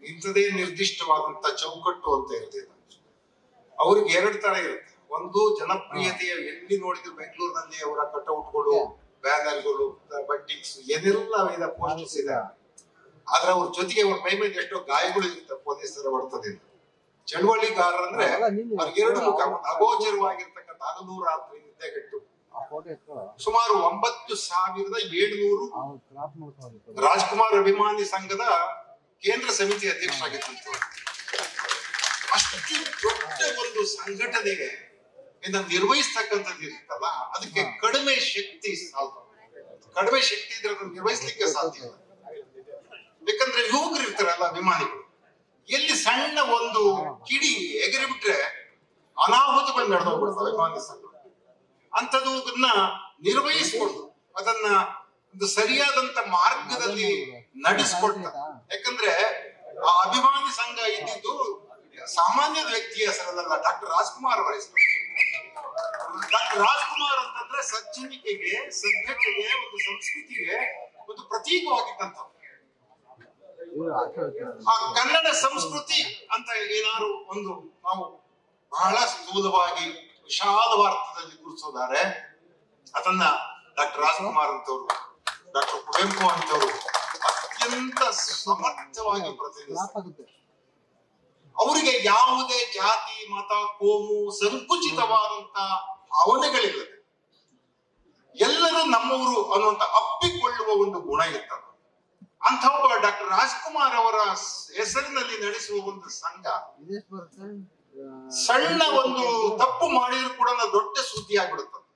ಇಂಥದೇ ನಿರ್ದಿಷ್ಟವಾದಂತ ಚೌಕಟ್ಟು ಅಂತ ಇರೋದಿಲ್ಲ. ಅವ್ರಿಗೆ 2 ತರ ಇರುತ್ತೆ. ಒಂದು, ಜನಪ್ರಿಯತೆಯ ಎಲ್ಲಿ ನೋಡಿದ್ರು ಬೆಂಗಳೂರಿನಲ್ಲಿ ಅವರ ಕಟೌಟ್ಗಳು, ಬ್ಯಾನರ್ಗಳು, ಬಂಟಿಂಗ್ಸ್ ಏನೆಲ್ಲ ವಿಧ ಪೋಸ್ಟರ್ಸ್ ಇದೆ. ಆದ್ರೆ ಅವ್ರ ಜೊತೆಗೆ ಅವ್ರ ಮೈ ಮೇಲೆ ಎಷ್ಟೋ ಗಾಯಗಳು ಇರುತ್ತೆ ಪೊಲೀಸರ ಹೊಡೆತದಿಂದ. ಚಳವಳಿಗಾರರಂದ್ರೆ ಅವ್ರಿಗೆ 2 ಮುಖ, ಅಗೋಚರವಾಗಿರ್ತಕ್ಕಂಥ ಹಗಲು ರಾತ್ರಿ ನಿದ್ದೆಗೆಟ್ಟು ಸುಮಾರು 9,700 ರಾಜ್ಕುಮಾರ್ ಅಭಿಮಾನಿ ಸಂಘದ ಕೇಂದ್ರ ಸಮಿತಿ ಅಧ್ಯಕ್ಷರಾಗಿದ್ದಂತ. ಅಷ್ಟು ದೊಡ್ಡ ಒಂದು ಸಂಘಟನೆಗೆ ನಿರ್ವಹಿಸ್ತಕ್ಕಂಥದ್ದು ಇರುತ್ತಲ್ಲ, ಅದಕ್ಕೆ ಕಡಿಮೆ ಶಕ್ತಿ ಸಾಲದು. ಕಡಿಮೆ ಶಕ್ತಿ ಇದ್ರೆ ಅದನ್ನು ನಿರ್ವಹಿಸ್ಲಿಕ್ಕೆ ಸಾಧ್ಯ ಇಲ್ಲ. ಯಾಕಂದ್ರೆ ಯುವಕರು ಇರ್ತಾರಲ್ಲ, ಅಭಿಮಾನಿಗಳು, ಎಲ್ಲಿ ಸಣ್ಣ ಒಂದು ಕಿಡಿ ಎಗರಿ ಬಿಟ್ರೆ ಅನಾಹುತಗಳು ನಡೆದೋಗ್ಬಿಡ್ತವೆ ಅಭಿಮಾನಿ ಸಂಘ. ಅಂಥದನ್ನ ನಿರ್ವಹಿಸಿಕೊಂಡು ಅದನ್ನ ಒಂದು ಸರಿಯಾದಂತ ಮಾರ್ಗದಲ್ಲಿ ನಡೆಸ್ಕೊಡ್ತಾರೆ. ಯಾಕಂದ್ರೆ ಆ ಅಭಿಮಾನಿ ಸಂಘ ಇದ್ದಿದ್ದು ಸಾಮಾನ್ಯ ವ್ಯಕ್ತಿಯ ಹೆಸರಲ್ಲ, ಡಾಕ್ಟರ್ ರಾಜ್ಕುಮಾರ್ ಅವರ ಹೆಸರು. ಡಾಕ್ಟರ್ ರಾಜ್ಕುಮಾರ್ ಅಂತಂದ್ರೆ ಸಜ್ಜನಿಕೆಗೆ, ಸಭ್ಯತೆಗೆ, ಒಂದು ಸಂಸ್ಕೃತಿಗೆ ಒಂದು ಪ್ರತೀಕವಾಗಿದ್ದಂತ. ಆ ಕನ್ನಡ ಸಂಸ್ಕೃತಿ ಅಂತ ಏನಾದ್ರು ಒಂದು ನಾವು ಬಹಳ ಸ್ಥೂಲವಾಗಿ ವಿಶಾಲವಾರ್ಥದಲ್ಲಿ ಗುರುತಿಸೋದಾರೆ, ಅದನ್ನ ಡಾಕ್ಟರ್ ರಾಜ್ಕುಮಾರ್ ಅಂತವರು, ಡಾಕ್ಟರ್ ಕುವೆಂಪು ಅಂತವರು ಅತ್ಯಂತ ಸಮರ್ಥವಾಗಿ ಪ್ರತಿನಿಧಿಸ್ತಾರೆ. ಅವರಿಗೆ ಯಾವುದೇ ಜಾತಿ, ಮತ, ಕೋಮು, ಸಂಕುಚಿತವಾದಂತ ಭಾವನೆಗಳಿಲ್ಲದೆ ಎಲ್ಲರೂ ನಮ್ಮವರು ಅನ್ನುವಂತ ಅಪ್ಪಿಕೊಳ್ಳುವ ಒಂದು ಗುಣ ಇರ್ತದೆ. ಅಂತ ಒಬ್ಬ ಡಾಕ್ಟರ್ ರಾಜ್ಕುಮಾರ್ ಅವರ ಹೆಸರಿನಲ್ಲಿ ನಡೆಸುವ ಒಂದು ಸಂಘ ಸಣ್ಣ ಒಂದು ತಪ್ಪು ಮಾಡಿದ್ರು ಕೂಡ ದೊಡ್ಡ ಸುದ್ದಿ ಆಗ್ಬಿಡುತ್ತದೆ.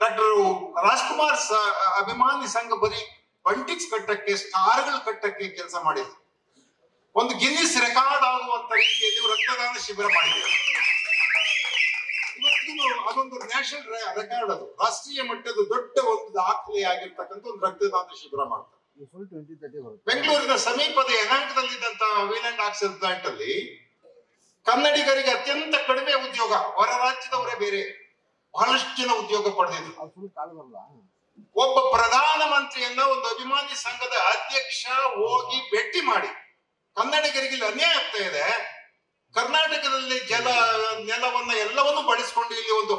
ಡಾಕ್ಟರ್ ರಾಜ್ಕುಮಾರ್ ಅಭಿಮಾನಿ ಸಂಘ ಬರೀ ಬಂಟಿಕ್ಸ್ ಕಟ್ಟಕ್ಕೆ, ಸ್ಟಾರ್ಗಳು ಕಟ್ಟಕ್ಕೆ ಕೆಲಸ ಮಾಡಿದ್ರು. ಒಂದು ಗಿನ್ನಿಸ್ ರೆಕಾರ್ಡ್ ಆಗುವಂತ ರೀತಿಯಲ್ಲಿ ರಕ್ತದಾನ ಶಿಬಿರ ಮಾಡಿದ್ದಾರೆ. ಇವತ್ತಿಗೂ ಅದೊಂದು ನ್ಯಾಷನಲ್ ರೆಕಾರ್ಡ್, ಅದು ರಾಷ್ಟ್ರೀಯ ಮಟ್ಟದ ದೊಡ್ಡ ಒಂದು ದಾಖಲೆ ಆಗಿರ್ತಕ್ಕಂಥ ಒಂದು ರಕ್ತದಾನ ಶಿಬಿರ ಮಾಡ್ತಾರೆ. ಬೆಂಗಳೂರಿನ ಸಮೀಪದ ಯನಾಂಕದಲ್ಲಿದ್ದಂತ ವೀಲ್ಯಾಂಡ್ ಆಕ್ಸಿಸ್ ಪ್ಲಾಂಟ್ ಅಲ್ಲಿ ಕನ್ನಡಿಗರಿಗೆ ಅತ್ಯಂತ ಕಡಿಮೆ ಉದ್ಯೋಗ, ಹೊರ ರಾಜ್ಯದವರೇ ಬೇರೆ ಬಹಳಷ್ಟು ಜನ ಉದ್ಯೋಗ ಪಡೆದಿದ್ರು. ಒಬ್ಬ ಪ್ರಧಾನ ಮಂತ್ರಿಯನ್ನ ಒಂದು ಅಭಿಮಾನಿ ಸಂಘದ ಅಧ್ಯಕ್ಷ ಹೋಗಿ ಭೇಟಿ ಮಾಡಿ, ಕನ್ನಡಿಗರಿಗೆ ಅನ್ಯಾಯ ಆಗ್ತಾ ಇದೆ, ಕರ್ನಾಟಕದಲ್ಲಿ ನೆಲವನ್ನ ಎಲ್ಲವನ್ನೂ ಬಳಸಿಕೊಂಡು ಇಲ್ಲಿ ಒಂದು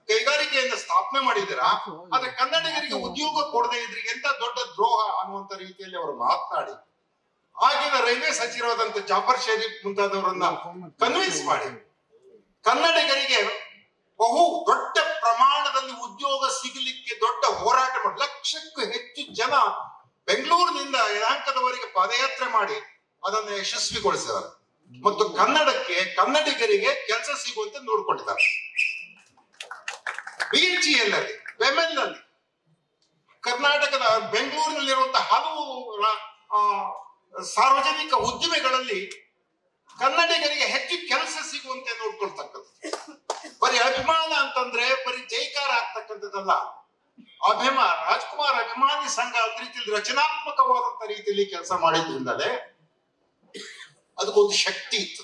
ಕೈಗಾರಿಕೆಯನ್ನ ಸ್ಥಾಪನೆ ಮಾಡಿದ್ದೀರಾ, ಆದ್ರೆ ಕನ್ನಡಿಗರಿಗೆ ಉದ್ಯೋಗ ಕೊಡದೇ ಇದ್ರಿ ಎಂತ ದೊಡ್ಡ ದ್ರೋಹ ಅನ್ನುವಂತ ರೀತಿಯಲ್ಲಿ ಅವರು ಮಾತನಾಡಿ ಆಗಿನ ರೈಲ್ವೆ ಸಚಿವರಾದಂತ ಜಾಫರ್ ಶರೀಫ್ ಮುಂತಾದವರನ್ನ ಕನ್ವಿನ್ಸ್ ಮಾಡಿ ಕನ್ನಡಿಗರಿಗೆ ಬಹು ದೊಡ್ಡ ಪ್ರಮಾಣದಲ್ಲಿ ಉದ್ಯೋಗ ಸಿಗಲಿಕ್ಕೆ ದೊಡ್ಡ ಹೋರಾಟ ಮಾಡಿ ಲಕ್ಷಕ್ಕೂ ಹೆಚ್ಚು ಜನ ಬೆಂಗಳೂರಿನಿಂದ ಯಲಹಂಕದವರೆಗೆ ಪಾದಯಾತ್ರೆ ಮಾಡಿ ಅದನ್ನು ಯಶಸ್ವಿಗೊಳಿಸಿದ್ದಾರೆ ಮತ್ತು ಕನ್ನಡಿಗರಿಗೆ ಕೆಲಸ ಸಿಗುವಂತೆ ನೋಡ್ಕೊಂಡಿದ್ದಾರೆ. BHEL ನಲ್ಲಿ, ಬೆಮೆಲ್ ನಲ್ಲಿ, ಕರ್ನಾಟಕದ ಬೆಂಗಳೂರಿನಲ್ಲಿರುವಂತಹ ಹಲವು ಸಾರ್ವಜನಿಕ ಉದ್ದಿಮೆಗಳಲ್ಲಿ ಕನ್ನಡಿಗರಿಗೆ ಹೆಚ್ಚು ಕೆಲಸ ಸಿಗುವಂತೆ ನೋಡ್ಕೊಳ್ತಕ್ಕಂಥದ್ದು. ಬರೀ ಅಭಿಮಾನ ಅಂತಂದ್ರೆ ಬರೀ ಜೈಕಾರ ಆಗ್ತಕ್ಕಂಥದ್ದಲ್ಲ. ರಾಜ್ಕುಮಾರ್ ಅಭಿಮಾನಿ ಸಂಘ ಒಂದು ರೀತಿಯಲ್ಲಿ ರಚನಾತ್ಮಕವಾದಂತ ರೀತಿಯಲ್ಲಿ ಕೆಲಸ ಮಾಡಿದ್ರಿಂದಲೇ ಅದಕ್ಕೊಂದು ಶಕ್ತಿ ಇತ್ತು.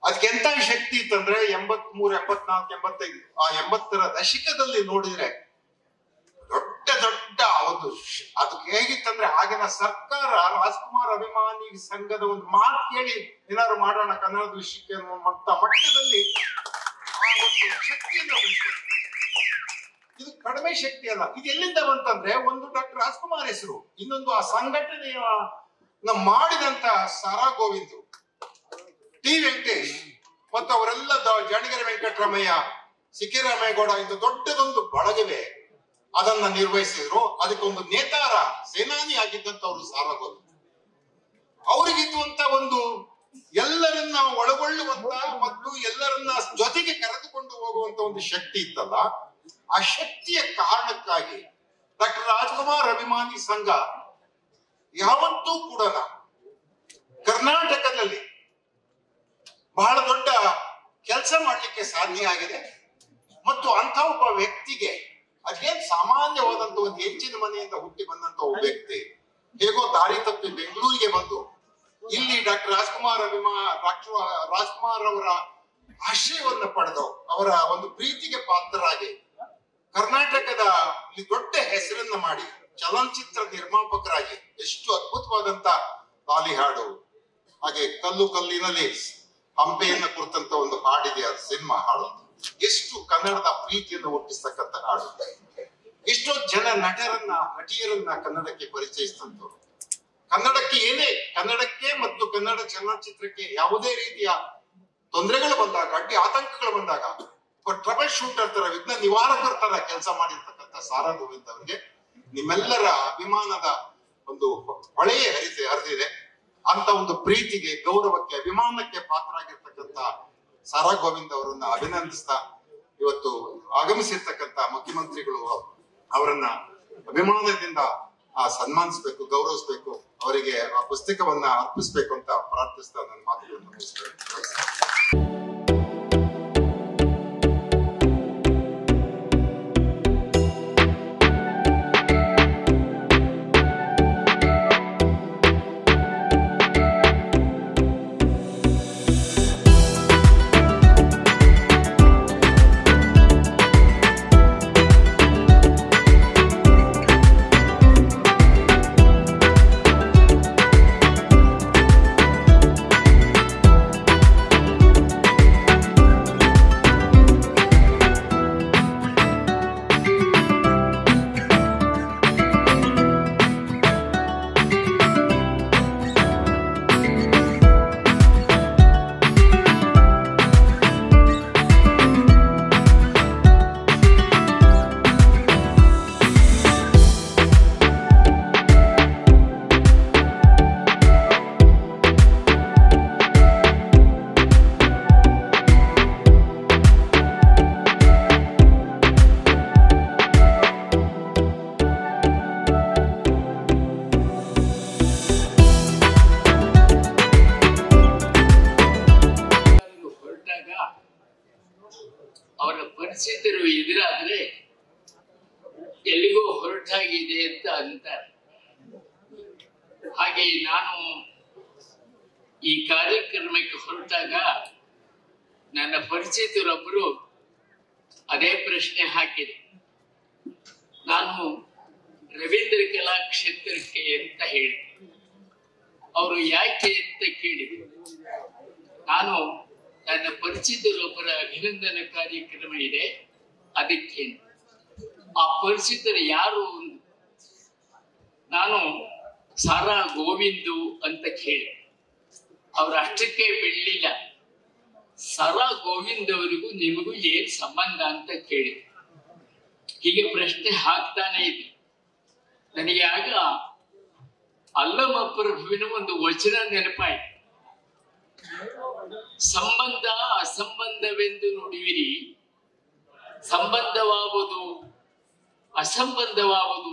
ಅದಕ್ಕೆ ಎಂತ ಶಕ್ತಿ ಇತ್ತಂದ್ರೆ 83, 84, 85 ಆ 80ರ ದಶಕದಲ್ಲಿ ನೋಡಿದ್ರೆ ದೊಡ್ಡ ದೊಡ್ಡ ಒಂದು ಅದಕ್ಕೆ ಹೇಗಿತ್ತಂದ್ರೆ ಆಗಿನ ಸರ್ಕಾರ ರಾಜ್ಕುಮಾರ್ ಅಭಿಮಾನಿ ಸಂಘದ ಒಂದು ಮಾತು ಕೇಳಿ ಏನಾದ್ರು ಮಾಡೋಣ ಕನ್ನಡದ ವಿಷಯಕ್ಕೆ ಮಟ್ಟದಲ್ಲಿ ಆ ಒಂದು ಶಕ್ತಿಯನ್ನು ಇದು ಕಡಿಮೆ ಶಕ್ತಿ ಅಲ್ಲ. ಇದು ಎಲ್ಲಿಂದ ಬಂತಂದ್ರೆ ಒಂದು ಡಾಕ್ಟರ್ ರಾಜ್ಕುಮಾರ್ ಹೆಸರು, ಇನ್ನೊಂದು ಆ ಸಂಘಟನೆಯ ಮಾಡಿದಂತ ಸಾರಾ ಗೋವಿಂದ್, ಟಿ ವೆಂಕಟೇಶ್ ಮತ್ತು ಅವರೆಲ್ಲ ಜಾಣಗೆರೆ ವೆಂಕಟರಾಮಯ್ಯ, ಸಿಕ್ಕಿರಾಮೇಗೌಡ ಇಂಥ ದೊಡ್ಡದೊಂದು ಬಳಗವೇ ಅದನ್ನ ನಿರ್ವಹಿಸಿದ್ರು. ಅದಕ್ಕೊಂದು ನೇತಾರ ಸೇನಾನಿ ಆಗಿದ್ದಂತವ್ರು ಸಾರಾ ಗೋವಿಂದ್. ಅವರಿಗಿದ್ದಂತ ಒಂದು ಎಲ್ಲರನ್ನ ಒಳಗೊಳ್ಳುವಂತ ಮತ್ತು ಎಲ್ಲರನ್ನ ಜೊತೆಗೆ ಕರೆದುಕೊಂಡು ಹೋಗುವಂತ ಒಂದು ಶಕ್ತಿ ಇತ್ತಲ್ಲ, ಆ ಶಕ್ತಿಯ ಕಾರಣಕ್ಕಾಗಿ ಡಾಕ್ಟರ್ ರಾಜ್ಕುಮಾರ್ ಅಭಿಮಾನಿ ಸಂಘ ಯಾವತ್ತೂ ಕೂಡ ಕರ್ನಾಟಕದಲ್ಲಿ ಬಹಳ ದೊಡ್ಡ ಕೆಲಸ ಮಾಡ್ಲಿಕ್ಕೆ ಸಾಧ್ಯ ಆಗಿದೆ. ಮತ್ತು ಅಂತ ಒಬ್ಬ ವ್ಯಕ್ತಿಗೆ ಅದೇನ್ ಸಾಮಾನ್ಯವಾದಂತ ಒಂದು ಹೆಂಚಿನ ಮನೆಯಿಂದ ಹುಟ್ಟಿ ಬಂದಂತ ಒಬ್ಬ ವ್ಯಕ್ತಿ ಹೇಗೋ ದಾರಿ ತಪ್ಪಿ ಬೆಂಗಳೂರಿಗೆ ಬಂದು ಇಲ್ಲಿ ಡಾಕ್ಟರ್ ರಾಜ್ಕುಮಾರ್ ಅವರ ಆಶ್ರಯವನ್ನ ಪಡೆದು ಅವರ ಒಂದು ಪ್ರೀತಿಗೆ ಪಾತ್ರರಾಗಿ ಕರ್ನಾಟಕದ ದೊಡ್ಡ ಹೆಸರನ್ನ ಮಾಡಿ ಚಲನಚಿತ್ರ ನಿರ್ಮಾಪಕರಾಗಿ ಎಷ್ಟು ಅದ್ಭುತವಾದಂತ ಲಾಲಿ ಹಾಡು, ಹಾಗೆ ಕಲ್ಲು ಕಲ್ಲಿನಲ್ಲಿ ಹಂಪೆಯನ್ನ ಕುರಿತಂತ ಒಂದು ಹಾಡಿದೆ, ಅದು ಸಿನಿಮಾ ಹಾಡು, ಎಷ್ಟು ಕನ್ನಡದ ಪ್ರೀತಿಯನ್ನು ಹುಟ್ಟಿಸ್ತಕ್ಕಂಥ ಹಾಡು. ಎಷ್ಟೋ ಜನ ನಟಿಯರನ್ನ ಕನ್ನಡಕ್ಕೆ ಪರಿಚಯಿಸಿದಂಥವ್ರು. ಕನ್ನಡಕ್ಕೆ ಮತ್ತು ಕನ್ನಡ ಚಲನಚಿತ್ರಕ್ಕೆ ಯಾವುದೇ ರೀತಿಯ ತೊಂದರೆಗಳು ಬಂದಾಗ, ಅಡ್ಡಿ ಆತಂಕಗಳು ಬಂದಾಗ ಟ್ರಬಲ್ ಶೂಟರ್ ತರ, ವಿಘ್ನ ನಿವಾರಕರ ತರ ಕೆಲಸ ಮಾಡಿರ್ತಕ್ಕಂಥ ಸಾರಾ ಗೋವಿಂದ್ ಅವರಿಗೆ ನಿಮ್ಮೆಲ್ಲರ ಅಭಿಮಾನದ ಒಂದು ಹೊಳೆಯೇ ಹರಿದಿದೆ. ಅಂತ ಒಂದು ಪ್ರೀತಿಗೆ, ಗೌರವಕ್ಕೆ, ಅಭಿಮಾನಕ್ಕೆ ಪಾತ್ರರಾಗಿರ್ತಕ್ಕಂಥ ಸಾರಾ ಗೋವಿಂದ್ ಅವರನ್ನ ಅಭಿನಂದಿಸ್ತಾ, ಇವತ್ತು ಆಗಮಿಸಿರ್ತಕ್ಕಂಥ ಮುಖ್ಯಮಂತ್ರಿಗಳು ಅವರನ್ನ ಅಭಿಮಾನದಿಂದ ಸನ್ಮಾನಿಸ್ಬೇಕು, ಗೌರವಿಸ್ಬೇಕು, ಅವರಿಗೆ ಆ ಪುಸ್ತಕವನ್ನ ಅರ್ಪಿಸ್ಬೇಕು ಅಂತ ಪ್ರಾರ್ಥಿಸ್ತಾ ನನ್ನ ಮಾತುಗಳನ್ನು ಮುಗಿಸ್ತೇನೆ. ಅವರ ಪರಿಸ್ಥಿತಿರು ಎದುರಾದ್ರೆ ಎಲ್ಲಿಗೋ ಹೊರಟಾಗಿದೆ ಅಂತ ಅಂತಾರೆ. ಹಾಗೆ ನಾನು ಈ ಕಾರ್ಯಕ್ರಮಕ್ಕೆ ಹೊರಟಾಗ ನನ್ನ ಪರಿಚಿತರೊಬ್ಬರು ಅದೇ ಪ್ರಶ್ನೆ ಹಾಕಿದೆ. ನಾನು ರವೀಂದ್ರ ಕಲಾಕ್ಷೇತ್ರಕ್ಕೆ ಅಂತ ಹೇಳಿ, ಅವರು ಯಾಕೆ ಅಂತ ಕೇಳಿದ್ರು. ನಾನು ನನ್ನ ಪರಿಚಿತರೊಬ್ಬರ ಅಭಿನಂದನಾ ಕಾರ್ಯಕ್ರಮ ಇದೆ, ಅದಕ್ಕೆ. ಆ ಪರಿಚಿತರು ಯಾರು? ನಾನು ಸಾರಾ ಗೋವಿಂದು ಅಂತ ಕೇಳಿ, ಅವ್ರು ಅಷ್ಟಕ್ಕೆ ಬೆಳ್ಳಿಲ್ಲ. ಸಾರಾ ಗೋವಿಂದ್ ಅವರಿಗೂ ನಿಮಗೂ ಏನ್ ಸಂಬಂಧ ಅಂತ ಕೇಳಿ, ಹೀಗೆ ಪ್ರಶ್ನೆ ಹಾಕ್ತಾನೆ ಇದ್ದೆ. ನನಗೆ ಆಗ ಅಲ್ಲಮ ಪ್ರಭುವಿನ ಒಂದು ವಚನ ನೆನಪಾಯಿತು. ಸಂಬಂಧ ಅಸಂಬಂಧವೆಂದು ನುಡಿವಿರಿ, ಸಂಬಂಧವಾವುದು ಅಸಂಬಂಧವಾವುದು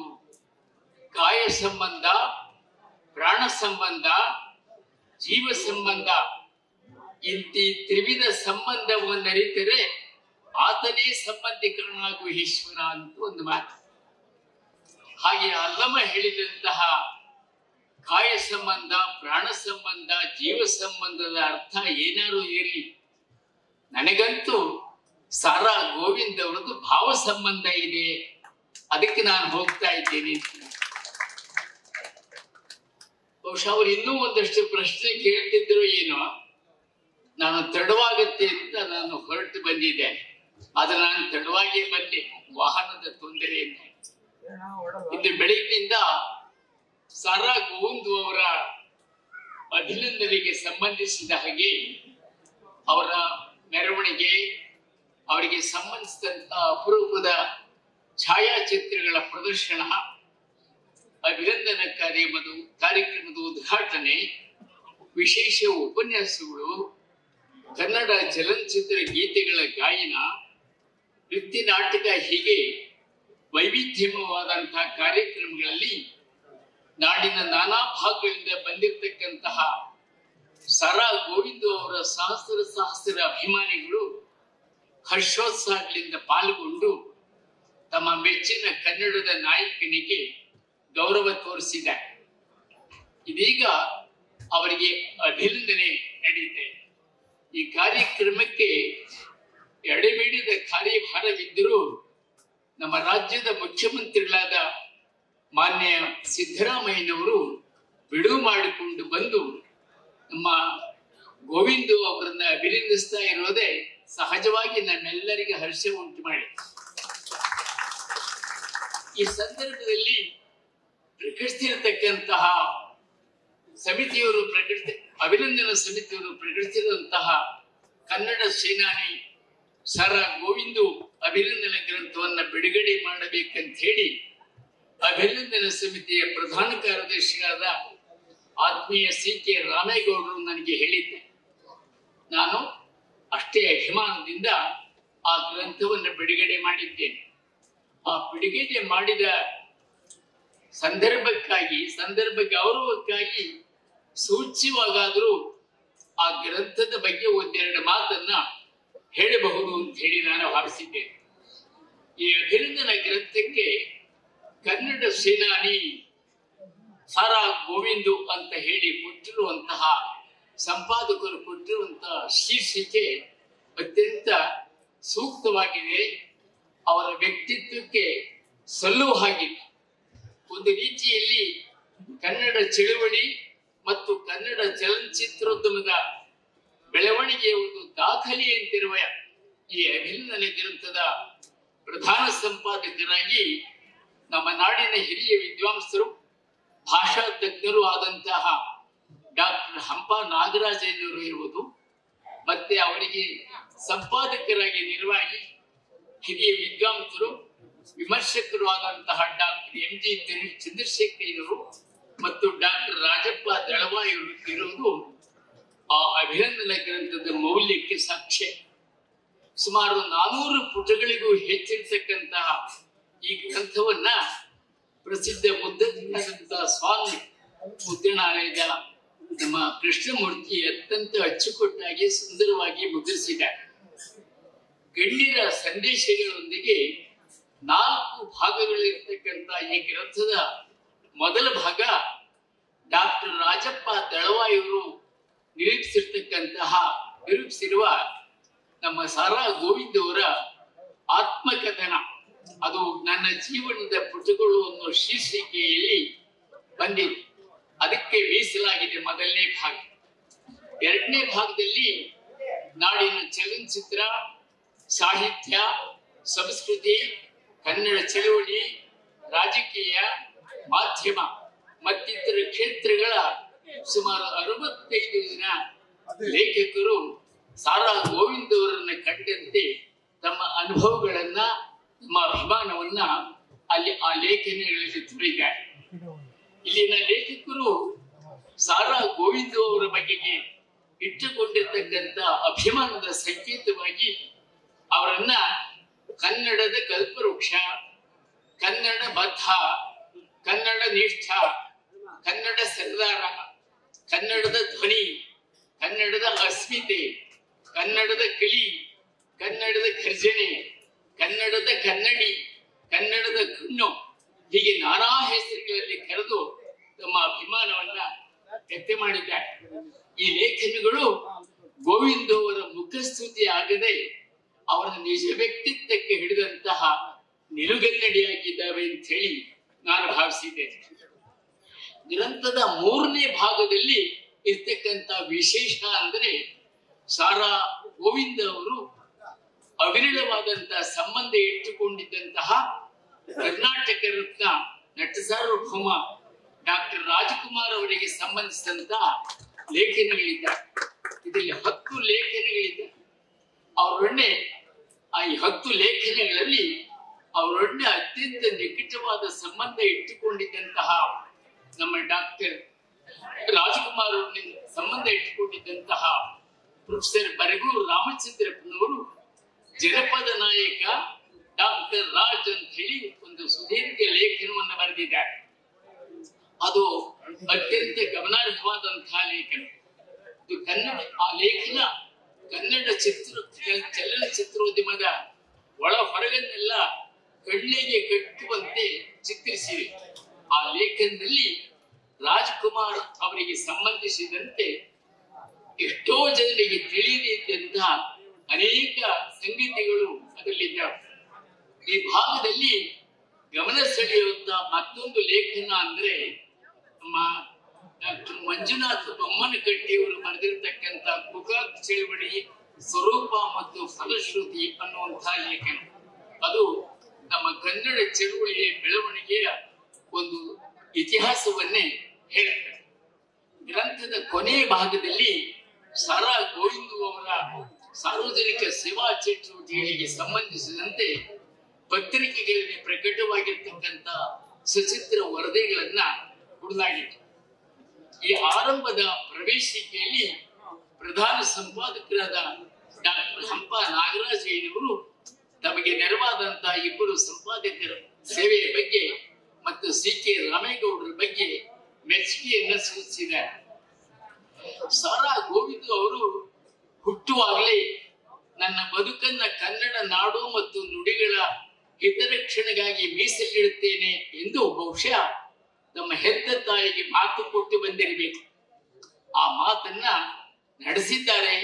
ಕಾಯ ಸಂಬಂಧ, ಪ್ರಾಣ ಸಂಬಂಧ, ಜೀವ ಸಂಬಂಧ. ಇಂತಿ ತ್ರಿವಿಧ ಸಂಬಂಧವನ್ನು ಅರಿತರೆ ಆತನೇ ಸಂಬಂಧಿಕರನಾಗುವ ಈಶ್ವರ ಅಂತ ಒಂದು ಮಾತು. ಹಾಗೆ ಅಲ್ಲಮ ಹೇಳಿದಂತಹ ಕಾಯ ಸಂಬಂಧ, ಪ್ರಾಣ ಸಂಬಂಧ, ಜೀವ ಸಂಬಂಧದ ಅರ್ಥ ಏನಾರು ಇರಲಿ, ನನಗಂತೂ ಸಾರಾ ಗೋವಿಂದ್ ಅವರದ್ದು ಭಾವ ಸಂಬಂಧ ಇದೆ, ಅದಕ್ಕೆ ನಾನು ಹೋಗ್ತಾ ಇದ್ದೇನೆ. ಬಹುಶಃ ಅವರು ಇನ್ನೂ ಒಂದಷ್ಟು ಪ್ರಶ್ನೆ ಕೇಳ್ತಿದ್ರು ಏನೋ. ನಾನು ತಡವಾಗತ್ತೆ ಅಂತ ನಾನು ಹೊರಟು ಬಂದಿದ್ದೆ, ಆದ್ರೆ ನಾನು ತಡವಾಗಿ ಬಂದೆ, ವಾಹನದ ತೊಂದರೆಯಿಂದ. ಇಂದು ಬೆಳಗ್ಗಿನಿಂದ ಸಾರಾ ಗೋವಿಂದ್ ಅವರ ಅಭಿನಂದನೆಗೆ ಸಂಬಂಧಿಸಿದ ಹಾಗೆ ಅವರ ಮೆರವಣಿಗೆ, ಅವರಿಗೆ ಸಂಬಂಧಿಸಿದಂತ ಅಪರೂಪದ ಛಾಯಾಚಿತ್ರಗಳ ಪ್ರದರ್ಶನ, ಅಭಿನಂದನಾ ಕಾರ್ಯಕ್ರಮದ ಉದ್ಘಾಟನೆ, ವಿಶೇಷ ಉಪನ್ಯಾಸಗಳು, ಕನ್ನಡ ಚಲನಚಿತ್ರ ಗೀತೆಗಳ ಗಾಯನ, ನೃತ್ಯ ನಾಟಕ, ಹೀಗೆ ವೈವಿಧ್ಯಮಯವಾದಂತಹ ಕಾರ್ಯಕ್ರಮಗಳಲ್ಲಿ ನಾಡಿನ ನಾನಾ ಭಾಗಗಳಿಂದ ಬಂದಿರತಕ್ಕಂತಹ ಸಾರಾ ಗೋವಿಂದ್ ಅವರ ಸಹಸ್ರ ಅಭಿಮಾನಿಗಳು ಹರ್ಷೋತ್ಸಾಹಗಳಿಂದ ಪಾಲ್ಗೊಂಡು ತಮ್ಮ ಮೆಚ್ಚಿನ ಕನ್ನಡದ ನಾಯಕನಿಗೆ ಗೌರವ ತೋರಿಸಿದ್ದಾರೆ. ಇದೀಗ ಅವರಿಗೆ ಅಭಿನಂದನೆ ನಡೆಯುತ್ತೆ. ಈ ಕಾರ್ಯಕ್ರಮಕ್ಕೆ ಎಡೆಬಿಡದ ಕಾರ್ಯಭಾರವಿದ್ದರೂ ನಮ್ಮ ರಾಜ್ಯದ ಮುಖ್ಯಮಂತ್ರಿಗಳಾದ ಮಾನ್ಯ ಸಿದ್ದರಾಮಯ್ಯನವರು ಬಿಡುವು ಮಾಡಿಕೊಂಡು ಬಂದು ನಮ್ಮ ಗೋವಿಂದ್ ಅವರನ್ನ ಅಭಿನಂದಿಸ್ತಾ ಇರೋದೇ ಸಹಜವಾಗಿ ನಮ್ಮೆಲ್ಲರಿಗೆ ಹರ್ಷ ಉಂಟು ಮಾಡಿ. ಈ ಸಂದರ್ಭದಲ್ಲಿ ಪ್ರಕಟಿಸಿರತಕ್ಕಂತಹ ಸಮಿತಿಯವರು ಅಭಿನಂದನಾ ಸಮಿತಿಯವರು ಪ್ರಕಟಿಸಿರುವಂತಹ ಕನ್ನಡ ಸೇನಾನಿ ಸರ ಗೋವಿಂದು ಅಭಿನಂದನ ಗ್ರಂಥವನ್ನ ಬಿಡುಗಡೆ ಮಾಡಬೇಕಂತ ಹೇಳಿ ಅಭಿನಂದನ ಸಮಿತಿಯ ಪ್ರಧಾನ ಕಾರ್ಯದರ್ಶಿಯಾದ ಆತ್ಮೀಯ ಸಿ.ಕೆ. ರಾಮೇಗೌಡರು ನನಗೆ ಹೇಳಿದ್ದೆ. ನಾನು ಅಷ್ಟೇ ಅಭಿಮಾನದಿಂದ ಆ ಗ್ರಂಥವನ್ನು ಬಿಡುಗಡೆ ಮಾಡಿದ್ದೇನೆ. ಆ ಬಿಡುಗಡೆ ಮಾಡಿದ ಸಂದರ್ಭ ಗೌರವಕ್ಕಾಗಿ ಸೂಚ್ಯವಾಗಾದರೂ ಆ ಗ್ರಂಥದ ಬಗ್ಗೆ ಒಂದೆರಡು ಮಾತನ್ನ ಹೇಳಬಹುದು ಅಂತ ಹೇಳಿ ನಾನು ಭಾವಿಸಿದ್ದೇನೆ. ಈ ಅಭಿನಂದನ ಗ್ರಂಥಕ್ಕೆ ಕನ್ನಡ ಸೇನಾನಿ ಸಾರಾ ಗೋವಿಂದು ಅಂತ ಹೇಳಿ ಕೊಟ್ಟಿರುವಂತಹ ಸಂಪಾದಕರು ಕೊಟ್ಟಿರುವಂತಹ ಶೀರ್ಷಿಕೆ ಅತ್ಯಂತ ಸೂಕ್ತವಾಗಿದೆ. ಅವರ ವ್ಯಕ್ತಿತ್ವಕ್ಕೆ ಸಲ್ಲುವ ಹಾಗಿದೆ. ಒಂದು ರೀತಿಯಲ್ಲಿ ಕನ್ನಡ ಚಳುವಳಿ ಮತ್ತು ಕನ್ನಡ ಚಲನಚಿತ್ರೋದ್ಯಮದ ಬೆಳವಣಿಗೆಯ ಒಂದು ದಾಖಲೆಯಂತಿರುವ ಈ ಅಭಿನಂದನೆ ಗ್ರಂಥದ ಪ್ರಧಾನ ಸಂಪಾದಕರಾಗಿ ನಮ್ಮ ನಾಡಿನ ಹಿರಿಯ ವಿದ್ವಾಂಸರು ಭಾಷಾ ತಜ್ಞರು ಆದಂತಹ ಡಾಕ್ಟರ್ ಹಂಪ ನಾಗರಾಜಯ್ಯನವರು ಇರುವುದು, ಮತ್ತೆ ಅವರಿಗೆ ಸಂಪಾದಕರಾಗಿ ನಿರ್ವಹಿ ಹಿರಿಯ ವಿದ್ವಾಂಸರು ವಿಮರ್ಶಕರು ಆದಂತಹ ಡಾಕ್ಟರ್ ಎಂ.ಜಿ. ಚಂದ್ರಶೇಖರ್ ಮತ್ತು ಡಾಕ್ಟರ್ ರಾಜಪ್ಪ ದಳವಾಯಿ ಇರುವುದು ಆ ಅಭಿನಂದನ ಗ್ರಂಥದ ಮೌಲ್ಯಕ್ಕೆ ಸಾಕ್ಷ್ಯ. ಸುಮಾರು 400 ಪುಟಗಳಿಗೂ ಹೆಚ್ಚಿರ್ತಕ್ಕಂತಹ ಈ ಗ್ರಂಥವನ್ನ ಪ್ರಸಿದ್ಧ ಮುದ್ರಣಾದಂತಹ ಸ್ವಾಮಿ ಮುದ್ರಣಾಲಯದ ನಮ್ಮ ಕೃಷ್ಣಮೂರ್ತಿ ಅತ್ಯಂತ ಅಚ್ಚುಕಟ್ಟಾಗಿ ಸುಂದರವಾಗಿ ಮುದ್ರಿಸಿದ್ದಾರೆ. ಗಣ್ಯರ ಸಂದೇಶಗಳೊಂದಿಗೆ 4 ಭಾಗಗಳಿರ್ತಕ್ಕಂಥ ಈ ಗ್ರಂಥದ ಮೊದಲ ಭಾಗ ಡಾಕ್ಟರ್ ರಾಜಪ್ಪ ದಳವಾಯಿಯವರು ನಿರೂಪಿಸಿರುವ ನಮ್ಮ ಸಾರಾ ಗೋವಿಂದ್ ಅವರ ಆತ್ಮಕಥನ, ಅದು ನನ್ನ ಜೀವನದ ಪುಟಗಳು ಅನ್ನೋ ಶೀರ್ಷಿಕೆಯಲ್ಲಿ ಬಂದಿದೆ. ಅದಕ್ಕೆ ಮೀಸಲಾಗಿದೆ ಮೊದಲನೇ ಭಾಗ. ಎರಡನೇ ಭಾಗದಲ್ಲಿ ನಾಡಿನ ಚಲನಚಿತ್ರ, ಸಾಹಿತ್ಯ, ಸಂಸ್ಕೃತಿ, ಕನ್ನಡ ಚಳವಳಿ, ರಾಜಕೀಯ, ಮಾಧ್ಯಮ ಮತ್ತಿತರ ಕ್ಷೇತ್ರಗಳ ಸುಮಾರು 65 ಜನ ಲೇಖಕರು ಸಾರಾ ಗೋವಿಂದ್ ಅವರನ್ನ ಕಂಡಂತೆ ತಮ್ಮ ಅನುಭವಗಳನ್ನ, ತಮ್ಮ ಅಭಿಮಾನವನ್ನ ಅಲ್ಲಿ ಆ ಲೇಖನಗಳಲ್ಲಿ ತೋರಿದ್ದಾರೆ. ಇಲ್ಲಿನ ಲೇಖಕರು ಸಾರಾ ಗೋವಿಂದ್ ಅವರ ಬಗೆಗೆ ಇಟ್ಟುಕೊಂಡಿರ್ತಕ್ಕಂಥ ಅಭಿಮಾನದ ಸಂಕೇತವಾಗಿ ಅವರನ್ನ ಕನ್ನಡದ ಕಲ್ಪವೃಕ್ಷ, ಕನ್ನಡ ಬದ್ಧ, ಕನ್ನಡ ನಿಷ್ಠ, ಕನ್ನಡ ಸರ್ದಾರ, ಕನ್ನಡದ ಧ್ವನಿ, ಕನ್ನಡದ ಅಸ್ಮಿತೆ, ಕನ್ನಡದ ಕಲಿ, ಕನ್ನಡದ ಖರ್ಜನೆ, ಕನ್ನಡದ ಕನ್ನಡಿ, ಕನ್ನಡದ ಕಣ್ಣು, ಹೀಗೆ ನಾನಾ ಹೆಸರುಗಳಲ್ಲಿ ಕರೆದು ತಮ್ಮ ಅಭಿಮಾನವನ್ನ ವ್ಯಕ್ತ ಮಾಡಿದ್ದಾರೆ. ಈ ಲೇಖನಗಳು ಗೋವಿಂದ ಅವರ ಮುಖಸ್ತುತಿ ಆಗದೆ ಅವರ ನಿಜ ವ್ಯಕ್ತಿತ್ವಕ್ಕೆ ಹಿಡಿದಂತಹ ನಿಲುಗನ್ನಡಿಯಾಗಿದ್ದಾವೆ ಅಂತ ಹೇಳಿ ನಾನು ಭಾವಿಸಿದ್ದೇನೆ. ಗ್ರಂಥದ 3ನೇ ಭಾಗದಲ್ಲಿ ಇರ್ತಕ್ಕಂಥ ವಿಶೇಷ ಅಂದ್ರೆ ಸಾರಾ ಗೋವಿಂದ ಅವರು ಅವಿರಳವಾದಂತಹ ಸಂಬಂಧ ಇಟ್ಟುಕೊಂಡಿದ್ದಂತಹ ಕರ್ನಾಟಕ ರತ್ನ ನಟ ಸಾರ್ವಭೌಮ ಡಾಕ್ಟರ್ ರಾಜಕುಮಾರ್ ಅವರಿಗೆ ಸಂಬಂಧಿಸಿದಂತಹ ಲೇಖನಗಳಿದ್ದಾರೆ. ಇದರಲ್ಲಿ 10 ಲೇಖನಗಳಿದೆ. ಅವರೊಡನೆ ಆ 10 ಲೇಖನಗಳಲ್ಲಿ ಅವರೊಡನೆ ಅತ್ಯಂತ ನಿಕಟವಾದ ಸಂಬಂಧ ಇಟ್ಟುಕೊಂಡಿದ್ದಂತಹ ನಮ್ಮ ಡಾಕ್ಟರ್ ರಾಜಕುಮಾರ್ ಅವರಿಂದ ಸಂಬಂಧ ಇಟ್ಟುಕೊಂಡಿದ್ದಂತಹ ಪ್ರೊಫೆಸರ್ ಬರಗೂರು ರಾಮಚಂದ್ರಪ್ಪನವರು ಜನಪದ ನಾಯಕ ಡಾಕ್ಟರ್ ರಾಜ್ ಅಂತ ಹೇಳಿ ಒಂದು ಸುದೀರ್ಘ ಲೇಖನವನ್ನು ಬರೆದಿದ್ದಾರೆ. ಅದು ಅತ್ಯಂತ ಗಮನಾರ್ಹವಾದಂತಹ ಲೇಖನ. ಇದು ಆ ಲೇಖನ ಕನ್ನಡ ಚಲನಚಿತ್ರೋದ್ಯಮದ ಒಳ ಹೊರಗನ್ನೆಲ್ಲ ಕಣ್ಣಿಗೆ ಕಟ್ಟುವಂತೆ ಚಿತ್ರಿಸಿದೆ. ಆ ಲೇಖನದಲ್ಲಿ ರಾಜ್ಕುಮಾರ್ ಅವರಿಗೆ ಸಂಬಂಧಿಸಿದಂತೆ ಎಷ್ಟೋ ಜನರಿಗೆ ತಿಳಿದಿದ್ದಂತಹ ಅನೇಕ ಸಂಗತಿಗಳು ಅದರಲ್ಲಿದ್ದಾವೆ. ಈ ಭಾಗದಲ್ಲಿ ಗಮನ ಸೆಳೆಯುವಂತಹ ಮತ್ತೊಂದು ಲೇಖನ ಅಂದ್ರೆ ನಮ್ಮ ಡಾಕ್ಟರ್ ಮಂಜುನಾಥ ಬೊಮ್ಮನಕಟ್ಟಿಯವರು ಬರೆದಿರ್ತಕ್ಕಂಥ ಕುಕಾಕ್ ಚಳವಳಿ ಸ್ವರೂಪ ಮತ್ತು ಫಲಶ್ರುತಿ ಅನ್ನುವಂತಹ ಲೇಖನ. ಅದು ನಮ್ಮ ಕನ್ನಡ ಚಳವಳಿಯ ಬೆಳವಣಿಗೆಯ ಒಂದು ಇತಿಹಾಸವನ್ನೇ ಹೇಳುತ್ತದೆ. ಗ್ರಂಥದ ಕೊನೆಯ ಭಾಗದಲ್ಲಿ ಸಾರಾ ಗೋವಿಂದು ಅವರ ಸಾರ್ವಜನಿಕ ಸೇವಾ ಚಟುವಟಿಕೆಗಳಿಗೆ ಸಂಬಂಧಿಸಿದಂತೆ ಪತ್ರಿಕೆಗಳಲ್ಲಿ ಪ್ರಕಟವಾಗಿರ್ತಕ್ಕಂಥ ಸಚಿತ್ರ ವರದಿಗಳನ್ನ ಕೊಡಲಾಗಿತ್ತು. ಈ ಆರಂಭದ ಪ್ರವೇಶಿಕೆಯಲ್ಲಿ ಪ್ರಧಾನ ಸಂಪಾದಕರಾದ ಡಾಕ್ಟರ್ ಹಂಪ ನಾಗರಾಜಯ್ಯನವರು ತಮಗೆ ನೆರವಾದಂತಹ ಇಬ್ಬರು ಸಂಪಾದಕರ ಸೇವೆಯ ಬಗ್ಗೆ ಮತ್ತು ಸಿ.ಕೆ. ರಾಮೇಗೌಡರ ಬಗ್ಗೆ ಮೆಚ್ಚುಗೆಯನ್ನು ಸೂಚಿಸಿದ್ದಾರೆ. ಸಾರಾ ಗೋವಿಂದ್ ಅವರು ಹುಟ್ಟುವಾಗಲೇ ನನ್ನ ಬದುಕನ್ನ ಕನ್ನಡ ನಾಡು ಮತ್ತು ನುಡಿಗಳ ಹಿತರಕ್ಷಣೆಗಾಗಿ ಮೀಸಲಿಡುತ್ತೇನೆ ಎಂದು ಬಹುಶಃ ನಮ್ಮ ಹೆತ್ತ ತಾಯಿಗೆ ಮಾತು ಕೊಟ್ಟು ಬಂದಿರಬೇಕು. ಆ ಮಾತನ್ನ ನಡೆಸಿದ್ದಾರೆ,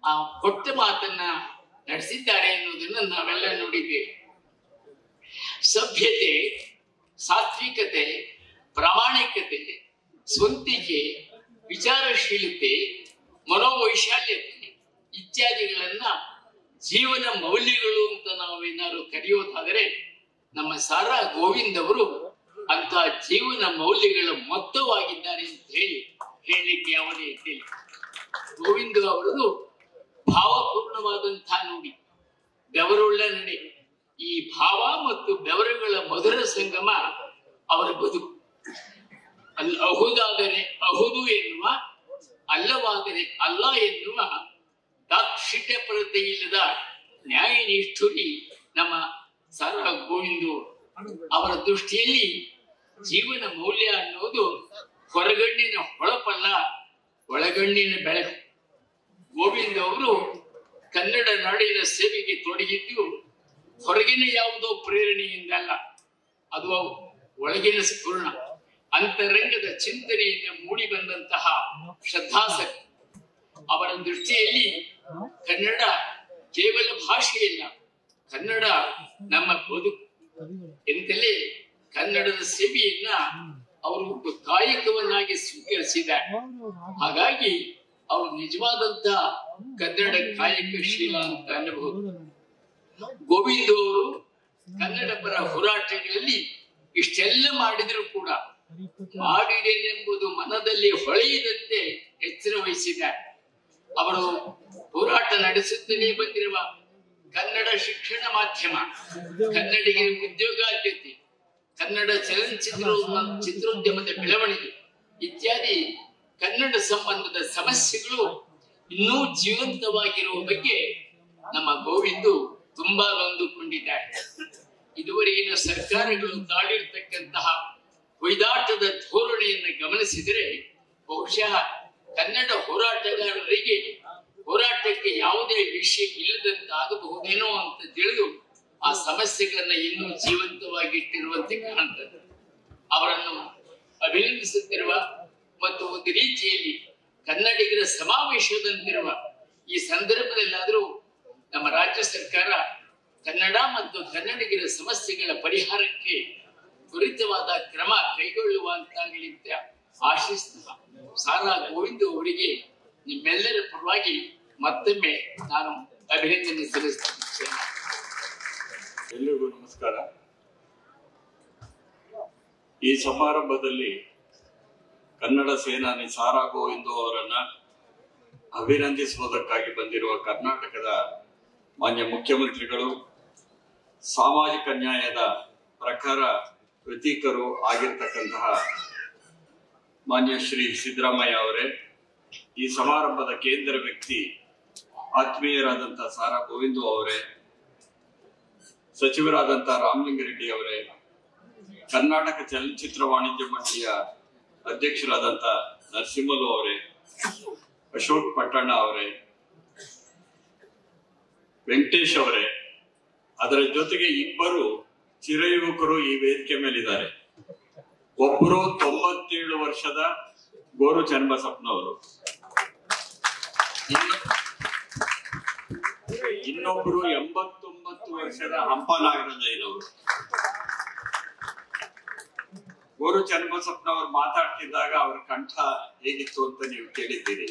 ಆ ಕೊಟ್ಟ ಮಾತನ್ನ ನಡೆಸಿದ್ದಾರೆ ಎನ್ನುವುದನ್ನು ನಾವೆಲ್ಲ ನೋಡಿದ್ದೇವೆ. ಸಭ್ಯತೆ, ಸಾತ್ವಿಕತೆ, ಪ್ರಾಮಾಣಿಕತೆ, ಸ್ವಂತಿಕೆ, ವಿಚಾರಶೀಲತೆ, ಮನೋವೈಶಾಲ್ಯತೆ ಇತ್ಯಾದಿಗಳನ್ನ ಜೀವನ ಮೌಲ್ಯಗಳು ಅಂತ ನಾವೇನಾದ್ರು ಕರೆಯೋದಾದರೆ ನಮ್ಮ ಸಾರಾ ಗೋವಿಂದ್ ಅವರು ಅಂತ ಜೀವನ ಮೌಲ್ಯಗಳ ಮೊತ್ತವಾಗಿದ್ದಾರೆ ಅಂತ ಹೇಳಲಿಕ್ಕೆ ಯಾವುದೇ ಇದ್ದಿಲ್ಲ. ಗೋವಿಂದ ಅವರದು ಭಾವಪೂರ್ಣವಾದಂತಹ ನುಡಿ, ಬೆವರುಳ್ಳ ನಡೆ. ಈ ಭಾವ ಮತ್ತು ಬೆವರುಗಳ ಮಧುರ ಸಂಗಮ ಅವರ ಬದುಕು. ಅಹುದಾದರೆ ಅಹುದು ಎನ್ನುವ, ಅಲ್ಲವಾದರೆ ಅಲ್ಲ ಎನ್ನುವ ದಾಕ್ಷಿಣ್ಯಪರತೆ ಇಲ್ಲದ ನ್ಯಾಯನಿಷ್ಠುರಿ ನಮ್ಮ ಸಾರಾ ಗೋವಿಂದ್. ಅವರ ದೃಷ್ಟಿಯಲ್ಲಿ ಜೀವನ ಮೌಲ್ಯ ಅನ್ನೋದು ಹೊರಗಣ್ಣಿನ ಹೊಳಪಲ್ಲ, ಒಳಗಣ್ಣಿನ ಬೆಳಕು. ಗೋವಿಂದ್ ಅವರು ಕನ್ನಡ ನಾಡಿನ ಸೇವೆಗೆ ತೊಡಗಿದ್ದು ಹೊರಗಿನ ಯಾವುದೋ ಪ್ರೇರಣೆಯಿಂದಲ್ಲ, ಅದು ಒಳಗಿನ ಸ್ಫುರಣ, ಅಂತರಂಗದ ಚಿಂತನೆಯಿಂದ ಮೂಡಿ ಬಂದಂತಹ ಶ್ರದ್ಧಾಸಕ್ತಿ. ಅವರ ದೃಷ್ಟಿಯಲ್ಲಿ ಕನ್ನಡ ಕೇವಲ ಭಾಷೆಯಲ್ಲ, ಕನ್ನಡ ನಮ್ಮ ಬದುಕು ಎಂತಲೇ ಕನ್ನಡದ ಸೇವೆಯನ್ನ ಅವರು ಕಾಯಕವನ್ನಾಗಿ ಸ್ವೀಕರಿಸಿದ್ದಾರೆ. ಹಾಗಾಗಿ ಅವರು ನಿಜವಾದಂತಹ ಕನ್ನಡ ಕಾಯಕಶೀಲ ಅಂತ ಅನ್ನಬಹುದು. ಗೋವಿಂದ್ ಅವರು ಕನ್ನಡ ಪರ ಹೋರಾಟಗಳಲ್ಲಿ ಇಷ್ಟೆಲ್ಲ ಮಾಡಿದರೂ ಕೂಡ ಮಾಡಿದೆನೆಂಬುದು ಮನದಲ್ಲಿ ಹೊಳೆಯದಂತೆ ಎಚ್ಚರ ವಹಿಸಿದ್ದಾರೆ. ಅವರು ಹೋರಾಟ ನಡೆಸುತ್ತಲೇ ಬಂದಿರುವ ಕನ್ನಡ ಶಿಕ್ಷಣ ಮಾಧ್ಯಮ, ಕನ್ನಡಿಗರ ಉದ್ಯೋಗಾದ್ಯತೆ, ಕನ್ನಡ ಚಿತ್ರೋದ್ಯಮದ ಬೆಳವಣಿಗೆ ಇತ್ಯಾದಿ ಕನ್ನಡ ಸಂಬಂಧದ ಸಮಸ್ಯೆಗಳು ಇನ್ನೂ ಜೀವಂತವಾಗಿರುವ ಬಗ್ಗೆ ನಮ್ಮ ಗೋವಿಂದ್ ತುಂಬಾ ನೊಂದುಕೊಂಡಿದ್ದಾರೆ. ಇದುವರೆಗಿನ ಸರ್ಕಾರಗಳು ತಾಳಿರ್ತಕ್ಕಂತಹ ಹೊಯ್ದಾಟದ ಧೋರಣೆಯನ್ನು ಗಮನಿಸಿದರೆ ಬಹುಶಃ ಕನ್ನಡ ಹೋರಾಟಗಾರರಿಗೆ ಹೋರಾಟಕ್ಕೆ ಯಾವುದೇ ವಿಷಯ ಇಲ್ಲದಂತಾಗಬಹುದೇನೋ ಅಂತ ತಿಳಿದು ಆ ಸಮಸ್ಯೆಗಳನ್ನ ಇನ್ನೂ ಜೀವಂತವಾಗಿಟ್ಟಿರುವಂತೆ ಕಾಣ್ತದೆ. ಅವರನ್ನು ಅಭಿನಂದಿಸುತ್ತಿರುವ ಮತ್ತು ಒಂದು ರೀತಿಯಲ್ಲಿ ಕನ್ನಡಿಗರ ಸಮಾವೇಶದಂತಿರುವ ಈ ಸಂದರ್ಭದಲ್ಲಾದರೂ ನಮ್ಮ ರಾಜ್ಯ ಸರ್ಕಾರ ಕನ್ನಡ ಮತ್ತು ಕನ್ನಡಿಗರ ಸಮಸ್ಯೆಗಳ ಪರಿಹಾರಕ್ಕೆ ತ್ವರಿತವಾದ ಕ್ರಮ ಕೈಗೊಳ್ಳುವಂತಾಗಲಿ ಅಂತ ಆಶಿಸ್ತಾ ಸಾರಾ ಗೋವಿಂದ್ ಅವರಿಗೆ ನಿಮ್ಮೆಲ್ಲರ ಪರವಾಗಿ ಮತ್ತೊಮ್ಮೆ ನಾನು ಅಭಿನಂದನೆ ಸಲ್ಲಿಸುತ್ತೇನೆ. ಎಲ್ರಿಗೂ ನಮಸ್ಕಾರ. ಈ ಸಮಾರಂಭದಲ್ಲಿ ಕನ್ನಡ ಸೇನಾನಿ ಸಾರಾ ಗೋವಿಂದ್ ಅವರನ್ನ ಅಭಿನಂದಿಸುವುದಕ್ಕಾಗಿ ಬಂದಿರುವ ಕರ್ನಾಟಕದ ಮಾನ್ಯ ಮುಖ್ಯಮಂತ್ರಿಗಳು, ಸಾಮಾಜಿಕ ನ್ಯಾಯದ ಪ್ರಖರ ಪ್ರತೀಕರು ಆಗಿರ್ತಕ್ಕಂತಹ ಮಾನ್ಯ ಶ್ರೀ ಸಿದ್ದರಾಮಯ್ಯ ಅವರೇ, ಈ ಸಮಾರಂಭದ ಕೇಂದ್ರ ವ್ಯಕ್ತಿ ಆತ್ಮೀಯರಾದಂತಹ ಸಾರಾ ಗೋವಿಂದ್ ಅವರೇ, ಸಚಿವರಾದಂತಹ ರಾಮಲಿಂಗಾರೆಡ್ಡಿ ಅವರೇ, ಕರ್ನಾಟಕ ಚಲನಚಿತ್ರ ವಾಣಿಜ್ಯ ಮಂಡಳಿಯ ಅಧ್ಯಕ್ಷರಾದಂತಹ ನರಸಿಂಹಲು ಅವರೇ, ಅಶೋಕ್ ಪಟ್ಟಣ್ಣ ಅವರೇ, ವೆಂಕಟೇಶ್ ಅವರೇ, ಅದರ ಜೊತೆಗೆ ಇಬ್ಬರು ಚಿರಯುವಕರು ಈ ವೇದಿಕೆ ಮೇಲಿದ್ದಾರೆ. ಒಬ್ಬರು 97 ವರ್ಷದ ಗೋರು ಚನ್ನಬಸಪ್ಪನವರು, ಇನ್ನೊಬ್ಬರು 89 ವರ್ಷದ ಹಂಪ ನಾಗರಾಜಯ್ಯನವರು. ಗೋರು ಚನ್ನಬಸಪ್ಪನವರು ಮಾತಾಡ್ತಿದ್ದಾಗ ಅವ್ರ ಕಂಠ ಹೇಗಿತ್ತು ಅಂತ ನೀವು ಕೇಳಿದ್ದೀರಿ.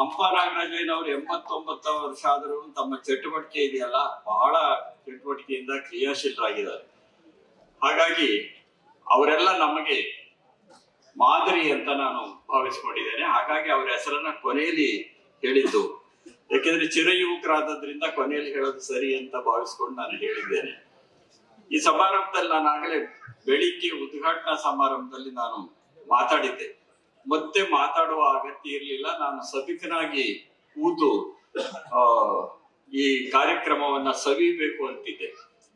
ಹಂಪ ನಾಗರಾಜಯ್ಯನವರು 89 ವರ್ಷ ಆದರೂ ತಮ್ಮ ಚಟುವಟಿಕೆ ಇದೆಯಲ್ಲ, ಬಹಳ ಚಟುವಟಿಕೆಯಿಂದ ಕ್ರಿಯಾಶೀಲರಾಗಿದ್ದಾರೆ. ಹಾಗಾಗಿ ಅವರೆಲ್ಲ ನಮಗೆ ಮಾದರಿ ಅಂತ ನಾನು ಭಾವಿಸ್ಕೊಂಡಿದ್ದೇನೆ. ಹಾಗಾಗಿ ಅವರ ಹೆಸರನ್ನ ಕೊನೆಯಲ್ಲಿ ಹೇಳಿದ್ದು. ಯಾಕೆಂದ್ರೆ ಚಿರಯುವಕರಾದದ್ರಿಂದ ಕೊನೆಯಲ್ಲಿ ಹೇಳೋದು ಸರಿ ಅಂತ ಭಾವಿಸ್ಕೊಂಡು ನಾನು ಹೇಳಿದ್ದೇನೆ. ಈ ಸಮಾರಂಭದಲ್ಲಿ ನಾನು ಆಗಲೇ ಬೆಳಿಗ್ಗೆ ಉದ್ಘಾಟನಾ ಸಮಾರಂಭದಲ್ಲಿ ನಾನು ಮಾತಾಡಿದ್ದೆ. ಮತ್ತೆ ಮಾತಾಡುವ ಅಗತ್ಯ ಇರಲಿಲ್ಲ. ನಾನು ಸಭಿಕನಾಗಿ ಕೂತು ಈ ಕಾರ್ಯಕ್ರಮವನ್ನ ಸವಿಬೇಕು ಅಂತಿದ್ದೆ.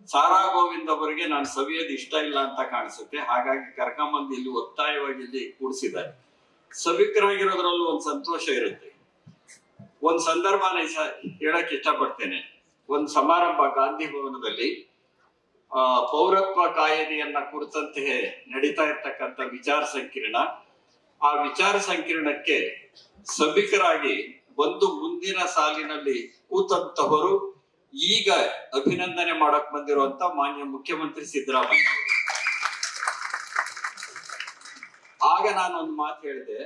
ಸಾರಾ ಗೋವಿಂದ್ ಅವರಿಗೆ ನಾನು ಸವಿಯೋದು ಇಷ್ಟ ಇಲ್ಲ ಅಂತ ಕಾಣಿಸುತ್ತೆ. ಹಾಗಾಗಿ ಕರ್ಕೊಂಬಂದು ಇಲ್ಲಿ ಒತ್ತಾಯವಾಗಿ ಇಲ್ಲಿ ಕೂಡಿಸಿದ್ದಾರೆ. ಸಭಿಕರಾಗಿರೋದ್ರಲ್ಲೂ ಒಂದು ಸಂತೋಷ ಇರುತ್ತೆ. ಒಂದ್ ಸಂದರ್ಭನ ಹೇಳಕ್ ಇಷ್ಟಪಡ್ತೇನೆ. ಒಂದ್ ಸಮಾರಂಭ ಗಾಂಧಿ ಭವನದಲ್ಲಿ ಪೌರತ್ವ ಕಾಯ್ದೆಯನ್ನ ಕುರಿತಂತೆ ನಡೀತಾ ಇರ್ತಕ್ಕಂಥ ವಿಚಾರ ಸಂಕಿರಣ. ಆ ವಿಚಾರ ಸಂಕಿರಣಕ್ಕೆ ಸಭಿಕರಾಗಿ ಒಂದು ಮುಂದಿನ ಸಾಲಿನಲ್ಲಿ ಕೂತಂತವರು ಈಗ ಅಭಿನಂದನೆ ಮಾಡಕ್ ಬಂದಿರುವಂತ ಮಾನ್ಯ ಮುಖ್ಯಮಂತ್ರಿ ಸಿದ್ದರಾಮಯ್ಯ ಅವರು. ಆಗ ನಾನು ಒಂದು ಮಾತು ಹೇಳಿದೆ,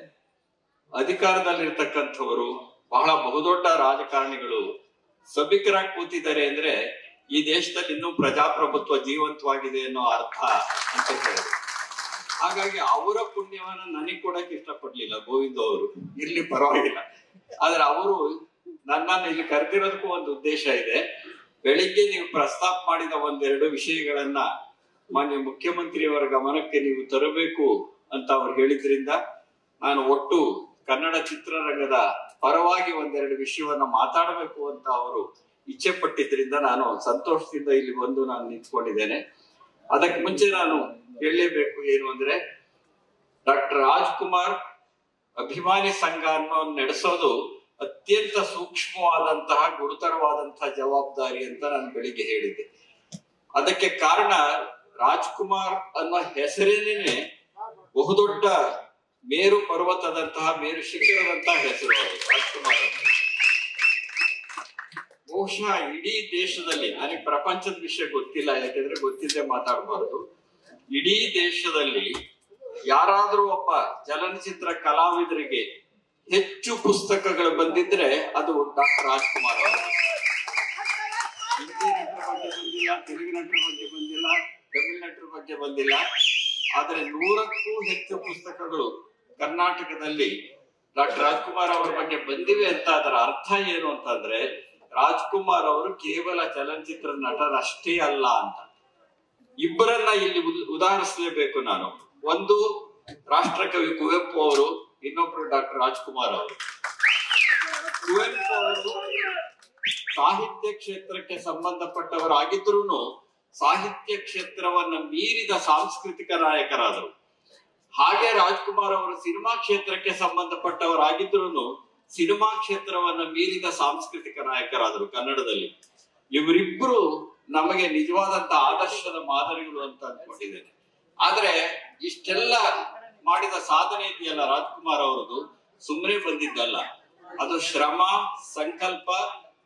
ಅಧಿಕಾರದಲ್ಲಿರ್ತಕ್ಕಂಥವರು ಬಹಳ ಬಹುದೊಡ್ಡ ರಾಜಕಾರಣಿಗಳು ಸಭಿಕರಾಗಿ ಕೂತಿದ್ದಾರೆ ಅಂದ್ರೆ ಈ ದೇಶದಲ್ಲಿ ಇನ್ನೂ ಪ್ರಜಾಪ್ರಭುತ್ವ ಜೀವಂತವಾಗಿದೆ ಅನ್ನೋ ಅರ್ಥ ಅಂತ ಹೇಳಿದ್ರು. ಹಾಗಾಗಿ ಅವರ ಪುಣ್ಯವನ್ನ ನನಗೆ ಕೊಡಕ್ಕೆ ಇಷ್ಟಪಡ್ಲಿಲ್ಲ ಗೋವಿಂದ ಅವರು. ಇರ್ಲಿ ಪರವಾಗಿಲ್ಲ. ಆದ್ರೆ ಅವರು ನನ್ನನ್ನು ಇಲ್ಲಿ ಕರೆದಿರೋದಕ್ಕೂ ಒಂದು ಉದ್ದೇಶ ಇದೆ. ಬೆಳಿಗ್ಗೆ ನೀವು ಪ್ರಸ್ತಾಪ ಮಾಡಿದ ಒಂದೆರಡು ವಿಷಯಗಳನ್ನ ಮಾನ್ಯ ಮುಖ್ಯಮಂತ್ರಿಯವರ ಗಮನಕ್ಕೆ ನೀವು ತರಬೇಕು ಅಂತ ಅವ್ರು ಹೇಳಿದ್ರಿಂದ ನಾನು ಒಟ್ಟು ಕನ್ನಡ ಚಿತ್ರರಂಗದ ಪರವಾಗಿ ಒಂದೆರಡು ವಿಷಯವನ್ನ ಮಾತಾಡಬೇಕು ಅಂತ ಅವರು ಇಚ್ಛೆ ಪಟ್ಟಿದ್ರಿಂದ ನಾನು ಸಂತೋಷದಿಂದ ಇಲ್ಲಿ ಬಂದು ನಾನು ನಿಂತ್ಕೊಂಡಿದ್ದೇನೆ. ಅದಕ್ಕೆ ಮುಂಚೆ ನಾನು ಹೇಳಲೇಬೇಕು ಏನು ಅಂದ್ರೆ, ಡಾಕ್ಟರ್ ರಾಜ್ಕುಮಾರ್ ಅಭಿಮಾನಿ ಸಂಘ ಅನ್ನೋ ನಡೆಸೋದು ಅತ್ಯಂತ ಸೂಕ್ಷ್ಮವಾದಂತಹ ಗುರುತರವಾದಂತಹ ಜವಾಬ್ದಾರಿ ಅಂತ ನಾನು ಬೆಳಿಗ್ಗೆ ಹೇಳಿದ್ದೆ. ಅದಕ್ಕೆ ಕಾರಣ ರಾಜ್ಕುಮಾರ್ ಅನ್ನೋ ಹೆಸರೇನೇನೆ ಬಹುದೊಡ್ಡ ಮೇರು ಪರ್ವತದಂತಹ ಮೇರು ಶಿಖರದಂತಹ ಹೆಸರು ಅದು ರಾಜ್ಕುಮಾರ್. ಬಹುಶಃ ಇಡೀ ದೇಶದಲ್ಲಿ, ನನಗೆ ಪ್ರಪಂಚದ ವಿಷಯ ಗೊತ್ತಿಲ್ಲ, ಯಾಕೆಂದ್ರೆ ಗೊತ್ತಿದ್ದೆ ಮಾತಾಡಬಾರ್ದು. ಇಡೀ ದೇಶದಲ್ಲಿ ಯಾರಾದ್ರೂ ಒಬ್ಬ ಚಲನಚಿತ್ರ ಕಲಾವಿದರಿಗೆ ಹೆಚ್ಚು ಪುಸ್ತಕಗಳು ಬಂದಿದ್ರೆ ಅದು ಡಾಕ್ಟರ್ ರಾಜ್ಕುಮಾರ್ ಅವರು. ಹಿಂದಿ ನಟರ ಬಗ್ಗೆ ಬಂದಿಲ್ಲ, ತೆಲುಗು ನಟರ ಬಗ್ಗೆ ಬಂದಿಲ್ಲ, ತಮಿಳು ನಟರ ಬಗ್ಗೆ ಬಂದಿಲ್ಲ. ಆದ್ರೆ 100ಕ್ಕೂ ಹೆಚ್ಚು ಪುಸ್ತಕಗಳು ಕರ್ನಾಟಕದಲ್ಲಿ ಡಾಕ್ಟರ್ ರಾಜ್ಕುಮಾರ್ ಅವರ ಬಗ್ಗೆ ಬಂದಿವೆ ಅಂತ ಅದರ ಅರ್ಥ ಏನು ಅಂತಂದ್ರೆ, ರಾಜ್ಕುಮಾರ್ ಅವರು ಕೇವಲ ಚಲನಚಿತ್ರ ನಟರಷ್ಟೇ ಅಲ್ಲ ಅಂತ. ಇಬ್ಬರನ್ನ ಇಲ್ಲಿ ಉದಾಹರಿಸಲೇಬೇಕು ನಾನು. ಒಂದು ರಾಷ್ಟ್ರಕವಿ ಕುವೆಂಪು ಅವರು, ಇನ್ನೊಬ್ರು ಡಾಕ್ಟರ್ ರಾಜ್ಕುಮಾರ್ ಅವರು. ಕುವೆಂಪು ಅವರು ಸಾಹಿತ್ಯ ಕ್ಷೇತ್ರಕ್ಕೆ ಸಂಬಂಧಪಟ್ಟವರಾಗಿದ್ರು ಸಾಹಿತ್ಯ ಕ್ಷೇತ್ರವನ್ನ ಮೀರಿದ ಸಾಂಸ್ಕೃತಿಕ ನಾಯಕರಾದರು. ಹಾಗೆ ರಾಜ್ಕುಮಾರ್ ಅವರು ಸಿನಿಮಾ ಕ್ಷೇತ್ರಕ್ಕೆ ಸಂಬಂಧಪಟ್ಟವರಾಗಿದ್ರು ಸಿನಿಮಾ ಕ್ಷೇತ್ರವನ್ನ ಮೀರಿದ ಸಾಂಸ್ಕೃತಿಕ ನಾಯಕರಾದರು ಕನ್ನಡದಲ್ಲಿ. ಇವರಿಬ್ರು ನಮಗೆ ನಿಜವಾದಂತ ಆದರ್ಶದ ಮಾದರಿಗಳು ಅಂತ ಅಂದ್ಕೊಂಡಿದ್ದೇನೆ. ಆದ್ರೆ ಇಷ್ಟೆಲ್ಲ ಮಾಡಿದ ಸಾಧನೆ ಇದೆಯಲ್ಲ ರಾಜ್ಕುಮಾರ್ ಅವರದು, ಸುಮ್ಮನೆ ಬಂದಿದ್ದಲ್ಲ. ಅದು ಶ್ರಮ, ಸಂಕಲ್ಪ,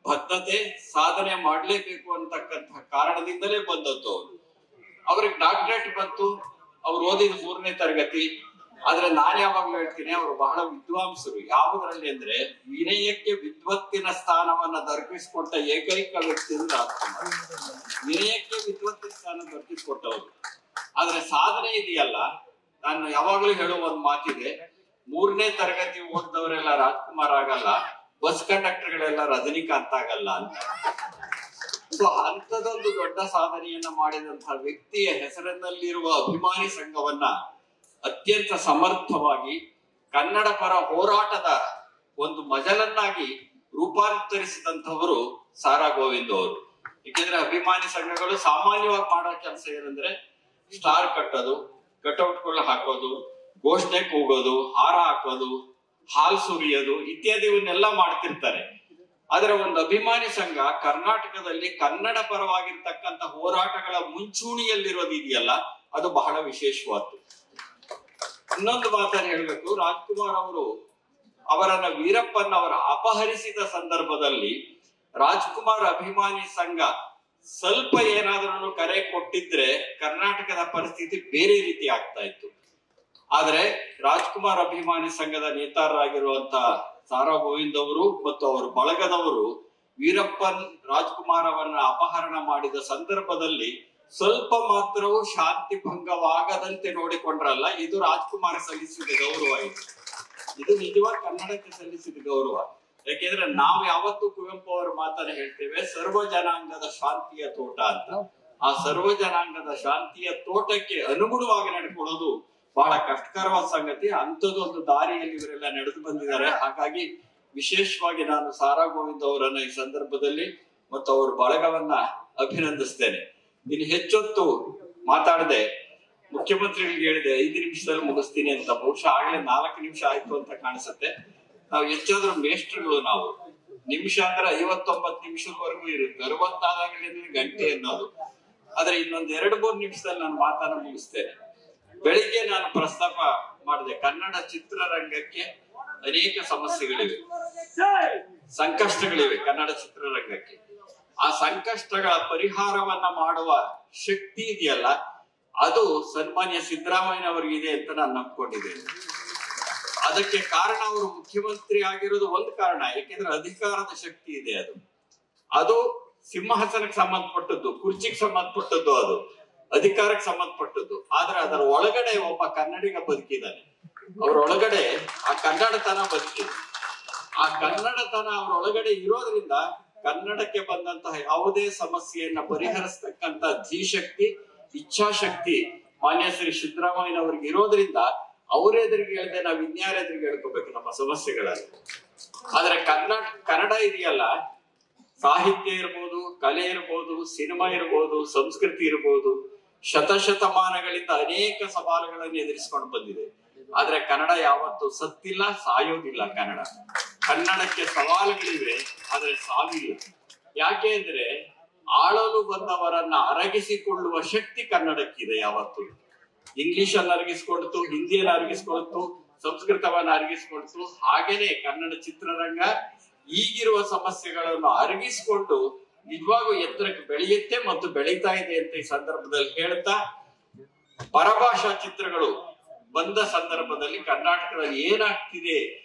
ಬದ್ಧತೆ, ಸಾಧನೆ ಮಾಡ್ಲೇಬೇಕು ಅಂತಕ್ಕಂಥ ಕಾರಣದಿಂದಲೇ ಬಂದದ್ದು. ಅವ್ರಿಗೆ ಡಾಕ್ಟರೇಟ್ ಬಂತು, ಅವ್ರು ಓದಿದ 3ನೇ ತರಗತಿ. ಆದ್ರೆ ನಾನ್ ಯಾವಾಗ್ಲೂ ಹೇಳ್ತೀನಿ, ಅವರು ಬಹಳ ವಿದ್ವಾಂಸರು. ಯಾವುದರಲ್ಲಿ ಅಂದ್ರೆ ವಿನಯಕ್ಕೆ ವಿದ್ವತ್ತಿನ ಸ್ಥಾನವನ್ನ ದೊರಕಿಸಿಕೊಟ್ಟ ಏಕೈಕ ವ್ಯಕ್ತಿ ರಾಜ್ಕುಮಾರ್. ವಿನಯಕ್ಕೆ ವಿದ್ವತ್ತಿನ ಸ್ಥಾನ ದೊರಕಿಸಿಕೊಟ್ಟವರು. ಆದ್ರೆ ಸಾಧನೆ ಇದೆಯಲ್ಲ, ನಾನು ಯಾವಾಗ್ಲೂ ಹೇಳೋ ಒಂದ್ ಮಾತಿದೆ, 3ನೇ ತರಗತಿ ಓದಿದವರೆಲ್ಲ ರಾಜ್ಕುಮಾರ್ ಆಗಲ್ಲ, ಬಸ್ ಕಂಡಕ್ಟರ್ಗಳೆಲ್ಲ ರಜನಿಕಾಂತ್ ಆಗಲ್ಲ ಅಂತ. ಸೊ ಅಂಥದೊಂದು ದೊಡ್ಡ ಸಾಧನೆಯನ್ನ ಮಾಡಿದಂತಹ ವ್ಯಕ್ತಿಯ ಹೆಸರಿನಲ್ಲಿರುವ ಅಭಿಮಾನಿ ಸಂಘವನ್ನ ಅತ್ಯಂತ ಸಮರ್ಥವಾಗಿ ಕನ್ನಡ ಪರ ಹೋರಾಟದ ಒಂದು ಮಜಲನ್ನಾಗಿ ರೂಪಾಂತರಿಸಿದಂತವರು ಸಾರಾ ಗೋವಿಂದ್ ಅವರು. ಏಕೆಂದ್ರೆ ಅಭಿಮಾನಿ ಸಂಘಗಳು ಸಾಮಾನ್ಯವಾಗಿ ಮಾಡೋ ಕೆಲಸ ಏನಂದ್ರೆ ಸ್ಟಾರ್ ಕಟ್ಟೋದು, ಕಟೌಟ್ಗಳು ಹಾಕೋದು, ಘೋಷಣೆ ಕೂಗೋದು, ಹಾರ ಹಾಕೋದು, ಹಾಲ್ ಸುರಿಯೋದು ಇತ್ಯಾದಿವನ್ನೆಲ್ಲ ಮಾಡ್ತಿರ್ತಾರೆ. ಆದ್ರೆ ಒಂದು ಅಭಿಮಾನಿ ಸಂಘ ಕರ್ನಾಟಕದಲ್ಲಿ ಕನ್ನಡ ಪರವಾಗಿರ್ತಕ್ಕಂಥ ಹೋರಾಟಗಳ ಮುಂಚೂಣಿಯಲ್ಲಿರೋದು ಇದೆಯಲ್ಲ, ಅದು ಬಹಳ ವಿಶೇಷವಾದ್ದು. ಇನ್ನೊಂದು ಮಾತನ್ನು ಹೇಳ್ಬೇಕು, ರಾಜ್ಕುಮಾರ್ ಅವರು ಅವರನ್ನ ವೀರಪ್ಪನ್ ಅವರ ಅಪಹರಿಸಿದ ಸಂದರ್ಭದಲ್ಲಿ ರಾಜ್ಕುಮಾರ್ ಅಭಿಮಾನಿ ಸಂಘ ಸ್ವಲ್ಪ ಏನಾದ್ರೂ ಕರೆ ಕೊಟ್ಟಿದ್ರೆ ಕರ್ನಾಟಕದ ಪರಿಸ್ಥಿತಿ ಬೇರೆ ರೀತಿ ಆಗ್ತಾ ಇತ್ತು. ಆದ್ರೆ ರಾಜ್ಕುಮಾರ್ ಅಭಿಮಾನಿ ಸಂಘದ ನೇತಾರರಾಗಿರುವಂತ ಸಾರಾ ಗೋವಿಂದ್ ಅವರು ಮತ್ತು ಅವರ ಬಳಗದವರು ವೀರಪ್ಪನ್ ರಾಜ್ಕುಮಾರ್ ಅವರನ್ನ ಅಪಹರಣ ಮಾಡಿದ ಸಂದರ್ಭದಲ್ಲಿ ಸ್ವಲ್ಪ ಮಾತ್ರವೂ ಶಾಂತಿ ಭಂಗವಾಗದಂತೆ ನೋಡಿಕೊಂಡ್ರಲ್ಲ, ಇದು ರಾಜ್ಕುಮಾರ್ ಸಲ್ಲಿಸಿದ ಗೌರವ. ಇದು ನಿಜವಾಗಿ ಕನ್ನಡಕ್ಕೆ ಸಲ್ಲಿಸಿದ ಗೌರವ. ಯಾಕೆಂದ್ರೆ ನಾವು ಯಾವತ್ತೂ ಕುವೆಂಪು ಅವರ ಮಾತನ್ನ ಹೇಳ್ತೇವೆ, ಸರ್ವ ಜನಾಂಗದ ಶಾಂತಿಯ ತೋಟ ಅಂತ. ಆ ಸರ್ವ ಜನಾಂಗದ ಶಾಂತಿಯ ತೋಟಕ್ಕೆ ಅನುಗುಣವಾಗಿ ನಡ್ಕೊಳ್ಳೋದು ಬಹಳ ಕಷ್ಟಕರವಾದ ಸಂಗತಿ. ಅಂಥದ್ದೊಂದು ದಾರಿಯಲ್ಲಿ ಇವರೆಲ್ಲ ನಡೆದು ಬಂದಿದ್ದಾರೆ. ಹಾಗಾಗಿ ವಿಶೇಷವಾಗಿ ನಾನು ಸಾರಾ ಗೋವಿಂದ್ ಅವರನ್ನ ಈ ಸಂದರ್ಭದಲ್ಲಿ ಮತ್ತು ಅವ್ರ ಬಳಗವನ್ನ ಅಭಿನಂದಿಸ್ತೇನೆ. ಇನ್ನು ಹೆಚ್ಚೊತ್ತು ಮಾತಾಡದೆ ಮುಖ್ಯಮಂತ್ರಿಗಳಿಗೆ ಹೇಳಿದೆ 5 ನಿಮಿಷದಲ್ಲಿ ಮುಗಿಸ್ತೀನಿ ಅಂತ. ಬಹುಶಃ ಆಗ್ಲೇ 4 ನಿಮಿಷ ಆಯ್ತು ಅಂತ ಕಾಣಿಸುತ್ತೆ. ನಾವು ಹೆಚ್ಚಾದ್ರೂ ಮೇಷ್ಟ್ರುಗಳು. ನಾವು ನಿಮಿಷ ಅಂದ್ರೆ 59 ನಿಮಿಷದವರೆಗೂ ಇರುತ್ತೆ, 64 ಗಂಟೆ ಅನ್ನೋದು. ಆದ್ರೆ ಇನ್ನೊಂದ್ 2-3 ನಿಮಿಷದಲ್ಲಿ ನಾನು ಮಾತನ್ನ ಮುಗಿಸ್ತೇನೆ. ಬೆಳಿಗ್ಗೆ ನಾನು ಪ್ರಸ್ತಾಪ ಮಾಡಿದೆ, ಕನ್ನಡ ಚಿತ್ರರಂಗಕ್ಕೆ ಅನೇಕ ಸಮಸ್ಯೆಗಳಿವೆ, ಸಂಕಷ್ಟಗಳಿವೆ ಕನ್ನಡ ಚಿತ್ರರಂಗಕ್ಕೆ. ಆ ಸಂಕಷ್ಟಗಳ ಪರಿಹಾರವನ್ನ ಮಾಡುವ ಶಕ್ತಿ ಇದೆಯಲ್ಲ, ಅದು ಸನ್ಮಾನ್ಯ ಸಿದ್ದರಾಮಯ್ಯನವರಿಗಿದೆ ಅಂತ ನಾನು ನಂಬ್ಕೊಂಡಿದ್ದೇನೆ. ಅದಕ್ಕೆ ಕಾರಣ ಅವರು ಮುಖ್ಯಮಂತ್ರಿ ಆಗಿರೋದು ಒಂದು ಕಾರಣ, ಯಾಕೆಂದ್ರೆ ಅಧಿಕಾರದ ಶಕ್ತಿ ಇದೆ. ಅದು ಸಿಂಹಾಸನಕ್ಕೆ ಸಂಬಂಧಪಟ್ಟದ್ದು, ಕುರ್ಚಿಗೆ ಸಂಬಂಧಪಟ್ಟದ್ದು, ಅದು ಅಧಿಕಾರಕ್ಕೆ ಸಂಬಂಧಪಟ್ಟದ್ದು. ಆದ್ರೆ ಅದರ ಒಳಗಡೆ ಒಬ್ಬ ಕನ್ನಡಿಗ ಬದುಕಿದ್ದಾನೆ, ಅವ್ರ ಒಳಗಡೆ ಆ ಕನ್ನಡತನ ಬದುಕಿದೆ. ಆ ಕನ್ನಡತನ ಅವ್ರ ಒಳಗಡೆ ಇರೋದ್ರಿಂದ ಕನ್ನಡಕ್ಕೆ ಬಂದಂತಹ ಯಾವುದೇ ಸಮಸ್ಯೆಯನ್ನ ಪರಿಹರಿಸ್ತಕ್ಕಂತ ಧೀಶಕ್ತಿ, ಇಚ್ಛಾಶಕ್ತಿ ಮಾನ್ಯ ಶ್ರೀ ಸಿದ್ದರಾಮಯ್ಯನವ್ರಿಗೆ ಇರೋದ್ರಿಂದ ಅವರೆದುರಿಗೆ ಹೇಳಿದೆ ನಾವು ಇನ್ಯಾರೆದುರಿಗೆ ಹೇಳ್ಕೋಬೇಕು ನಮ್ಮ ಸಮಸ್ಯೆಗಳಲ್ಲಿ. ಆದ್ರೆ ಕನ್ನಡ ಇದೆಯಲ್ಲ, ಸಾಹಿತ್ಯ ಇರ್ಬೋದು, ಕಲೆ ಇರ್ಬೋದು, ಸಿನಿಮಾ ಇರ್ಬೋದು, ಸಂಸ್ಕೃತಿ ಇರ್ಬೋದು, ಶತಶತಮಾನಗಳಿಂದ ಅನೇಕ ಸವಾಲುಗಳನ್ನು ಎದುರಿಸಿಕೊಂಡು ಬಂದಿದೆ. ಆದ್ರೆ ಕನ್ನಡ ಯಾವತ್ತೂ ಸತ್ತಿಲ್ಲ, ಸಾಯೋದಿಲ್ಲ. ಕನ್ನಡಕ್ಕೆ ಸವಾಲುಗಳಿವೆ, ಆದ್ರೆ ಸಾವಿಲ್ಲ. ಯಾಕೆ ಅಂದ್ರೆ ಆಳಲು ಬಂದವರನ್ನ ಅರಗಿಸಿಕೊಳ್ಳುವ ಶಕ್ತಿ ಕನ್ನಡಕ್ಕಿದೆ ಯಾವತ್ತು. ಇಂಗ್ಲಿಷ್ ಅನ್ನು ಅರಗಿಸ್ಕೊಳ್ತು, ಹಿಂದಿಯನ್ನು ಅರಗಿಸ್ಕೊಳ್ತು, ಸಂಸ್ಕೃತವನ್ನ ಅರಗಿಸ್ಕೊಳ್ತು. ಹಾಗೇನೆ ಕನ್ನಡ ಚಿತ್ರರಂಗ ಈಗಿರುವ ಸಮಸ್ಯೆಗಳನ್ನು ಅರಗಿಸಿಕೊಂಡು ನಿಜವಾಗೂ ಎತ್ತರಕ್ಕೆ ಬೆಳೆಯುತ್ತೆ ಮತ್ತು ಬೆಳೀತಾ ಇದೆ ಅಂತ ಈ ಸಂದರ್ಭದಲ್ಲಿ ಹೇಳ್ತಾ, ಪರಭಾಷಾ ಚಿತ್ರಗಳು ಬಂದ ಸಂದರ್ಭದಲ್ಲಿ ಕರ್ನಾಟಕದಲ್ಲಿ ಏನಾಗ್ತಿದೆ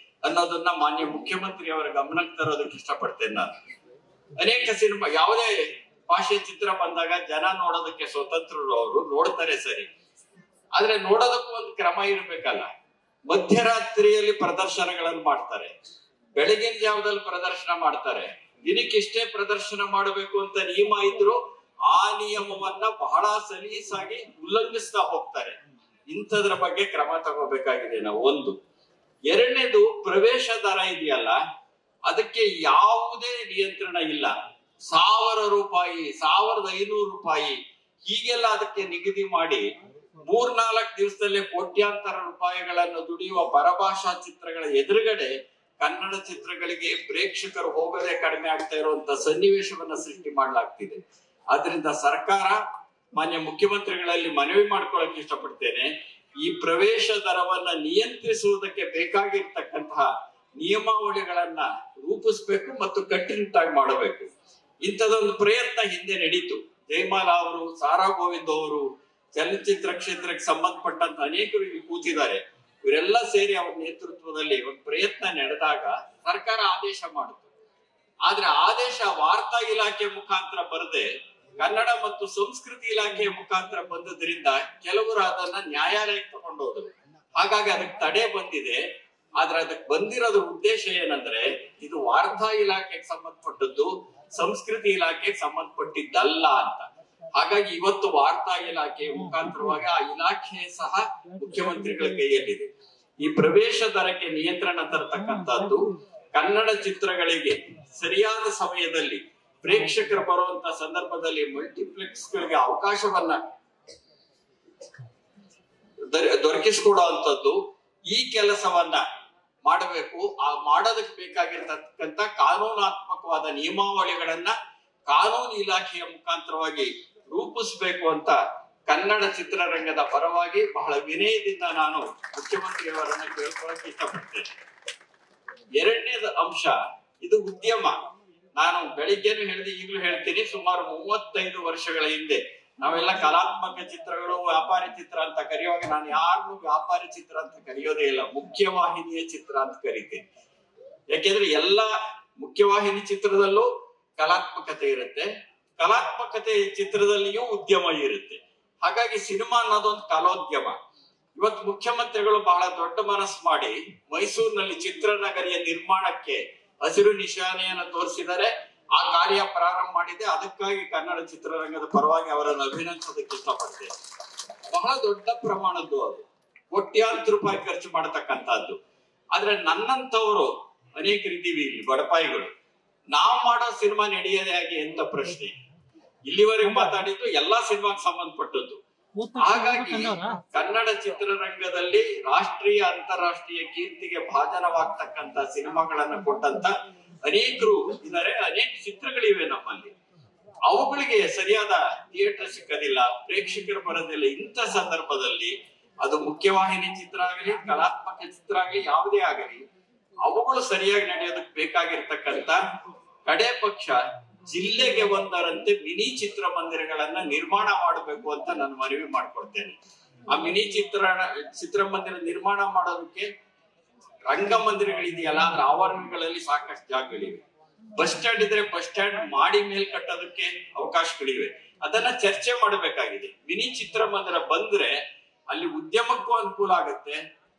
ಅನ್ನೋದನ್ನ ಮಾನ್ಯ ಮುಖ್ಯಮಂತ್ರಿ ಅವರ ಗಮನಕ್ಕೆ ತರೋದಕ್ಕೆ ಇಷ್ಟಪಡ್ತೇನೆ ನಾನು. ಅನೇಕ ಸಿನಿಮಾ, ಯಾವುದೇ ಭಾಷೆ ಚಿತ್ರ ಬಂದಾಗ ಜನ ನೋಡೋದಕ್ಕೆ ಸ್ವತಂತ್ರರು, ಅವರು ನೋಡ್ತಾರೆ ಸರಿ, ಆದ್ರೆ ನೋಡೋದಕ್ಕೂ ಒಂದು ಕ್ರಮ ಇರ್ಬೇಕಲ್ಲ. ಮಧ್ಯರಾತ್ರಿಯಲ್ಲಿ ಪ್ರದರ್ಶನಗಳನ್ನು ಮಾಡ್ತಾರೆ, ಬೆಳಗಿನ ಜಾವದಲ್ಲಿ ಪ್ರದರ್ಶನ ಮಾಡ್ತಾರೆ. ದಿನಕ್ಕಿಷ್ಟೇ ಪ್ರದರ್ಶನ ಮಾಡಬೇಕು ಅಂತ ನಿಯಮ ಇದ್ರು ಆ ನಿಯಮವನ್ನ ಬಹಳ ಸಲೀಸಾಗಿ ಉಲ್ಲಂಘಿಸ್ತಾ ಹೋಗ್ತಾರೆ. ಇಂಥದ್ರ ಬಗ್ಗೆ ಕ್ರಮ ತಗೋಬೇಕಾಗಿದೆ ನಾವು. ಒಂದು. ಎರಡನೇದು, ಪ್ರವೇಶ ದರ ಇದೆಯಲ್ಲ, ಅದಕ್ಕೆ ಯಾವುದೇ ನಿಯಂತ್ರಣ ಇಲ್ಲ. 1000 ರೂಪಾಯಿ, 1500 ರೂಪಾಯಿ ಹೀಗೆಲ್ಲ ಅದಕ್ಕೆ ನಿಗದಿ ಮಾಡಿ 3-4 ದಿವಸದಲ್ಲೇ ಕೋಟ್ಯಾಂತರ ರೂಪಾಯಿಗಳನ್ನು ದುಡಿಯುವ ಪರಭಾಷಾ ಚಿತ್ರಗಳ ಎದುರುಗಡೆ ಕನ್ನಡ ಚಿತ್ರಗಳಿಗೆ ಪ್ರೇಕ್ಷಕರು ಹೋಗದೆ ಕಡಿಮೆ ಆಗ್ತಾ ಇರುವಂತ ಸನ್ನಿವೇಶವನ್ನ ಸೃಷ್ಟಿ ಮಾಡಲಾಗ್ತಿದೆ. ಆದ್ರಿಂದ ಸರ್ಕಾರ, ಮಾನ್ಯ ಮುಖ್ಯಮಂತ್ರಿಗಳಲ್ಲಿ ಮನವಿ ಮಾಡ್ಕೊಳಕ್ ಇಷ್ಟಪಡ್ತೇನೆ, ಈ ಪ್ರವೇಶ ದರವನ್ನ ನಿಯಂತ್ರಿಸುವುದಕ್ಕೆ ಬೇಕಾಗಿರ್ತಕ್ಕಂತಹ ನಿಯಮಾವಳಿಗಳನ್ನ ರೂಪಿಸ್ಬೇಕು ಮತ್ತು ಕಟ್ಟುನಿಟ್ಟಾಗಿ ಮಾಡಬೇಕು. ಇಂಥದೊಂದು ಪ್ರಯತ್ನ ಹಿಂದೆ ನಡೀತು. ಜಯಮಾಲಾ ಅವರು, ಸಾರಾ ಗೋವಿಂದ್ ಅವರು, ಚಲನಚಿತ್ರ ಕ್ಷೇತ್ರಕ್ಕೆ ಸಂಬಂಧಪಟ್ಟಂತ ಅನೇಕರು ಇಲ್ಲಿ ಕೂತಿದ್ದಾರೆ. ಇವರೆಲ್ಲ ಸೇರಿ ಅವರ ನೇತೃತ್ವದಲ್ಲಿ ಒಂದು ಪ್ರಯತ್ನ ನಡೆದಾಗ ಸರ್ಕಾರ ಆದೇಶ ಮಾಡಿತು. ಆದ್ರೆ ಆದೇಶ ವಾರ್ತಾ ಇಲಾಖೆ ಮುಖಾಂತರ ಬರದೆ ಕನ್ನಡ ಮತ್ತು ಸಂಸ್ಕೃತಿ ಇಲಾಖೆಯ ಮುಖಾಂತರ ಬಂದದ್ರಿಂದ ಕೆಲವರು ಅದನ್ನ ನ್ಯಾಯಾಲಯಕ್ಕೆ ತಗೊಂಡು ಹೋದ್ರು. ಹಾಗಾಗಿ ಅದಕ್ಕೆ ತಡೆ ಬಂದಿದೆ. ಆದ್ರೆ ಅದಕ್ಕೆ ಬಂದಿರೋದ್ರ ಉದ್ದೇಶ ಏನಂದ್ರೆ, ಇದು ವಾರ್ತಾ ಇಲಾಖೆಗೆ ಸಂಬಂಧಪಟ್ಟದ್ದು, ಸಂಸ್ಕೃತಿ ಇಲಾಖೆಗೆ ಸಂಬಂಧಪಟ್ಟಿದ್ದಲ್ಲ ಅಂತ. ಹಾಗಾಗಿ ಇವತ್ತು ವಾರ್ತಾ ಇಲಾಖೆಯ ಮುಖಾಂತರವಾಗಿ ಆ ಇಲಾಖೆ ಸಹ ಮುಖ್ಯಮಂತ್ರಿಗಳ ಕೈಯಲ್ಲಿದೆ. ಈ ಪ್ರವೇಶ ದರಕ್ಕೆ ನಿಯಂತ್ರಣ ತರತಕ್ಕಂಥದ್ದು, ಕನ್ನಡ ಚಿತ್ರಗಳಿಗೆ ಸರಿಯಾದ ಸಮಯದಲ್ಲಿ ಪ್ರೇಕ್ಷಕರು ಬರುವಂತ ಸಂದರ್ಭದಲ್ಲಿ ಮಲ್ಟಿಪ್ಲೆಕ್ಸ್ ಗಳಿಗೆ ಅವಕಾಶವನ್ನ ದೊರಕಿಸಿಕೊಡುವಂಥದ್ದು, ಈ ಕೆಲಸವನ್ನ ಮಾಡಬೇಕು. ಆ ಮಾಡೋದಕ್ಕೆ ಬೇಕಾಗಿರ್ತಕ್ಕಂಥ ಕಾನೂನಾತ್ಮಕವಾದ ನಿಯಮಾವಳಿಗಳನ್ನ ಕಾನೂನು ಇಲಾಖೆಯ ಮುಖಾಂತರವಾಗಿ ರೂಪಿಸಬೇಕು ಅಂತ ಕನ್ನಡ ಚಿತ್ರರಂಗದ ಪರವಾಗಿ ಬಹಳ ವಿನಯದಿಂದ ನಾನು ಮುಖ್ಯಮಂತ್ರಿಯವರನ್ನ ಕೇಳ್ಕೊಳಕ್ಕೆ ಇಷ್ಟಪಡ್ತೇನೆ. ಎರಡನೇದ ಅಂಶ, ಇದು ಉದ್ಯಮ. ನಾನು ಬೆಳಿಗ್ಗೆನೂ ಹೇಳಿದೆ, ಈಗಲೂ ಹೇಳ್ತೀನಿ, ಸುಮಾರು 35 ವರ್ಷಗಳ ಹಿಂದೆ ನಾವೆಲ್ಲ ಕಲಾತ್ಮಕ ಚಿತ್ರಗಳು, ವ್ಯಾಪಾರಿ ಚಿತ್ರ ಅಂತ ಕರೆಯುವಾಗ ನಾನು ಯಾರನ್ನು ವ್ಯಾಪಾರಿ ಚಿತ್ರ ಅಂತ ಕರೆಯೋದೇ ಇಲ್ಲ, ಮುಖ್ಯವಾಹಿನಿಯ ಚಿತ್ರ ಅಂತ ಕರಿತೇನೆ. ಯಾಕೆಂದ್ರೆ ಎಲ್ಲ ಮುಖ್ಯವಾಹಿನಿ ಚಿತ್ರದಲ್ಲೂ ಕಲಾತ್ಮಕತೆ ಇರುತ್ತೆ, ಕಲಾತ್ಮಕತೆ ಚಿತ್ರದಲ್ಲಿಯೂ ಉದ್ಯಮ ಇರುತ್ತೆ. ಹಾಗಾಗಿ ಸಿನಿಮಾ ಅನ್ನೋದೊಂದು ಕಲೋದ್ಯಮ. ಇವತ್ತು ಮುಖ್ಯಮಂತ್ರಿಗಳು ಬಹಳ ದೊಡ್ಡ ಮನಸ್ಸು ಮಾಡಿ ಮೈಸೂರಿನಲ್ಲಿ ಚಿತ್ರನಗರಿಯ ನಿರ್ಮಾಣಕ್ಕೆ ಹಸಿರು ನಿಶಾನೆಯನ್ನು ತೋರಿಸಿದರೆ ಆ ಕಾರ್ಯ ಪ್ರಾರಂಭ ಮಾಡಿದೆ. ಅದಕ್ಕಾಗಿ ಕನ್ನಡ ಚಿತ್ರರಂಗದ ಪರವಾಗಿ ಅವರನ್ನು ಅಭಿನಂದಿಸೋದಕ್ಕೆ ಇಷ್ಟಪಡ್ತೇನೆ. ಬಹಳ ದೊಡ್ಡ ಪ್ರಮಾಣದ್ದು, ಅದು ಕೋಟ್ಯಾಂತರ ರೂಪಾಯಿ ಖರ್ಚು ಮಾಡತಕ್ಕಂಥದ್ದು. ಆದ್ರೆ ನನ್ನಂತವರು ಅನೇಕರಿದ್ದೀವಿ ಇಲ್ಲಿ, ಬಡಪಾಯಿಗಳು. ನಾವು ಮಾಡೋ ಸಿನಿಮಾ ನಡೆಯದೇ ಆಗಿ ಎಂತ ಪ್ರಶ್ನೆ. ಇಲ್ಲಿವರೆಗೆ ಮಾತಾಡಿದ್ದು ಎಲ್ಲಾ ಸಿನಿಮಾಗೆ ಸಂಬಂಧಪಟ್ಟದ್ದು. ಹಾಗಾಗಿ ಕನ್ನಡ ಚಿತ್ರರಂಗದಲ್ಲಿ ರಾಷ್ಟ್ರೀಯ ಅಂತಾರಾಷ್ಟ್ರೀಯ ಕೀರ್ತಿಗೆ ಭಾಜನವಾಗ್ತಕ್ಕಂತ ಸಿನಿಮಾಗಳನ್ನ ಕೊಟ್ಟಂತ ಅನೇಕರು ಇದ್ದಾರೆ, ಅನೇಕ ಚಿತ್ರಗಳಿವೆ ನಮ್ಮಲ್ಲಿ. ಅವುಗಳಿಗೆ ಸರಿಯಾದ ಥಿಯೇಟರ್ ಸಿಕ್ಕದಿಲ್ಲ, ಪ್ರೇಕ್ಷಕರು ಬರೋದಿಲ್ಲ. ಇಂಥ ಸಂದರ್ಭದಲ್ಲಿ ಅದು ಮುಖ್ಯವಾಹಿನಿ ಚಿತ್ರ ಆಗಲಿ, ಕಲಾತ್ಮಕ ಚಿತ್ರ ಆಗಲಿ, ಯಾವುದೇ ಆಗಲಿ, ಅವುಗಳು ಸರಿಯಾಗಿ ನಡೆಯೋದಕ್ಕೆ ಬೇಕಾಗಿರ್ತಕ್ಕಂಥ ಕಡೆ ಪಕ್ಷ ಜಿಲ್ಲೆಗೆ ಒಂದರಂತೆ ಮಿನಿ ಚಿತ್ರಮಂದಿರಗಳನ್ನ ನಿರ್ಮಾಣ ಮಾಡಬೇಕು ಅಂತ ನಾನು ಮನವಿ ಮಾಡ್ಕೊಳ್ತೇನೆ. ಆ ಮಿನಿ ಚಿತ್ರಮಂದಿರ ನಿರ್ಮಾಣ ಮಾಡೋದಕ್ಕೆ ರಂಗಮಂದಿರಗಳಿದೆಯಲ್ಲ, ಅದ್ರ ಆವರಣಗಳಲ್ಲಿ ಸಾಕಷ್ಟು ಜಾಗಗಳಿವೆ. ಬಸ್ ಸ್ಟ್ಯಾಂಡ್ ಇದ್ರೆ ಬಸ್ ಸ್ಟ್ಯಾಂಡ್ ಮಾಡಿ ಮೇಲ್ ಕಟ್ಟೋದಕ್ಕೆ ಅವಕಾಶಗಳಿವೆ. ಅದನ್ನ ಚರ್ಚೆ ಮಾಡಬೇಕಾಗಿದೆ. ಮಿನಿ ಚಿತ್ರಮಂದಿರ ಬಂದ್ರೆ ಅಲ್ಲಿ ಉದ್ಯಮಕ್ಕೂ ಅನುಕೂಲ ಆಗುತ್ತೆ,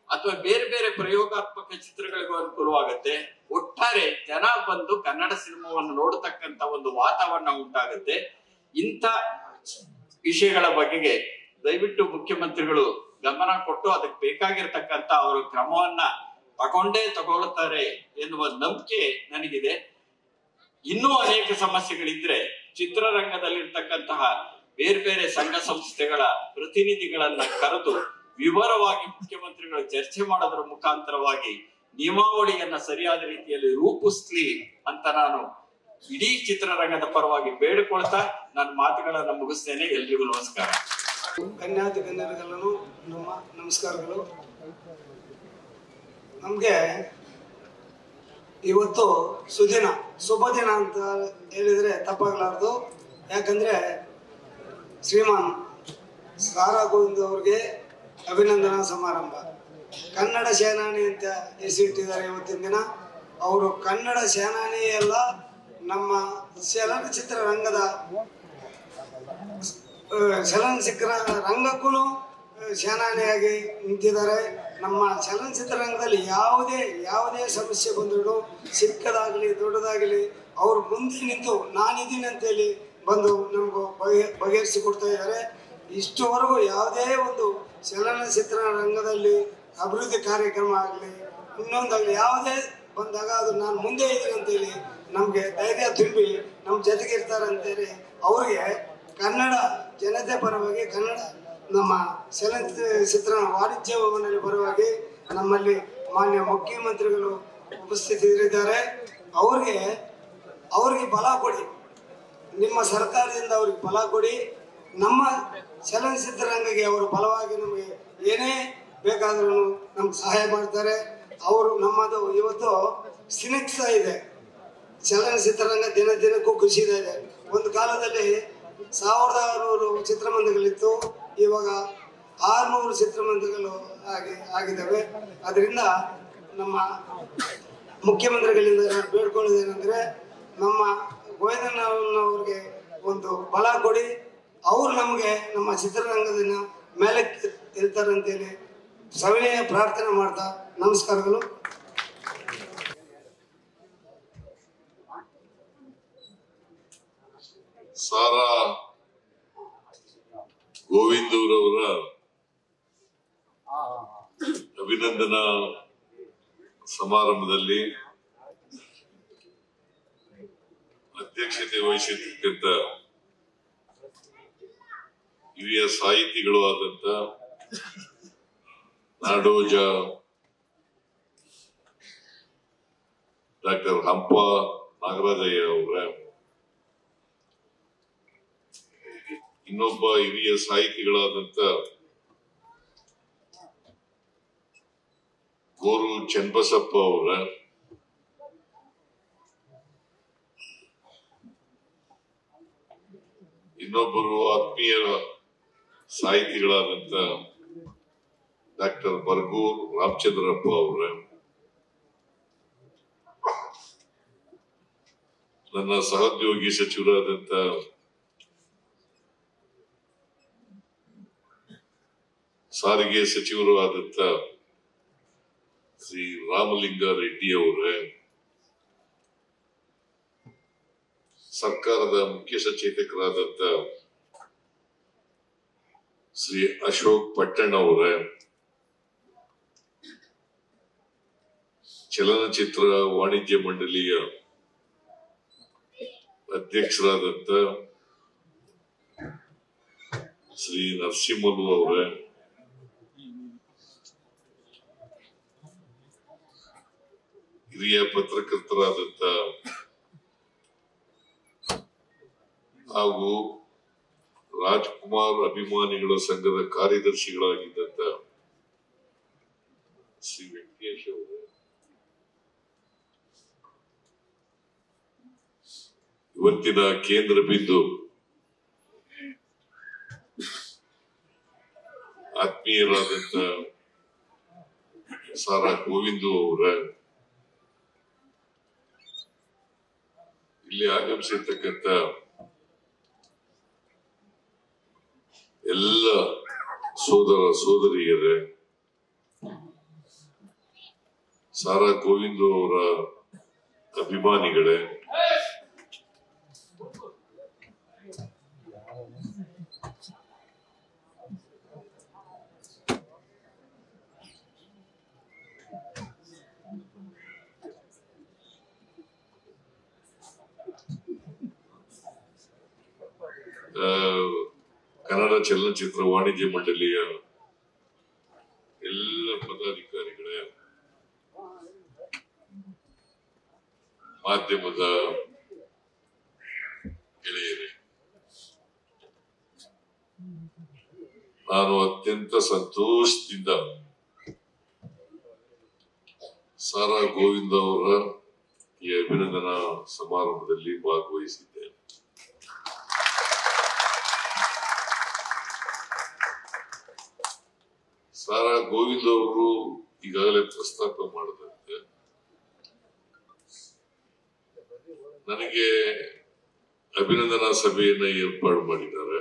ಅಥವಾ ಬೇರೆ ಬೇರೆ ಪ್ರಯೋಗಾತ್ಮಕ ಚಿತ್ರಗಳಿಗೂ ಅನುಕೂಲವಾಗುತ್ತೆ. ಒಟ್ಟಾರೆ ಜನ ಬಂದು ಕನ್ನಡ ಸಿನಿಮಾವನ್ನು ನೋಡತಕ್ಕಂತ ಒಂದು ವಾತಾವರಣ ಉಂಟಾಗುತ್ತೆ. ಇಂಥ ವಿಷಯಗಳ ಬಗೆಗೆ ದಯವಿಟ್ಟು ಮುಖ್ಯಮಂತ್ರಿಗಳು ಗಮನ ಕೊಟ್ಟು ಅದಕ್ಕೆ ಬೇಕಾಗಿರ್ತಕ್ಕಂತ ಅವರು ಕ್ರಮವನ್ನ ತಗೊಳ್ತಾರೆ ಎನ್ನುವ ನಂಬಿಕೆ ನನಗಿದೆ. ಇನ್ನೂ ಅನೇಕ ಸಮಸ್ಯೆಗಳಿದ್ರೆ ಚಿತ್ರರಂಗದಲ್ಲಿರ್ತಕ್ಕಂತಹ ಬೇರೆ ಬೇರೆ ಸಂಘ ಸಂಸ್ಥೆಗಳ ಪ್ರತಿನಿಧಿಗಳನ್ನ ಕರೆದು ವಿವರವಾಗಿ ಮುಖ್ಯಮಂತ್ರಿಗಳು ಚರ್ಚೆ ಮಾಡೋದ್ರ ಮುಖಾಂತರವಾಗಿ ನಿಯಮಾವಳಿಯನ್ನ ಸರಿಯಾದ ರೀತಿಯಲ್ಲಿ ರೂಪಿಸ್ಲಿ ಅಂತ ನಾನು ಇಡೀ ಚಿತ್ರರಂಗದ ಪರವಾಗಿ ಬೇಡಿಕೊಳ್ತಾ ನನ್ನ ಮಾತುಗಳನ್ನ ಮುಗಿಸ್ತೇನೆ. ಎಲ್ರಿಗೂ ನಮಸ್ಕಾರ. ಕನ್ಯಾತಿ ಕನ್ಯರಿಗೆಲ್ಲರೂ ನಮ್ಮ ನಮಸ್ಕಾರಗಳು. ನಮ್ಗೆ ಇವತ್ತು ಸುದಿನ, ಶುಭ ದಿನ ಅಂತ ಹೇಳಿದ್ರೆ ತಪ್ಪಾಗಲಾರದು. ಯಾಕಂದ್ರೆ ಶ್ರೀಮಾನ್ ಸಾರಾ ಗೋವಿಂದ್ ಅವ್ರಿಗೆ ಅಭಿನಂದನಾ ಸಮಾರಂಭ. ಕನ್ನಡ ಸೇನಾನಿ ಅಂತ ಹೆಸರಿಟ್ಟಿದ್ದಾರೆ ಇವತ್ತಿನ ದಿನ. ಅವರು ಕನ್ನಡ ಸೇನಾನಿ ಎಲ್ಲ, ನಮ್ಮ ಚಲನಚಿತ್ರ ರಂಗದ ಚಲನಚಿತ್ರ ರಂಗಕ್ಕೂ ಸೇನಾನಿಯಾಗಿ ನಿಂತಿದ್ದಾರೆ. ನಮ್ಮ ಚಲನಚಿತ್ರ ರಂಗದಲ್ಲಿ ಯಾವುದೇ ಸಮಸ್ಯೆ ಬಂದರೂ ಚಿಕ್ಕದಾಗಲಿ ದೊಡ್ಡದಾಗಲಿ ಅವರು ಮುಂದೆ ನಿಂತು ನಾನಿದ್ದೀನಿ ಅಂತೇಳಿ ಬಂದು ನಮಗೂ ಬಗೆಹರಿಸಿಕೊಡ್ತಾ ಇದ್ದಾರೆ. ಇಷ್ಟುವರೆಗೂ ಯಾವುದೇ ಒಂದು ಚಲನಚಿತ್ರ ರಂಗದಲ್ಲಿ ಅಭಿವೃದ್ಧಿ ಕಾರ್ಯಕ್ರಮ ಆಗಲಿ ಇನ್ನೊಂದಾಗಲಿ ಯಾವುದೇ ಬಂದಾಗ ಅದು ನಾನು ಮುಂದೆ ಇದ್ದೀನಿ ಅಂತೇಳಿ ನಮಗೆ ಧೈರ್ಯ ತುಂಬಿ ನಮ್ಮ ಜೊತೆಗೆ ಇರ್ತಾರೆ ಅಂತೇಳಿ ಅವ್ರಿಗೆ ಕನ್ನಡ ಜನತೆ ಪರವಾಗಿ, ಕನ್ನಡ ನಮ್ಮ ಚಲನಚಿತ್ರ ವಾಣಿಜ್ಯ ಭವನದಲ್ಲಿ ಪರವಾಗಿ ನಮ್ಮಲ್ಲಿ ಮಾನ್ಯ ಮುಖ್ಯಮಂತ್ರಿಗಳು ಉಪಸ್ಥಿತರಿದ್ದಾರೆ. ಅವ್ರಿಗೆ ಫಲ ಕೊಡಿ, ನಿಮ್ಮ ಸರ್ಕಾರದಿಂದ ಅವ್ರಿಗೆ ಫಲ ಕೊಡಿ. ನಮ್ಮ ಚಲನಚಿತ್ರ ರಂಗಕ್ಕೆ ಅವರು ಫಲವಾಗಿ ನಮಗೆ ಏನೇ ಬೇಕಾದ್ರೂ ನಮ್ಗೆ ಸಹಾಯ ಮಾಡ್ತಾರೆ. ಅವರು ನಮ್ಮದು ಇವತ್ತು ಸಿನಿಕ್ಸ್ತಾ ಇದೆ, ಚಲನಚಿತ್ರರಂಗ ದಿನ ದಿನಕ್ಕೂ ಕುಸಿತಾ ಇದೆ. ಒಂದು ಕಾಲದಲ್ಲಿ 1600 ಚಿತ್ರಮಂದಿರಗಳಿತ್ತು, ಇವಾಗ 600 ಚಿತ್ರಮಂದಿರಗಳು ಆಗಿದ್ದಾವೆ. ಅದರಿಂದ ನಮ್ಮ ಮುಖ್ಯಮಂತ್ರಿಗಳಿಂದ ಬೇಡ್ಕೊಳ್ಳೋದೇನೆಂದರೆ ನಮ್ಮ ಗೋವಿಂದಣ್ಣವ್ರಿಗೆ ಒಂದು ಬಲ ಕೊಡಿ. ಅವರು ನಮಗೆ ನಮ್ಮ ಚಿತ್ರರಂಗದಿಂದ ಮೇಲೆ ಇರ್ತಾರೆ ಅಂತೇಳಿ ಸವಿನಯ ಪ್ರಾರ್ಥನೆ ಮಾಡ್ತಾ ನಮಸ್ಕಾರಗಳು. ಸಾರಾ ಗೋವಿಂದೂರವರ ಅಭಿನಂದನಾ ಸಮಾರಂಭದಲ್ಲಿ ಅಧ್ಯಕ್ಷತೆ ವಹಿಸಿರ್ತಕ್ಕಂಥ ಹಿರಿಯ ಸಾಹಿತಿಗಳು ಆದಂತ ನಾಡೋಜ ಡಾಕ್ಟರ್ ಹಂಪ ನಾಗರಾಜಯ್ಯ ಅವರ, ಇನ್ನೊಬ್ಬ ಹಿರಿಯ ಸಾಹಿತಿಗಳಾದಂತ ಗೋರು ಚನ್ನಬಸಪ್ಪ ಅವರ, ಇನ್ನೊಬ್ಬರು ಆತ್ಮೀಯ ಸಾಹಿತಿಗಳಾದಂತ ಡಾಕ್ಟರ್ ಬರ್ಗೂರ್ ರಾಮಚಂದ್ರಪ್ಪ ಅವರ, ನನ್ನ ಸಹೋದ್ಯೋಗಿ ಸಚಿವರಾದಂತ ಸಾರಿಗೆ ಸಚಿವರು ಆದಂತ ಶ್ರೀ ರಾಮಲಿಂಗ ರೆಡ್ಡಿ ಅವರೇ, ಸರ್ಕಾರದ ಮುಖ್ಯ ಸಚೇತಕರಾದಂತ ಶ್ರೀ ಅಶೋಕ್ ಪಟ್ಟಣ್ ಅವರ ಚಲನಚಿತ್ರ ವಾಣಿಜ್ಯ ಮಂಡಳಿಯ ಅಧ್ಯಕ್ಷರಾದಂತ ಶ್ರೀ ನರಸಿಂಹಲು ಅವರ ಹಿರಿಯ ಪತ್ರಕರ್ತರಾದಂತ ಹಾಗೂ ರಾಜ್ಕುಮಾರ್ ಅಭಿಮಾನಿಗಳ ಸಂಘದ ಕಾರ್ಯದರ್ಶಿಗಳಾಗಿದ್ದಂತ ಶ್ರೀ ವೆಂಕಟೇಶ್ ಅವರು, ಇವತ್ತಿನ ಕೇಂದ್ರ ಬಿಂದು ಆತ್ಮೀಯರಾದಂತ ಸಾರಾ ಗೋವಿಂದು ಅವರ, ಇಲ್ಲಿ ಆಗಮಿಸಿರ್ತಕ್ಕಂಥ ಎಲ್ಲ ಸೋದರ ಸೋದರಿಯರೇ, ಸಾರಾ ಗೋವಿಂದು ಅವರ ಅಭಿಮಾನಿಗಳೇ, ಕನ್ನಡ ಚಲನಚಿತ್ರ ವಾಣಿಜ್ಯ ಮಂಡಳಿಯ ಎಲ್ಲ ಪದಾಧಿಕಾರಿಗಳೇ, ಮಾಧ್ಯಮದ ಗೆಳೆಯರೇ, ನಾನು ಅತ್ಯಂತ ಸಂತೋಷದಿಂದ ಸಾರಾ ಗೋವಿಂದ ಅವರ ಈ ಅಭಿನಂದನಾ ಸಮಾರಂಭದಲ್ಲಿ ಭಾಗವಹಿಸಿದ್ದೇನೆ. ಸಾರಾ ಗೋವಿಂದ ಅವರು ಈಗಾಗಲೇ ಪ್ರಸ್ತಾಪ ಮಾಡಿದಂತೆ ನನಗೆ ಅಭಿನಂದನಾ ಸಭೆಯನ್ನ ಏರ್ಪಾಡು ಮಾಡಿದ್ದಾರೆ.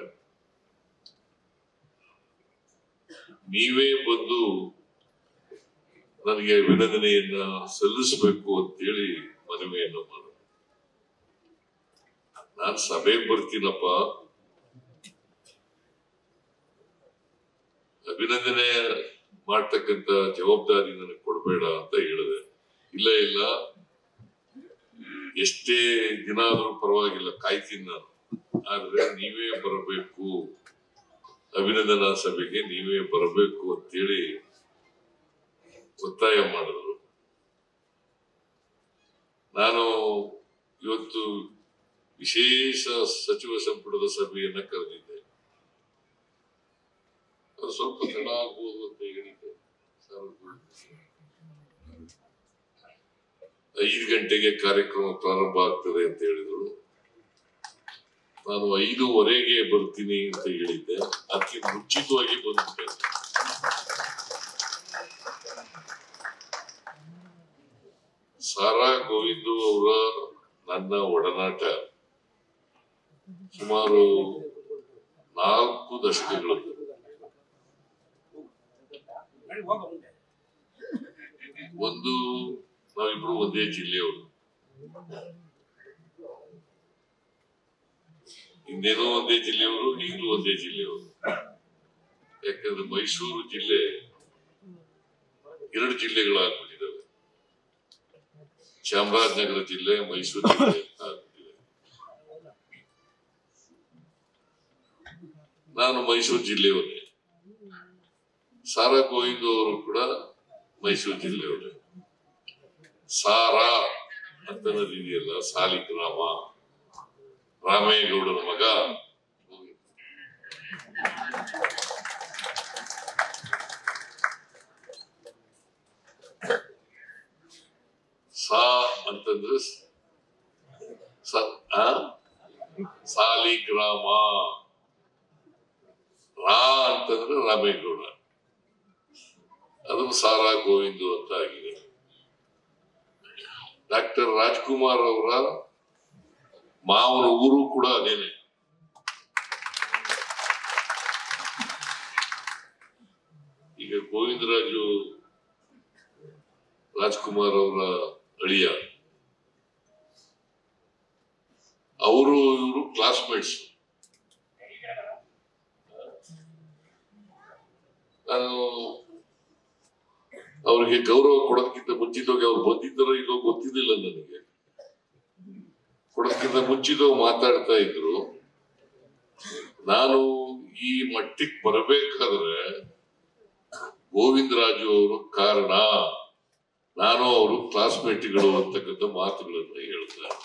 ನೀವೇ ಬಂದು ನನಗೆ ಅಭಿನಂದನೆಯನ್ನ ಸಲ್ಲಿಸಬೇಕು ಅಂತೇಳಿ ಮನವಿಯನ್ನು ಮಾಡ. ನಾನ್ ಸಭೆಗೆ ಬರ್ತೀನಪ್ಪ, ಅಭಿನಂದನೆ ಮಾಡ್ತಕ್ಕಂತ ಜವಾಬ್ದಾರಿ ನನಗೆ ಕೊಡಬೇಡ ಅಂತ ಹೇಳಿದೆ. ಇಲ್ಲ ಇಲ್ಲ, ಎಷ್ಟೇ ದಿನ ಆದ್ರೂ ಪರವಾಗಿಲ್ಲ, ಕಾಯ್ತೀನಿ ನಾನು, ಆದ್ರೆ ನೀವೇ ಬರಬೇಕು, ಅಭಿನಂದನಾ ಸಭೆಗೆ ನೀವೇ ಬರಬೇಕು ಅಂತೇಳಿ ಒತ್ತಾಯ ಮಾಡಿದ್ರು. ನಾನು ಇವತ್ತು ವಿಶೇಷ ಸಚಿವ ಸಂಪುಟದ ಸಭೆಯನ್ನ ಕರೆದಿದ್ದೆ. ಅದು ಸ್ವಲ್ಪ ತಡ ಆಗ್ಬೋದು ಅಂತ ಹೇಳಿದ್ದೆ. 5 ಗಂಟೆಗೆ ಕಾರ್ಯಕ್ರಮ ಪ್ರಾರಂಭ ಆಗ್ತದೆ ಅಂತ ಹೇಳಿದ್ರು. ನಾನು 5:15 ಬರ್ತೀನಿ ಅಂತ ಹೇಳಿದ್ದೆ. ಅದಕ್ಕಿಂತ ಮುಂಚಿತವಾಗಿ ಬಂದ್ಬಿಟ್ಟೆ. ಸಾರಾ ಗೋವಿಂದು ಅವರ ನನ್ನ ಒಡನಾಟ ಸುಮಾರು 4 ದಶಕಗಳು. ಒಂದು, ನಾವಿಬ್ರು ಒಂದೇ ಜಿಲ್ಲೆಯವರು, ಹಿಂದೇನೋ ಒಂದೇ ಜಿಲ್ಲೆಯವರು, ಈಗಲೂ ಒಂದೇ ಜಿಲ್ಲೆಯವರು. ಯಾಕಂದ್ರೆ ಮೈಸೂರು ಜಿಲ್ಲೆ 2 ಜಿಲ್ಲೆಗಳಾಗ್ಬಿಟ್ಟಿದ್ದಾವೆ. ಚಾಮರಾಜನಗರ ಜಿಲ್ಲೆ, ಮೈಸೂರು ಜಿಲ್ಲೆ ಅಂತ ಆಗ್ಬಿಟ್ಟಿದೆ. ನಾನು ಮೈಸೂರು ಜಿಲ್ಲೆಯವರೇ. ಸಾರಾ ಗೋವಿಂದು ಅವರು ಕೂಡ ಮೈಸೂರು ಜಿಲ್ಲೆಯವರೇ. ಸಾರಾ ಅಂತ ಇದೆಯಲ್ಲ, ಸಾಲಿಗ್ರಾಮ, ರಾಮೇಗೌಡರ ಮಗ. ಸಾ ಅಂತಂದ್ರೆ ಸಾಲಿಗ್ರಾಮ, ರಾ ಅಂತಂದ್ರೆ ರಾಮೇಗೌಡ, ಅದು ಸಾರಾ ಗೋವಿಂದು ಅಂತ ಆಗಿದೆ. ಡಾಕ್ಟರ್ ರಾಜ್ಕುಮಾರ್ ಅವರ ಮಾವನ ಊರು ಕೂಡ ಅದೇನೆ. ಈಗ ಗೋವಿಂದರಾಜು ರಾಜ್ಕುಮಾರ್ ಅವರ ಅಳಿಯ, ಅವರು ಇವರು ಕ್ಲಾಸ್ಮೇಟ್ಸ್. ನಾನು ಅವ್ರಿಗೆ ಗೌರವ ಕೊಡೋದಕ್ಕಿಂತ ಮುಂಚಿತವಾಗಿ ಅವ್ರು ಬಂದಿದ್ದಾರೋ ಇಲ್ಲೋ ಗೊತ್ತಿದ್ದಿಲ್ಲ ನನಗೆ. ಕೊಡೋದಕ್ಕಿಂತ ಮುಂಚಿತವಾಗಿ ಮಾತಾಡ್ತಾ ಇದ್ರು. ನಾನು ಈ ಮಟ್ಟಿಗೆ ಬರಬೇಕಾದ್ರೆ ಗೋವಿಂದರಾಜು ಅವರು ಕಾರಣ, ನಾನು ಅವರು ಕ್ಲಾಸ್ಮೇಟ್ಗಳು ಅಂತಕ್ಕಂಥ ಮಾತುಗಳನ್ನ ಹೇಳ್ತಾರೆ.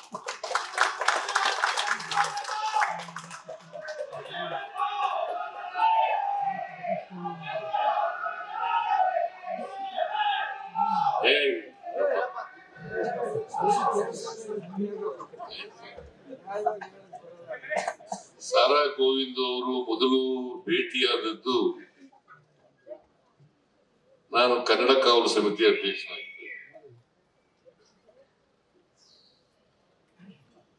ಸಾರಾ ಗೋವಿಂದ್ ಅವರು ಮೊದಲು ಭೇಟಿಯಾದದ್ದು ನಾನು ಕನ್ನಡ ಕಾವಲು ಸಮಿತಿ ಅಧ್ಯಕ್ಷನಾಗಿದ್ದೆ.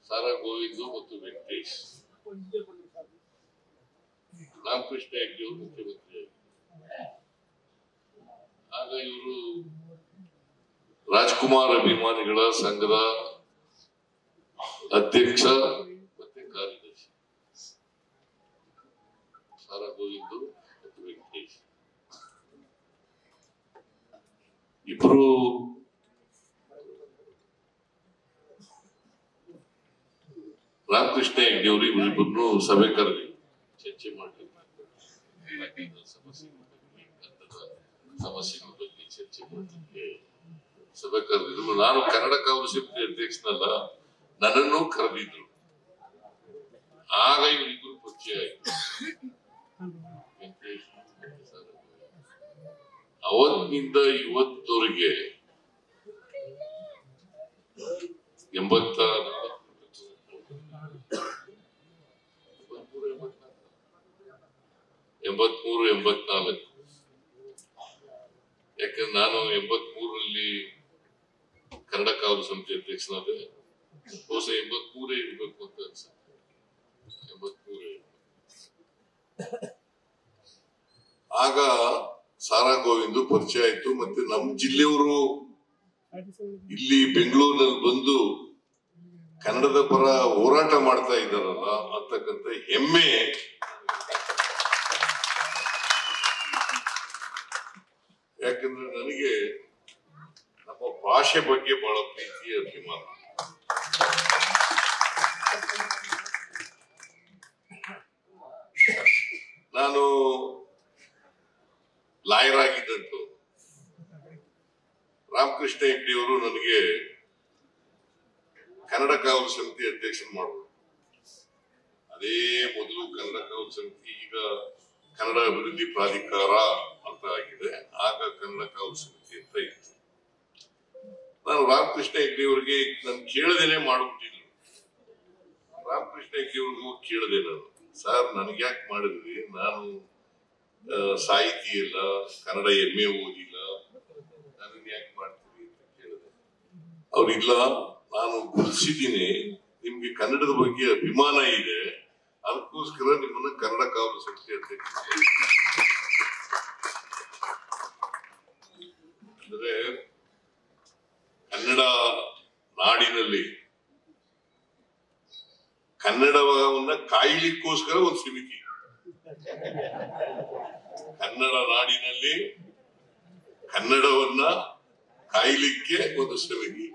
ಸಾರಾ ಗೋವಿಂದ್ ಮತ್ತು ವೆಂಕಟೇಶ್, ರಾಮಕೃಷ್ಣ ಹೆಗ್ಡೆ ಅವರು ಮುಖ್ಯಮಂತ್ರಿ. ಆಗ ಇವರು ರಾಜ್ಕುಮಾರ್ ಅಭಿಮಾನಿಗಳ ಸಂಘದ ಅಧ್ಯಕ್ಷ ಮತ್ತೆ ಕಾರ್ಯದರ್ಶಿ. ಸಾರಾ ಗೋವಿಂದ್ ಮತ್ತು ವೆಂಕಟೇಶ್ ಇಬ್ರು ರಾಮಕೃಷ್ಣ ಹೆಗ್ಡೆ ಅವರು ಇವರಿಬ್ಬರನ್ನು ಸಭೆ ಕರೆದಿ ಚರ್ಚೆ ಮಾಡಲಿಕ್ಕೆ, ಸಮಸ್ಯೆಗಳ ಬಗ್ಗೆ ಚರ್ಚೆ ಮಾಡಲಿಕ್ಕೆ ಸಭೆ ಕರೆದಿದ್ರು. ನಾನು ಕನ್ನಡ ಕಾವಲು ಸಮಿತಿ ಅಧ್ಯಕ್ಷನಲ್ಲ, ನನ್ನನ್ನು ಕರೆದಿದ್ರು. ಆಗ ಇವರಿಬ್ಬರು ಪರಿಚಯ ಆಯ್ತು. ಅವತ್ತಿನಿಂದ ಇವತ್ತವರೆಗೆ 83-84, ಯಾಕಂದ್ರೆ ನಾನು 83ರಲ್ಲಿ ಕನ್ನಡ ಕಾವಲು ಸಮಿತಿ ಅಧ್ಯಕ್ಷನಾದೆ. ಬಹುಶಃ 83 ಇರ್ಬೇಕು ಅಂತ ಅನ್ಸುತ್ತೆ. 83 ಆಗ ಸಾರಾ ಗೋವಿಂದ್ ಪರಿಚಯ ಆಯ್ತು. ಮತ್ತೆ ನಮ್ಮ ಜಿಲ್ಲೆಯವರು ಇಲ್ಲಿ ಬೆಂಗಳೂರಿನಲ್ಲಿ ಬಂದು ಕನ್ನಡದ ಪರ ಹೋರಾಟ ಮಾಡ್ತಾ ಇದ್ದಾರಲ್ಲ ಅಂತಕ್ಕಂಥ ಹೆಮ್ಮೆ ಯಾಕಂದ್ರೆ ನನಗೆ ನಮ್ಮ ಭಾಷೆ ಬಗ್ಗೆ ಬಹಳ ಪ್ರೀತಿ ಅಭಿಮಾನ. ನಾನು ಲಾಯರ್ ಆಗಿದ್ದಂತು. ರಾಮಕೃಷ್ಣ ಹೆಗ್ಡೆ ಅವರು ನನಗೆ ಕನ್ನಡ ಕಾವಲು ಸಮಿತಿ ಅಧ್ಯಕ್ಷ ಮಾಡುವುದು. ಅದೇ ಮೊದಲು ಕನ್ನಡ ಕಾವಲು ಸಮಿತಿ, ಈಗ ಕನ್ನಡ ಅಭಿವೃದ್ಧಿ ಪ್ರಾಧಿಕಾರ ಅಂತ ಆಗಿದೆ. ಆಗ ಕನ್ನಡ ಕಾವಲು ಸಮಿತಿ ಅಂತ ಇತ್ತು. ನಾನು ರಾಮಕೃಷ್ಣ ಹೆಗ್ಡೆ ಅವರಿಗೆ ನಾನು ಕೇಳದೇನೆ ಮಾಡ್ಬಿಟ್ಟಿದ್ರು. ರಾಮಕೃಷ್ಣ ಹೆಗ್ಡೆ ಅವ್ರಿಗೂ ಕೇಳದೆ ನಾನು, ಸರ್ ನನಗೆ ಯಾಕೆ ಮಾಡಿದ್ರಿ, ನಾನು ಸಾಹಿತಿ ಇಲ್ಲ, ಕನ್ನಡ MA ಓದಿಲ್ಲ, ನನ್ನ ಯಾಕೆ ಮಾಡ್ತೀವಿ ಅಂತ ಕೇಳಿದೆ. ಅವ್ರಿಲ್ಲ, ನಾನು ಗುರುತಿಸಿದ್ದೀನಿ, ನಿಮ್ಗೆ ಕನ್ನಡದ ಬಗ್ಗೆ ಅಭಿಮಾನ ಇದೆ, ಅದಕ್ಕೋಸ್ಕರ ನಿಮ್ಮನ್ನ ಕನ್ನಡ ಕಾವಲು ಸಮಿತಿ ಅಧ್ಯಕ್ಷ. ಅಂದ್ರೆ ಕನ್ನಡ ನಾಡಿನಲ್ಲಿ ಕನ್ನಡವನ್ನ ಕಾಯ್ಲಿಕ್ಕೋಸ್ಕರ ಒಂದು ಸಮಿತಿ, ಕನ್ನಡ ನಾಡಿನಲ್ಲಿ ಕನ್ನಡವನ್ನ ಕಾಯ್ಲಿಕ್ಕೆ ಒಂದು ಸಮಿತಿ.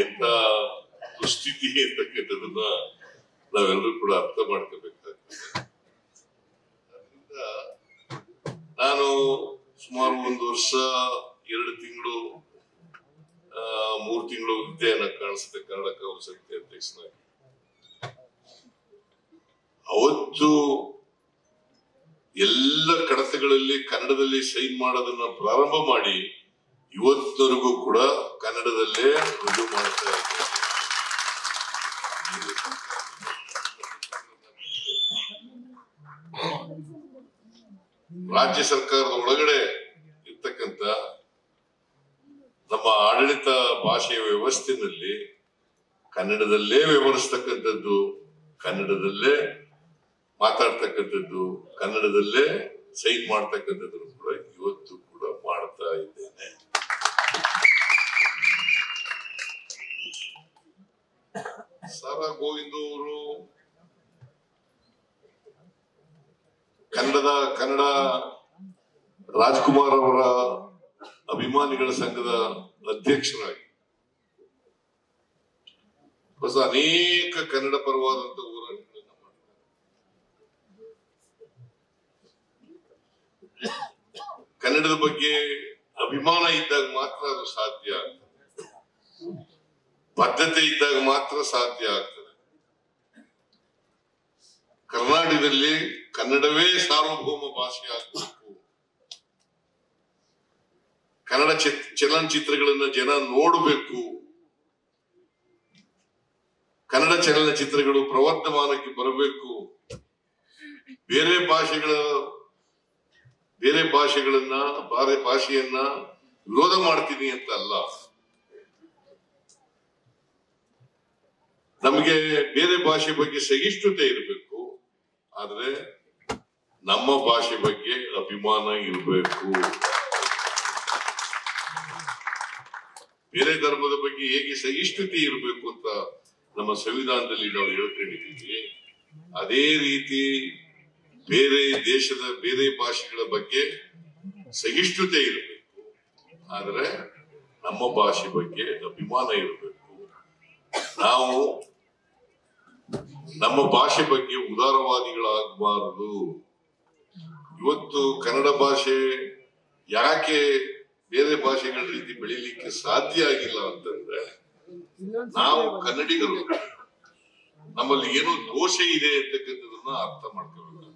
ಎಂತ ದುಸ್ಥಿತಿ ಅಂತಕ್ಕಂಥದನ್ನ ನಾವೆಲ್ಲರೂ ಕೂಡ ಅರ್ಥ ಮಾಡ್ಕೋಬೇಕಾಗ್ತದೆ. ಅದರಿಂದ ನಾನು ಸುಮಾರು 1 ವರ್ಷ 2 ತಿಂಗಳು 3 ತಿಂಗಳು ಇದ್ದೆ ಅನ್ನೋ ಕಾಣಿಸುತ್ತೆ ಕನ್ನಡ ಕಾವಲು ಸಮಿತಿ ಅಧ್ಯಕ್ಷನಾಗಿ. ಅವತ್ತು ಎಲ್ಲ ಕಡತಗಳಲ್ಲಿ ಕನ್ನಡದಲ್ಲಿ ಸೈನ್ ಮಾಡೋದನ್ನ ಪ್ರಾರಂಭ ಮಾಡಿ ಇವತ್ತವರೆಗೂ ಕೂಡ ಕನ್ನಡದಲ್ಲೇ ರುಜು ಮಾಡ್ತಾ ಇದ್ದಾರೆ. ರಾಜ್ಯ ಸರ್ಕಾರದ ಒಳಗಡೆ ಇರ್ತಕ್ಕಂಥ ನಮ್ಮ ಆಡಳಿತ ಭಾಷೆಯ ವ್ಯವಸ್ಥೆಯಲ್ಲಿ ಕನ್ನಡದಲ್ಲೇ ವ್ಯವಹರಿಸ್ತಕ್ಕಂಥದ್ದು, ಕನ್ನಡದಲ್ಲೇ ಮಾತಾಡ್ತಕ್ಕಂಥದ್ದು, ಕನ್ನಡದಲ್ಲೇ ಸೈನ್ ಮಾಡ್ತಕ್ಕಂಥದ್ದು ಕೂಡ ಇವತ್ತು ಕೂಡ ಮಾಡ್ತಾ ಇದ್ದೇನೆ. ಸಾರಾ ಗೋವಿಂದ ಅವರು ಕನ್ನಡ ರಾಜ್ಕುಮಾರ್ ಅವರ ಅಭಿಮಾನಿಗಳ ಸಂಘದ ಅಧ್ಯಕ್ಷರಾಗಿ ಹೊಸ ಅನೇಕ ಕನ್ನಡ ಪರವಾದಂತ ಹೋರಾಟಗಳನ್ನ ಮಾಡಿದ್ದಾರೆ. ಕನ್ನಡದ ಬಗ್ಗೆ ಅಭಿಮಾನ ಇದ್ದಾಗ ಮಾತ್ರ ಅದು ಸಾಧ್ಯ ಆಗ್ತದೆ, ಬದ್ಧತೆ ಇದ್ದಾಗ ಮಾತ್ರ ಸಾಧ್ಯ ಆಗ್ತದೆ. ಕರ್ನಾಟಕದಲ್ಲಿ ಕನ್ನಡವೇ ಸಾರ್ವಭೌಮ ಭಾಷೆ ಆಗಬೇಕು. ಕನ್ನಡ ಚಲನಚಿತ್ರಗಳನ್ನ ಜನ ನೋಡಬೇಕು. ಕನ್ನಡ ಚಲನಚಿತ್ರಗಳು ಪ್ರವರ್ಧಮಾನಕ್ಕೆ ಬರಬೇಕು. ಬೇರೆ ಭಾಷೆಯನ್ನ ವಿರೋಧ ಮಾಡ್ತೀನಿ ಅಂತ ಅಲ್ಲ. ನಮಗೆ ಬೇರೆ ಭಾಷೆ ಬಗ್ಗೆ ಸಹಿಷ್ಣುತೆ ಇರಬೇಕು, ಆದ್ರೆ ನಮ್ಮ ಭಾಷೆ ಬಗ್ಗೆ ಅಭಿಮಾನ ಇರಬೇಕು. ಬೇರೆ ಧರ್ಮದ ಬಗ್ಗೆ ಹೇಗೆ ಸಹಿಷ್ಣುತೆ ಇರಬೇಕು ಅಂತ ನಮ್ಮ ಸಂವಿಧಾನದಲ್ಲಿ ನಾವು ಹೇಳ್ಕೊಂಡಿದ್ದೀವಿ, ಅದೇ ರೀತಿ ಬೇರೆ ದೇಶದ ಬೇರೆ ಭಾಷೆಗಳ ಬಗ್ಗೆ ಸಹಿಷ್ಣುತೆ ಇರಬೇಕು, ಆದ್ರೆ ನಮ್ಮ ಭಾಷೆ ಬಗ್ಗೆ ಅಭಿಮಾನ ಇರಬೇಕು. ನಾವು ನಮ್ಮ ಭಾಷೆ ಬಗ್ಗೆ ಉದಾರವಾದಿಗಳಾಗಬಾರದು. ಇವತ್ತು ಕನ್ನಡ ಭಾಷೆ ಯಾಕೆ ಬೇರೆ ಭಾಷೆಗಳ ರೀತಿ ಬೆಳಿಲಿಕ್ಕೆ ಸಾಧ್ಯ ಆಗಿಲ್ಲ ಅಂತಂದ್ರೆ, ನಾವು ಕನ್ನಡಿಗರು, ನಮ್ಮಲ್ಲಿ ಏನೋ ದೋಷ ಇದೆ ಅಂತಕ್ಕಂಥದನ್ನ ಅರ್ಥ ಮಾಡ್ಕೋಬೇಕು.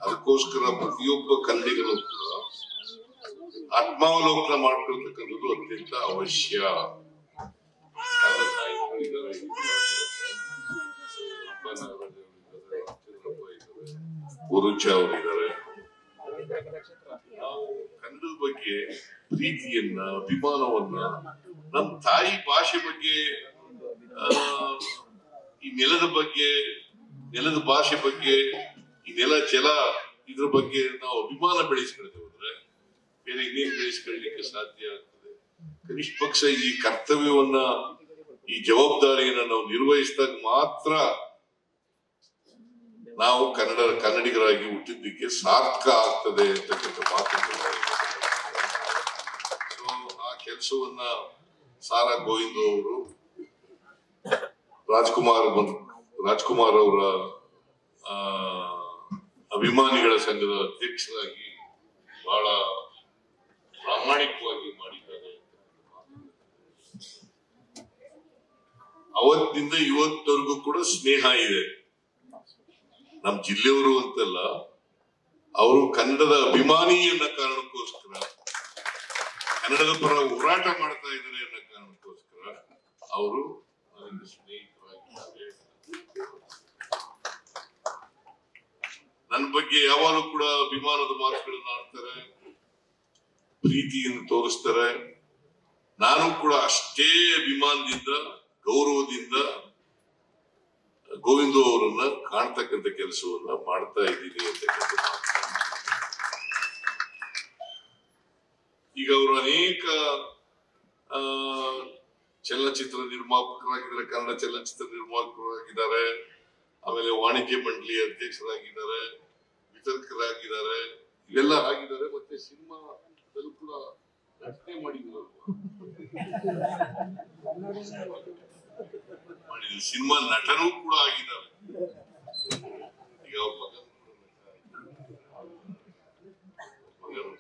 ಅದಕ್ಕೋಸ್ಕರ ಪ್ರತಿಯೊಬ್ಬ ಕನ್ನಡಿಗರು ಕೂಡ ಆತ್ಮಾವಲೋಕನ ಮಾಡ್ಕೊಳ್ತಕ್ಕಂಥದ್ದು ಅತ್ಯಂತ ಅವಶ್ಯ. ಗುರುಚ ಅವರಿದ್ದಾರೆ. ನಾವು ಕನ್ನಡದ ಬಗ್ಗೆ ಪ್ರೀತಿಯನ್ನ, ಅಭಿಮಾನವನ್ನ, ನಮ್ಮ ತಾಯಿ ಭಾಷೆ ಬಗ್ಗೆ, ಈ ನೆಲದ ಬಗ್ಗೆ, ನೆಲದ ಭಾಷೆ ಬಗ್ಗೆ, ಈ ನೆಲ ಜಲ ಇದ್ರ ಬಗ್ಗೆ ನಾವು ಅಭಿಮಾನ ಬೆಳೆಸ್ಕೊಳ್ತೇವೆ ಅಂದ್ರೆ ಬೇರೆ ಇನ್ನೇನು ಬೆಳೆಸ್ಕೊಳ್ಳಿಕ್ಕೆ ಸಾಧ್ಯ ಆಗ್ತದೆ? ಕನಿಷ್ಠ ಪಕ್ಷ ಈ ಕರ್ತವ್ಯವನ್ನ, ಈ ಜವಾಬ್ದಾರಿಯನ್ನ ನಾವು ನಿರ್ವಹಿಸಿದಾಗ ಮಾತ್ರ ನಾವು ಕನ್ನಡಿಗರಾಗಿ ಹುಟ್ಟಿದ್ದಕ್ಕೆ ಸಾರ್ಥಕ ಆಗ್ತದೆ ಅಂತಕ್ಕಂಥ ಮಾತುಗಳು. ಆ ಕೆಲಸವನ್ನ ಸಾರಾ ಗೋವಿಂದ ಅವರು ರಾಜ್ಕುಮಾರ್ ಅವರ ಅಭಿಮಾನಿಗಳ ಸಂಘದ ಅಧ್ಯಕ್ಷರಾಗಿ ಬಹಳ ಪ್ರಾಮಾಣಿಕವಾಗಿ ಮಾಡಿದ್ದಾರೆ. ಅವತ್ತಿನಿಂದ ಇವತ್ತವರೆಗೂ ಕೂಡ ಸ್ನೇಹ ಇದೆ. ನಮ್ಮ ಜಿಲ್ಲೆಯವರು ಅಂತಲ್ಲ, ಅವರು ಕನ್ನಡದ ಅಭಿಮಾನಿ ಅನ್ನೋ ಕಾರಣಕ್ಕೋಸ್ಕರ, ಕನ್ನಡದ ಪರ ಹೋರಾಟ ಮಾಡ್ತಾ ಇದ್ದಾರೆ ಅನ್ನೋ ಕಾರಣಕ್ಕೋಸ್ಕರ ಅವರು ನನಗೆ ಸ್ನೇಹಿತರಾಗಿದ್ದಾರೆ. ನನ್ನ ಬಗ್ಗೆ ಯಾವಾಗಲೂ ಕೂಡ ಅಭಿಮಾನದ ಮಾತುಗಳನ್ನ ಆಡ್ತಾರೆ, ಪ್ರೀತಿಯನ್ನು ತೋರಿಸ್ತಾರೆ. ನಾನು ಕೂಡ ಅಷ್ಟೇ ಅಭಿಮಾನದಿಂದ, ಗೌರವದಿಂದ ಗೋವಿಂದ ಅವರನ್ನ ಕಾಣ್ತಕ್ಕಂಥ ಕೆಲಸವನ್ನ ಮಾಡ್ತಾ ಇದ್ದೀನಿ ಅಂತಕ್ಕಂಥ ಮಾತು. ಈಗ ಅವರು ಅನೇಕ ಚಲನಚಿತ್ರ ನಿರ್ಮಾಪಕರಾಗಿದ್ದಾರೆ, ಕನ್ನಡ ಚಲನಚಿತ್ರ ನಿರ್ಮಾಪಕರಾಗಿದ್ದಾರೆ, ಆಮೇಲೆ ವಾಣಿಜ್ಯ ಮಂಡಳಿ ಅಧ್ಯಕ್ಷರಾಗಿದ್ದಾರೆ, ವಿತರಕರಾಗಿದ್ದಾರೆ, ಇವೆಲ್ಲ ಆಗಿದ್ದಾರೆ. ಮತ್ತೆ ಸಿನಿಮಾದಲ್ಲೂ ಕೂಡ ನಟನೆ ಮಾಡಿದ್ರು. ಸಿನಿಮಾ ನಟನೂ ಕೂಡ ಆಗಿದ್ದಾರೆ. ಈಗ ಅವ್ರ ಮಗನು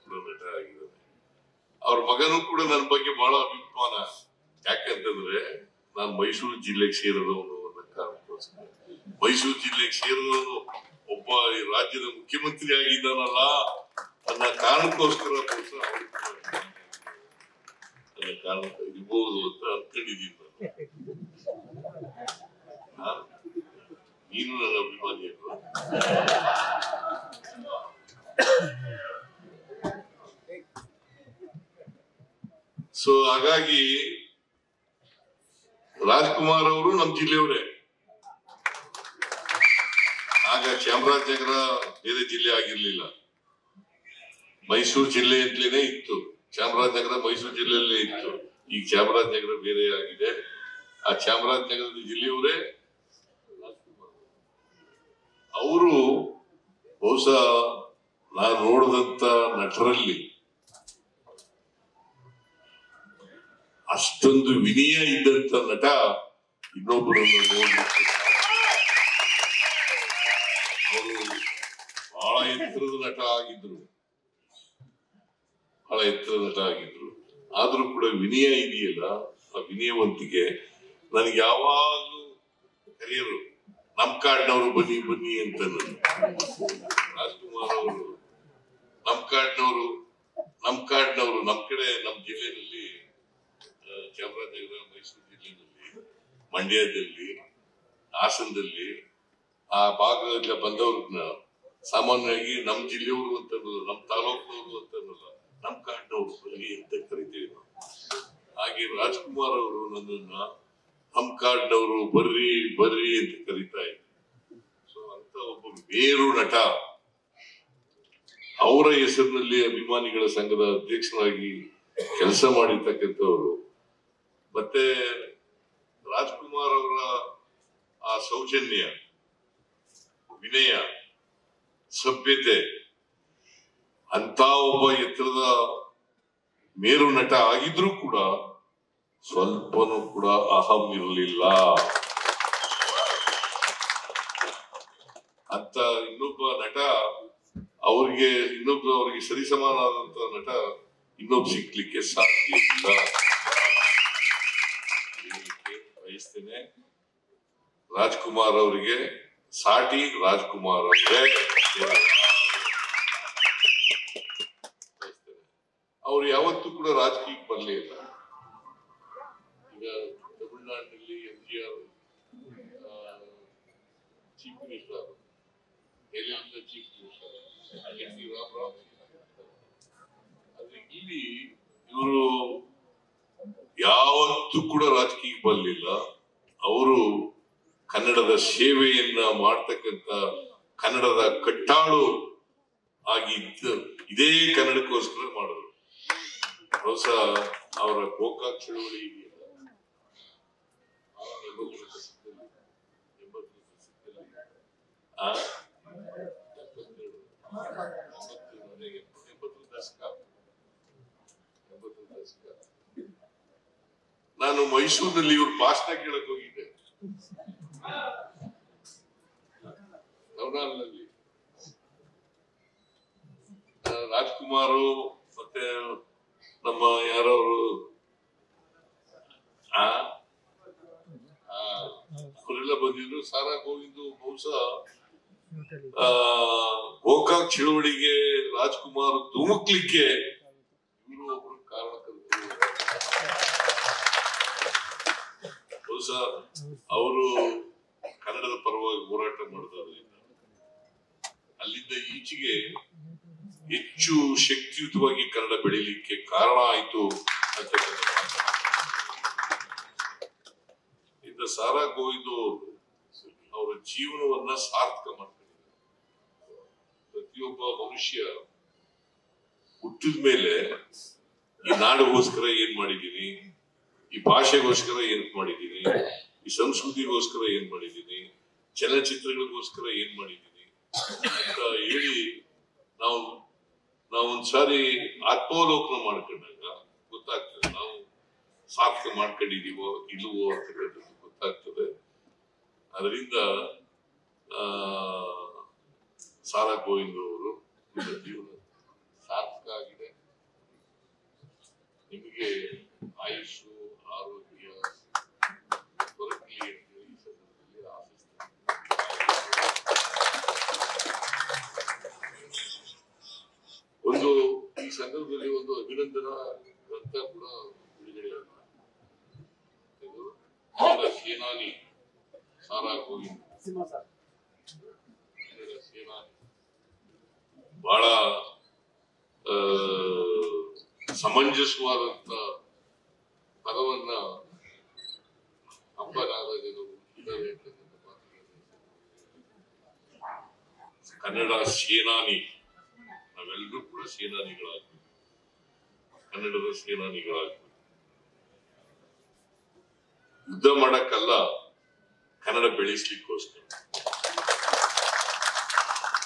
ಕೂಡ ನಟ ಆಗಿದ್ದಾರೆ. ಅವ್ರ ಮಗನೂ ಕೂಡ ನನ್ನ ಬಗ್ಗೆ ಬಹಳ ಅಭಿಮಾನ. ಯಾಕಂತಂದ್ರೆ ನಾನು ಮೈಸೂರು ಜಿಲ್ಲೆಗೆ ಸೇರಿದವನು ಅನ್ನೋ ಕಾರಣಕ್ಕೋಸ್ಕರ. ಮೈಸೂರು ಜಿಲ್ಲೆಗೆ ಸೇರಿದವನು ಒಬ್ಬ ರಾಜ್ಯದ ಮುಖ್ಯಮಂತ್ರಿ ಆಗಿದ್ದಾನಲ್ಲ ಅನ್ನೋ ಕಾರಣಕ್ಕೋಸ್ಕರ ನನ್ನ ಕಾರಣ ಇರ್ಬೋದು ಅಂತ ಅನ್ಕೊಂಡಿದ್ದೀನಿ. ನೀನು ನನ್ನ ಅಭಿಮಾನಿ ಅಲ್ವಾ? ಸೊ ಹಾಗಾಗಿ ರಾಜ್ಕುಮಾರ್ ಅವರು ನಮ್ಮ ಜಿಲ್ಲೆಯವರೇ. ಆಗ ಚಾಮರಾಜನಗರ ಬೇರೆ ಜಿಲ್ಲೆ ಆಗಿರ್ಲಿಲ್ಲ, ಮೈಸೂರು ಜಿಲ್ಲೆ ಅಂತಲೇ ಇತ್ತು. ಚಾಮರಾಜನಗರ ಮೈಸೂರು ಜಿಲ್ಲೆಯಲ್ಲೇ ಇತ್ತು. ಈಗ ಚಾಮರಾಜನಗರ ಬೇರೆ ಆಗಿದೆ. ಆ ಚಾಮರಾಜನಗರದ ಜಿಲ್ಲೆಯವರೇ ಅವರು ಬಹುಶಃ ನಾನು ನೋಡಿದಂತ ನಟರಲ್ಲಿ ಅಷ್ಟೊಂದು ವಿನಯ ಇದ್ದಂತ ನಟ ಇನ್ನೊಬ್ಬರನ್ನು ನೋಡ್ಲಿಕ್ಕೆ ಅವರು ಬಹಳ ಎತ್ತರದ ನಟ ಆಗಿದ್ರು, ಬಹಳ ಎತ್ತರದ ನಟ ಆಗಿದ್ರು. ಆದ್ರೂ ಕೂಡ ವಿನಯ ಇದೆಯಲ್ಲ, ಆ ವಿನಯವಂತಿಗೆ ನನಗೆ ಯಾವಾಗ್ಲೂ ಕರೆಯರು ನಮ್ ಕಾಡ್ನವರು ಬನ್ನಿ ಬನ್ನಿ ಅಂತ. ರಾಜ್ಕುಮಾರ್ ಅವರು ನಮ್ ಕಾಡ್ನವರು ನಮ್ ಕಡೆ ನಮ್ ಜಿಲ್ಲೆಯಲ್ಲಿ ಚಾಮರಾಜನಗರ, ಮೈಸೂರು ಜಿಲ್ಲೆಯಲ್ಲಿ, ಮಂಡ್ಯದಲ್ಲಿ, ಹಾಸನದಲ್ಲಿ ಆ ಭಾಗದಿಂದ ಬಂದವ್ರನ್ನ ಸಾಮಾನ್ಯವಾಗಿ ನಮ್ ಜಿಲ್ಲೆಯವರು ಅಂತ ಅನ್ನೋದು, ನಮ್ ತಾಲೂಕಿನವರು ಅಂತ ಅನ್ನೋಲ್ಲ, ನಮ್ ಕಾಡ್ನವರು ಬನ್ನಿ ಅಂತ ಕರಿತೀವಿ ನಾವು. ಹಾಗೆ ರಾಜ್ಕುಮಾರ್ ಅವರು ನನ್ನನ್ನ ನಮ್ ಕಾಡ್ನವರು ಬರ್ರಿ ಬರ್ರಿ ಅಂತ ಕರೀತಾ ಇದ್ರು. ಸೊ ಅಂತ ಒಬ್ಬ ಮೇರು ನಟ, ಅವರ ಹೆಸರಿನಲ್ಲಿ ಅಭಿಮಾನಿಗಳ ಸಂಘದ ಅಧ್ಯಕ್ಷರಾಗಿ ಕೆಲಸ ಮಾಡಿರ್ತಕ್ಕಂಥವ್ರು. ಮತ್ತೆ ರಾಜ್ಕುಮಾರ್ ಅವರ ಆ ಸೌಜನ್ಯ, ವಿನಯ, ಸಭ್ಯತೆ, ಅಂತ ಒಬ್ಬ ಎತ್ತರದ ಮೇರು ನಟ ಆಗಿದ್ರೂ ಕೂಡ ಸ್ವಲ್ಪನೂ ಕೂಡ ಅಹಂ ಇರಲಿಲ್ಲ ಅಂತ. ಇನ್ನೊಬ್ಬ ನಟ ಅವ್ರಿಗೆ ಸರಿಸಮಾನಾದಂತ ನಟ ಇನ್ನೊಬ್ಬ ಸಿಗ್ಲಿಕ್ಕೆ ಸಾಧ್ಯ ಇಲ್ಲ. ಬಯಸ್ತೇನೆ, ರಾಜ್ಕುಮಾರ್ ಅವರಿಗೆ ಸಾಟಿ ರಾಜ್ಕುಮಾರ್ ಅವರೇ. ಅವ್ರು ಯಾವತ್ತೂ ಕೂಡ ರಾಜಕೀಯಕ್ಕೆ ಬರಲೇ ಇಲ್ಲ. ಈಗ ತಮಿಳುನಾಡಿನಲ್ಲಿ MGR chief minister, Jayalalitha chief minister, Ramarao. ಆದ್ರೆ ಇಲ್ಲಿ ಇವರು ಯಾವತ್ತೂ ಕೂಡ ರಾಜಕೀಯಕ್ಕೆ ಬರಲಿಲ್ಲ. ಅವರು ಕನ್ನಡದ ಸೇವೆಯನ್ನ ಮಾಡ್ತಕ್ಕಂಥ, ಕನ್ನಡದ ಕಟ್ಟಾಳು ಆಗಿದ್ದು ಇದೇ ಕನ್ನಡಕ್ಕೋಸ್ಕರ ಮಾಡಿದ್ರು. ಹೊಸ ಅವರ ಗೋಕಾಕ್ ಚಳವಳಿ ಇದೆಯಲ್ಲ, 80 ದಶಕ ನಾನು ಮೈಸೂರಿನಲ್ಲಿ ಇವ್ರ ಭಾಷಣ ಕೇಳಕ್ ಹೋಗಿದ್ದೆ, ನವನಾಲ್ನಲ್ಲಿ. ರಾಜ್ಕುಮಾರು ಮತ್ತೆ ನಮ್ಮ ಯಾರವರು ಅವರೆಲ್ಲ ಬಂದಿದ್ರು. ಸಾರಾ ಗೋವಿಂದು ಬಹುಶಃ ಗೋಕಾಕ್ ಚಳವಳಿಗೆ ರಾಜ್ಕುಮಾರ್ ಧುಮುಕ್ಲಿಕ್ಕೆ ಇವರು ಒಬ್ರು ಕಾರಣಕರ್ತರು. ಬಹುಶಃ ಅವರು ಕನ್ನಡದ ಪರವಾಗಿ ಹೋರಾಟ ಮಾಡೋದ್ರಿಂದ ಅಲ್ಲಿಂದ ಈಚೆಗೆ ಹೆಚ್ಚು ಶಕ್ತಿಯುತವಾಗಿ ಕನ್ನಡ ಬೆಳೀಲಿಕ್ಕೆ ಕಾರಣ ಆಯಿತು ಅಂತ. ಇಂದ ಸಾರಾ ಗೋವಿಂದು ಅವರ ಜೀವನವನ್ನ ಸಾರ್ಥಕ ಮಾಡ್ಕೊಂಡಿದ್ದಾರೆ. ಪ್ರತಿಯೊಬ್ಬ ಮನುಷ್ಯ ಹುಟ್ಟಿದ ಮೇಲೆ ಈ ನಾಡಿಗೋಸ್ಕರ ಏನ್ ಮಾಡಿದ್ದೀನಿ, ಈ ಭಾಷೆಗೋಸ್ಕರ ಏನ್ ಮಾಡಿದ್ದೀನಿ, ಈ ಸಂಸ್ಕೃತಿಗೋಸ್ಕರ ಏನ್ ಮಾಡಿದ್ದೀನಿ, ಚಲನಚಿತ್ರಗಳಿಗೋಸ್ಕರ ಏನ್ ಮಾಡಿದ್ದೀನಿ ಅಂತ ಹೇಳಿ ನಾವು ಒಂದ್ಸಾರಿ ಆತ್ಮಾವಲೋಕನ ಮಾಡ್ಕೊಂಡಾಗ ಗೊತ್ತಾಗ್ತದೆ ನಾವು ಸಾರ್ಥಕ ಮಾಡ್ಕೊಂಡಿದೀವೋ ಇಲ್ವೋ ಅಂತಕ್ಕಂಥದ್ದು ಗೊತ್ತಾಗ್ತದೆ. ಅದರಿಂದ ಸಾರಾ ಗೋವಿಂದ್ ಅವರು ಜೀವನ ಸಾರ್ಥಕ ಆಗಿದೆ. ನಿಮಗೆ ಆಯುಷು, ಆರೋಗ್ಯ ದೊರಕಲಿ ಅಂತ ಈ ಸಂದರ್ಭದಲ್ಲಿ ಆಶಿಸ್ತೇನೆ. ಈ ಸಂದರ್ಭದಲ್ಲಿ ಒಂದು ಅಭಿನಂದನಾ ಗ್ರಂಥ ಕೂಡ ಬಿಡುಗಡೆಯಾಗಿದೆ. ಸೇನಾನಿ ಸಾರಾ ಗೋವಿಂದ್, ಸೇನಾನಿ ಬಹಳ ಸಮಂಜಸವಾದಂತ ಪದವನ್ನ ಹಬ್ಬನಾಗದೇನು ಇದ್ದಾರೆ. ಕನ್ನಡ ಸೇನಾನಿ, ನಾವೆಲ್ಲರೂ ಕೂಡ ಸೇನಾನಿಗಳಾಗ್ಬೇಕು, ಕನ್ನಡದ ಸೇನಾನಿಗಳಾಗ್ಬೇಕು. ಯುದ್ಧ ಮಾಡಕ್ಕಲ್ಲ, ಕನ್ನಡ ಬೆಳೆಸ್ಲಿಕ್ಕೋಸ್ಕರ,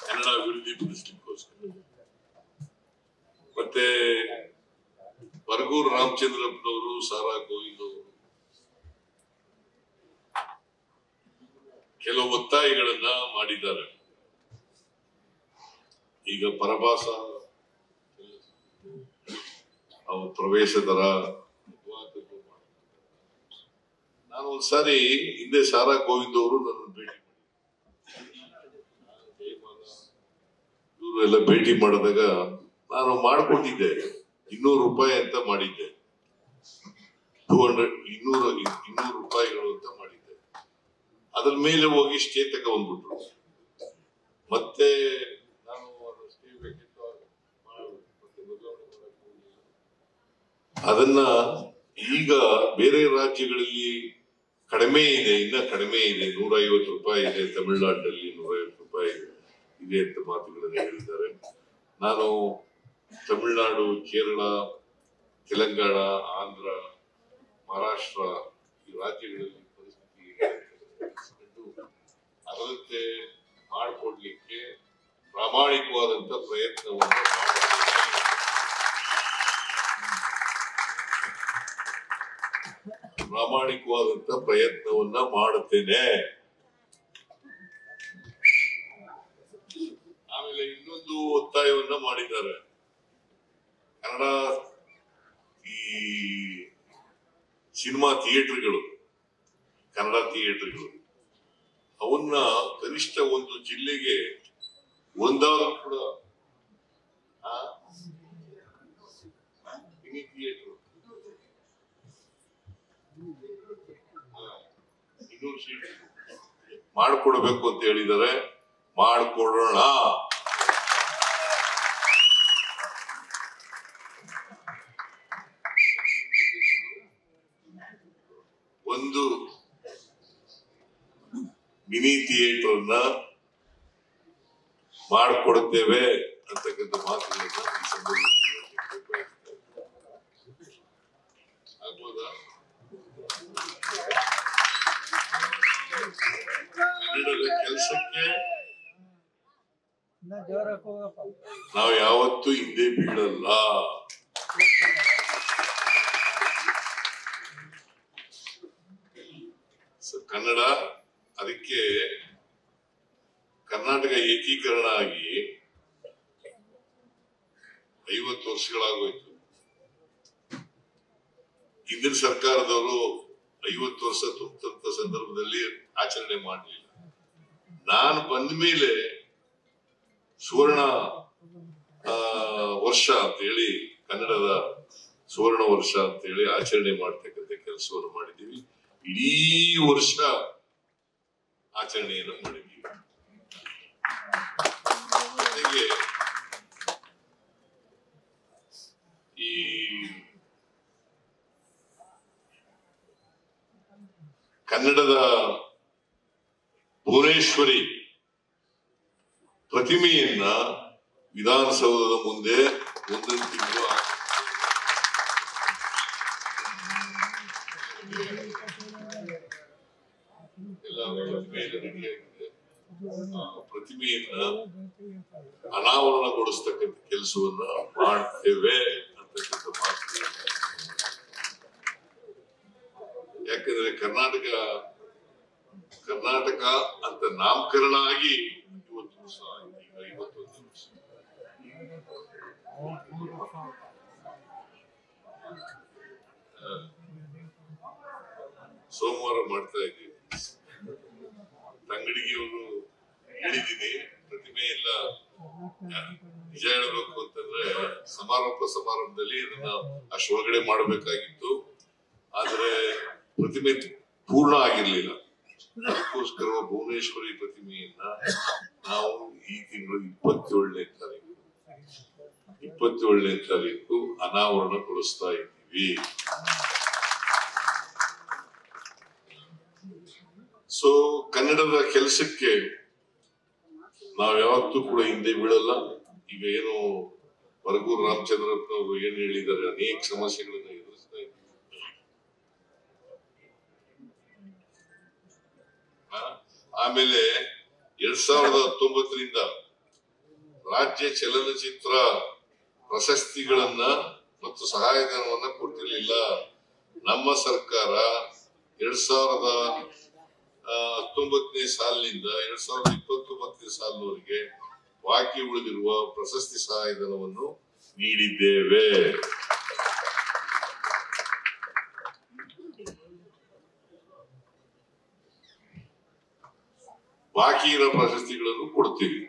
ಕನ್ನಡ ಅಭಿವೃದ್ಧಿ ಪಡಿಸ್ಲಿಕ್ಕೋಸ್ಕರ. ಮತ್ತೆ ಬರಗೂರು ರಾಮಚಂದ್ರಪ್ಪನವರು, ಸಾರಾ ಗೋವಿಂದ್ ಅವರು ಕೆಲವು ಒತ್ತಾಯಗಳನ್ನ ಮಾಡಿದ್ದಾರೆ. ಈಗ ಪರಭಾಸ ಅವ್ರ ಪ್ರವೇಶ ದರ, ನಾನು ಒಂದ್ಸಾರಿ ಹಿಂದೆ ಸಾರಾ ಗೋವಿಂದ್ ಅವರು ನನ್ನ ಭೇಟಿ ಇವರೆಲ್ಲ ಭೇಟಿ ಮಾಡಿದಾಗ ನಾನು ಮಾಡ್ಕೊಟ್ಟಿದ್ದೆ, 200 ರೂಪಾಯಿ ಅಂತ ಮಾಡಿದ್ದೆ, 200 ರೂಪಾಯಿಗಳು ಅಂತ ಮಾಡಿದ್ದೆ. ಅದ್ರ ಮೇಲೆ ಹೋಗಿ ಸ್ಟೇ ತಗೊಂಡ್ಬಿಟ್ರು. ಮತ್ತೆ ನಾನು ಸ್ಟೇ ಬೇಕಿತ್ತು, ಅದನ್ನ ಈಗ ಬೇರೆ ರಾಜ್ಯಗಳಲ್ಲಿ ಕಡಿಮೆ ಇದೆ, ಇನ್ನ ಕಡಿಮೆ ಇದೆ, 150 ರೂಪಾಯಿ ಇದೆ, ತಮಿಳುನಾಡಿನಲ್ಲಿ 150 ರೂಪಾಯಿ ಇದೆ ಅಂತ ಮಾತುಗಳನ್ನು ಹೇಳಿದ್ದಾರೆ. ನಾನು ತಮಿಳುನಾಡು, ಕೇರಳ, ತೆಲಂಗಾಣ, ಆಂಧ್ರ, ಮಹಾರಾಷ್ಟ್ರ ಈ ರಾಜ್ಯಗಳಲ್ಲಿ ಪರಿಸ್ಥಿತಿ ಅದರಂತೆ ಮಾಡಿಕೊಡ್ಲಿಕ್ಕೆ ಪ್ರಾಮಾಣಿಕವಾದಂತ ಪ್ರಯತ್ನವನ್ನು ಮಾಡುತ್ತೇನೆ. ಆಮೇಲೆ ಇನ್ನೊಂದು ಒತ್ತಾಯವನ್ನ ಮಾಡಿದ್ದಾರೆ. ಕನ್ನಡ ಈ ಸಿನಿಮಾ ಥಿಯೇಟರ್ಗಳು, ಕನ್ನಡ ಥಿಯೇಟರ್ಗಳು ಅವನ್ನ ಕನಿಷ್ಠ ಒಂದು ಜಿಲ್ಲೆಗೆ ಒಂದಾದ್ರೂ ಕೂಡ ಮಿನಿ ಥಿಯೇಟರ್ 200 ಸೀಟ್ ಮಾಡಿಕೊಡ್ಬೇಕು ಅಂತ ಹೇಳಿದ್ದಾರೆ. ಮಾಡಿಕೊಡೋಣ. ಒಂದು ಮಿನಿ ಥಿಯೇಟರ್ನ ಮಾಡಿಕೊಡುತ್ತೇವೆ ಅಂತಕ್ಕಂಥ ಮಾತುಗಳನ್ನ ಈ ಸಂದರ್ಭದಲ್ಲಿ ಆಗ್ಬೋದಾ? ಕನ್ನಡದ ಕೆಲಸಕ್ಕೆ ನಾವು ಯಾವತ್ತೂ ಹಿಂದೆ ಬೀಳಲ್ಲ. ಕನ್ನಡ ಅದಕ್ಕೆ ಕರ್ನಾಟಕ ಏಕೀಕರಣ ಆಗಿ 50 ವರ್ಷಗಳಾಗೋಯ್ತು. ಹಿಂದಿನ ಸರ್ಕಾರದವರು 50 ವರ್ಷ ತುಂಬಂತ ಸಂದರ್ಭದಲ್ಲಿ ಆಚರಣೆ ಮಾಡಲಿಲ್ಲ. ನಾನು ಬಂದ ಮೇಲೆ ಸುವರ್ಣ ವರ್ಷ ಅಂತ ಹೇಳಿ, ಕನ್ನಡದ ಸುವರ್ಣ ವರ್ಷ ಅಂತ ಹೇಳಿ ಆಚರಣೆ ಮಾಡ್ತಕ್ಕಂಥ ಕೆಲಸವನ್ನು ಮಾಡಿದ್ದೀವಿ. ಇಡೀ ವರ್ಷ ಆಚರಣೆಯನ್ನು ಮಾಡಿದ್ದೀವಿ. ಜೊತೆಗೆ ಈ ಕನ್ನಡದ ಭುವನೇಶ್ವರಿ ಪ್ರತಿಮೆಯನ್ನ ವಿಧಾನಸೌಧದ ಮುಂದೆ ಮುಂದಿನ ತಿಂಗಳು ಪ್ರತಿಮೆಯನ್ನ ಅನಾವರಣಗೊಳಿಸ್ತಕ್ಕಂಥ ಕೆಲಸವನ್ನ ಮಾಡ್ತೇವೆ ಅಂತಕ್ಕಂಥ ಮಾತು. ಯಾಕಂದ್ರೆ ಕರ್ನಾಟಕ ಅಂತ ನಾಮಕರಣ ಆಗಿ 50 ವರ್ಷ ಆಗಿದೆ. ಈಗ 51 ವರ್ಷ. ಸೋಮವಾರ ಮಾಡ್ತಾ ಇದ್ದೀವಿ. ತಂಗಡಿಗೆ ಅವರು ಹೇಳಿದ್ದೀನಿ, ಪ್ರತಿಮೆ ಎಲ್ಲ ನಿಜ ಹೇಳಬೇಕು ಅಂತಂದ್ರೆ ಸಮಾರಂಭದಲ್ಲಿ ಅದನ್ನ ಅಷ್ಟೊಳಗಡೆ ಮಾಡಬೇಕಾಗಿತ್ತು. ಆದ್ರೆ ಪ್ರತಿಮೆ ಪೂರ್ಣ ಆಗಿರ್ಲಿಲ್ಲ. ಅದಕ್ಕೋಸ್ಕರ ಭುವನೇಶ್ವರಿ ಪ್ರತಿಮೆಯನ್ನ ನಾವು ಈ ತಿಂಗಳು 27ನೇ ತಾರೀಕು ಅನಾವರಣಗೊಳಿಸ್ತಾ ಇದ್ದೀವಿ. ಸೊ ಕನ್ನಡದ ಕೆಲಸಕ್ಕೆ ನಾವ್ ಯಾವತ್ತೂ ಕೂಡ ಹಿಂದೆ ಬೀಳಲ್ಲ. ಈಗ ಏನು ಬರಗೂರು ರಾಮಚಂದ್ರಪ್ಪನವರು ಏನ್ ಹೇಳಿದ್ದಾರೆ, ಅನೇಕ ಸಮಸ್ಯೆಗಳನ್ನ ಎದುರಿಸ್ತಾ ಇದ್ದೀವಿ. ಆಮೇಲೆ 2019ರಿಂದ ರಾಜ್ಯ ಚಲನಚಿತ್ರ ಪ್ರಶಸ್ತಿಗಳನ್ನ ಮತ್ತು ಸಹಾಯಧನವನ್ನ ಕೊಟ್ಟಿರಲಿಲ್ಲ. ನಮ್ಮ ಸರ್ಕಾರ 2019ನೇ ಸಾಲಿನಿಂದ 2029ನೇ ಸಾಲಿನವರೆಗೆ ಬಾಕಿ ಉಳಿದಿರುವ ಪ್ರಶಸ್ತಿ ಸಹಾಯಧನವನ್ನು ನೀಡಿದ್ದೇವೆ. ಬಾಕಿ ಇರೋ ಪ್ರಶಸ್ತಿಗಳನ್ನು ಕೊಡ್ತೀವಿ.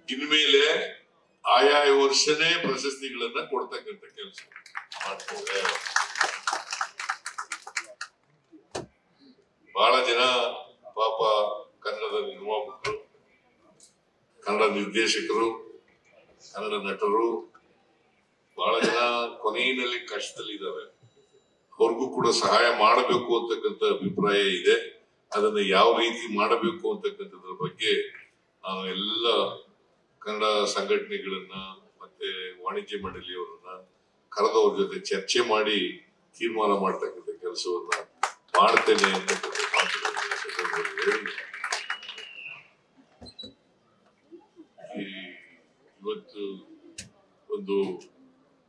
ಇನ್ಮೇಲೆ ಆಯಾಯ ವರ್ಷನೇ ಪ್ರಶಸ್ತಿಗಳನ್ನ ಕೊಡ್ತಕ್ಕಂಥ ಕೆಲಸ ಮಾಡ್ತಾರೆ. ಬಹಳ ಜನ ಪಾಪ ಕನ್ನಡದ ನಿರ್ಮಾಪಕರು, ಕನ್ನಡ ನಿರ್ದೇಶಕರು, ಕನ್ನಡ ನಟರು ಬಹಳ ಜನ ಕೊನೆಯಲ್ಲಿ ಕಷ್ಟದಲ್ಲಿದ್ದಾರೆ. ಅವ್ರಿಗೂ ಕೂಡ ಸಹಾಯ ಮಾಡಬೇಕು ಅಂತಕ್ಕಂಥ ಅಭಿಪ್ರಾಯ ಇದೆ. ಅದನ್ನ ಯಾವ ರೀತಿ ಮಾಡಬೇಕು ಅಂತಕ್ಕಂಥದ್ರ ಬಗ್ಗೆ ನಾನು ಎಲ್ಲ ಕನ್ನಡ ಸಂಘಟನೆಗಳನ್ನ ಮತ್ತೆ ವಾಣಿಜ್ಯ ಮಂಡಳಿಯವರನ್ನ ಕರೆದವ್ರ ಜೊತೆ ಚರ್ಚೆ ಮಾಡಿ ತೀರ್ಮಾನ ಮಾಡ್ತಕ್ಕಂಥ ಕೆಲಸವನ್ನ ಮಾಡ್ತೇನೆ ಅಂತಕ್ಕಂಥ ಮಾತುಗಳನ್ನು ಹೇಳಿ ಇವತ್ತು ಒಂದು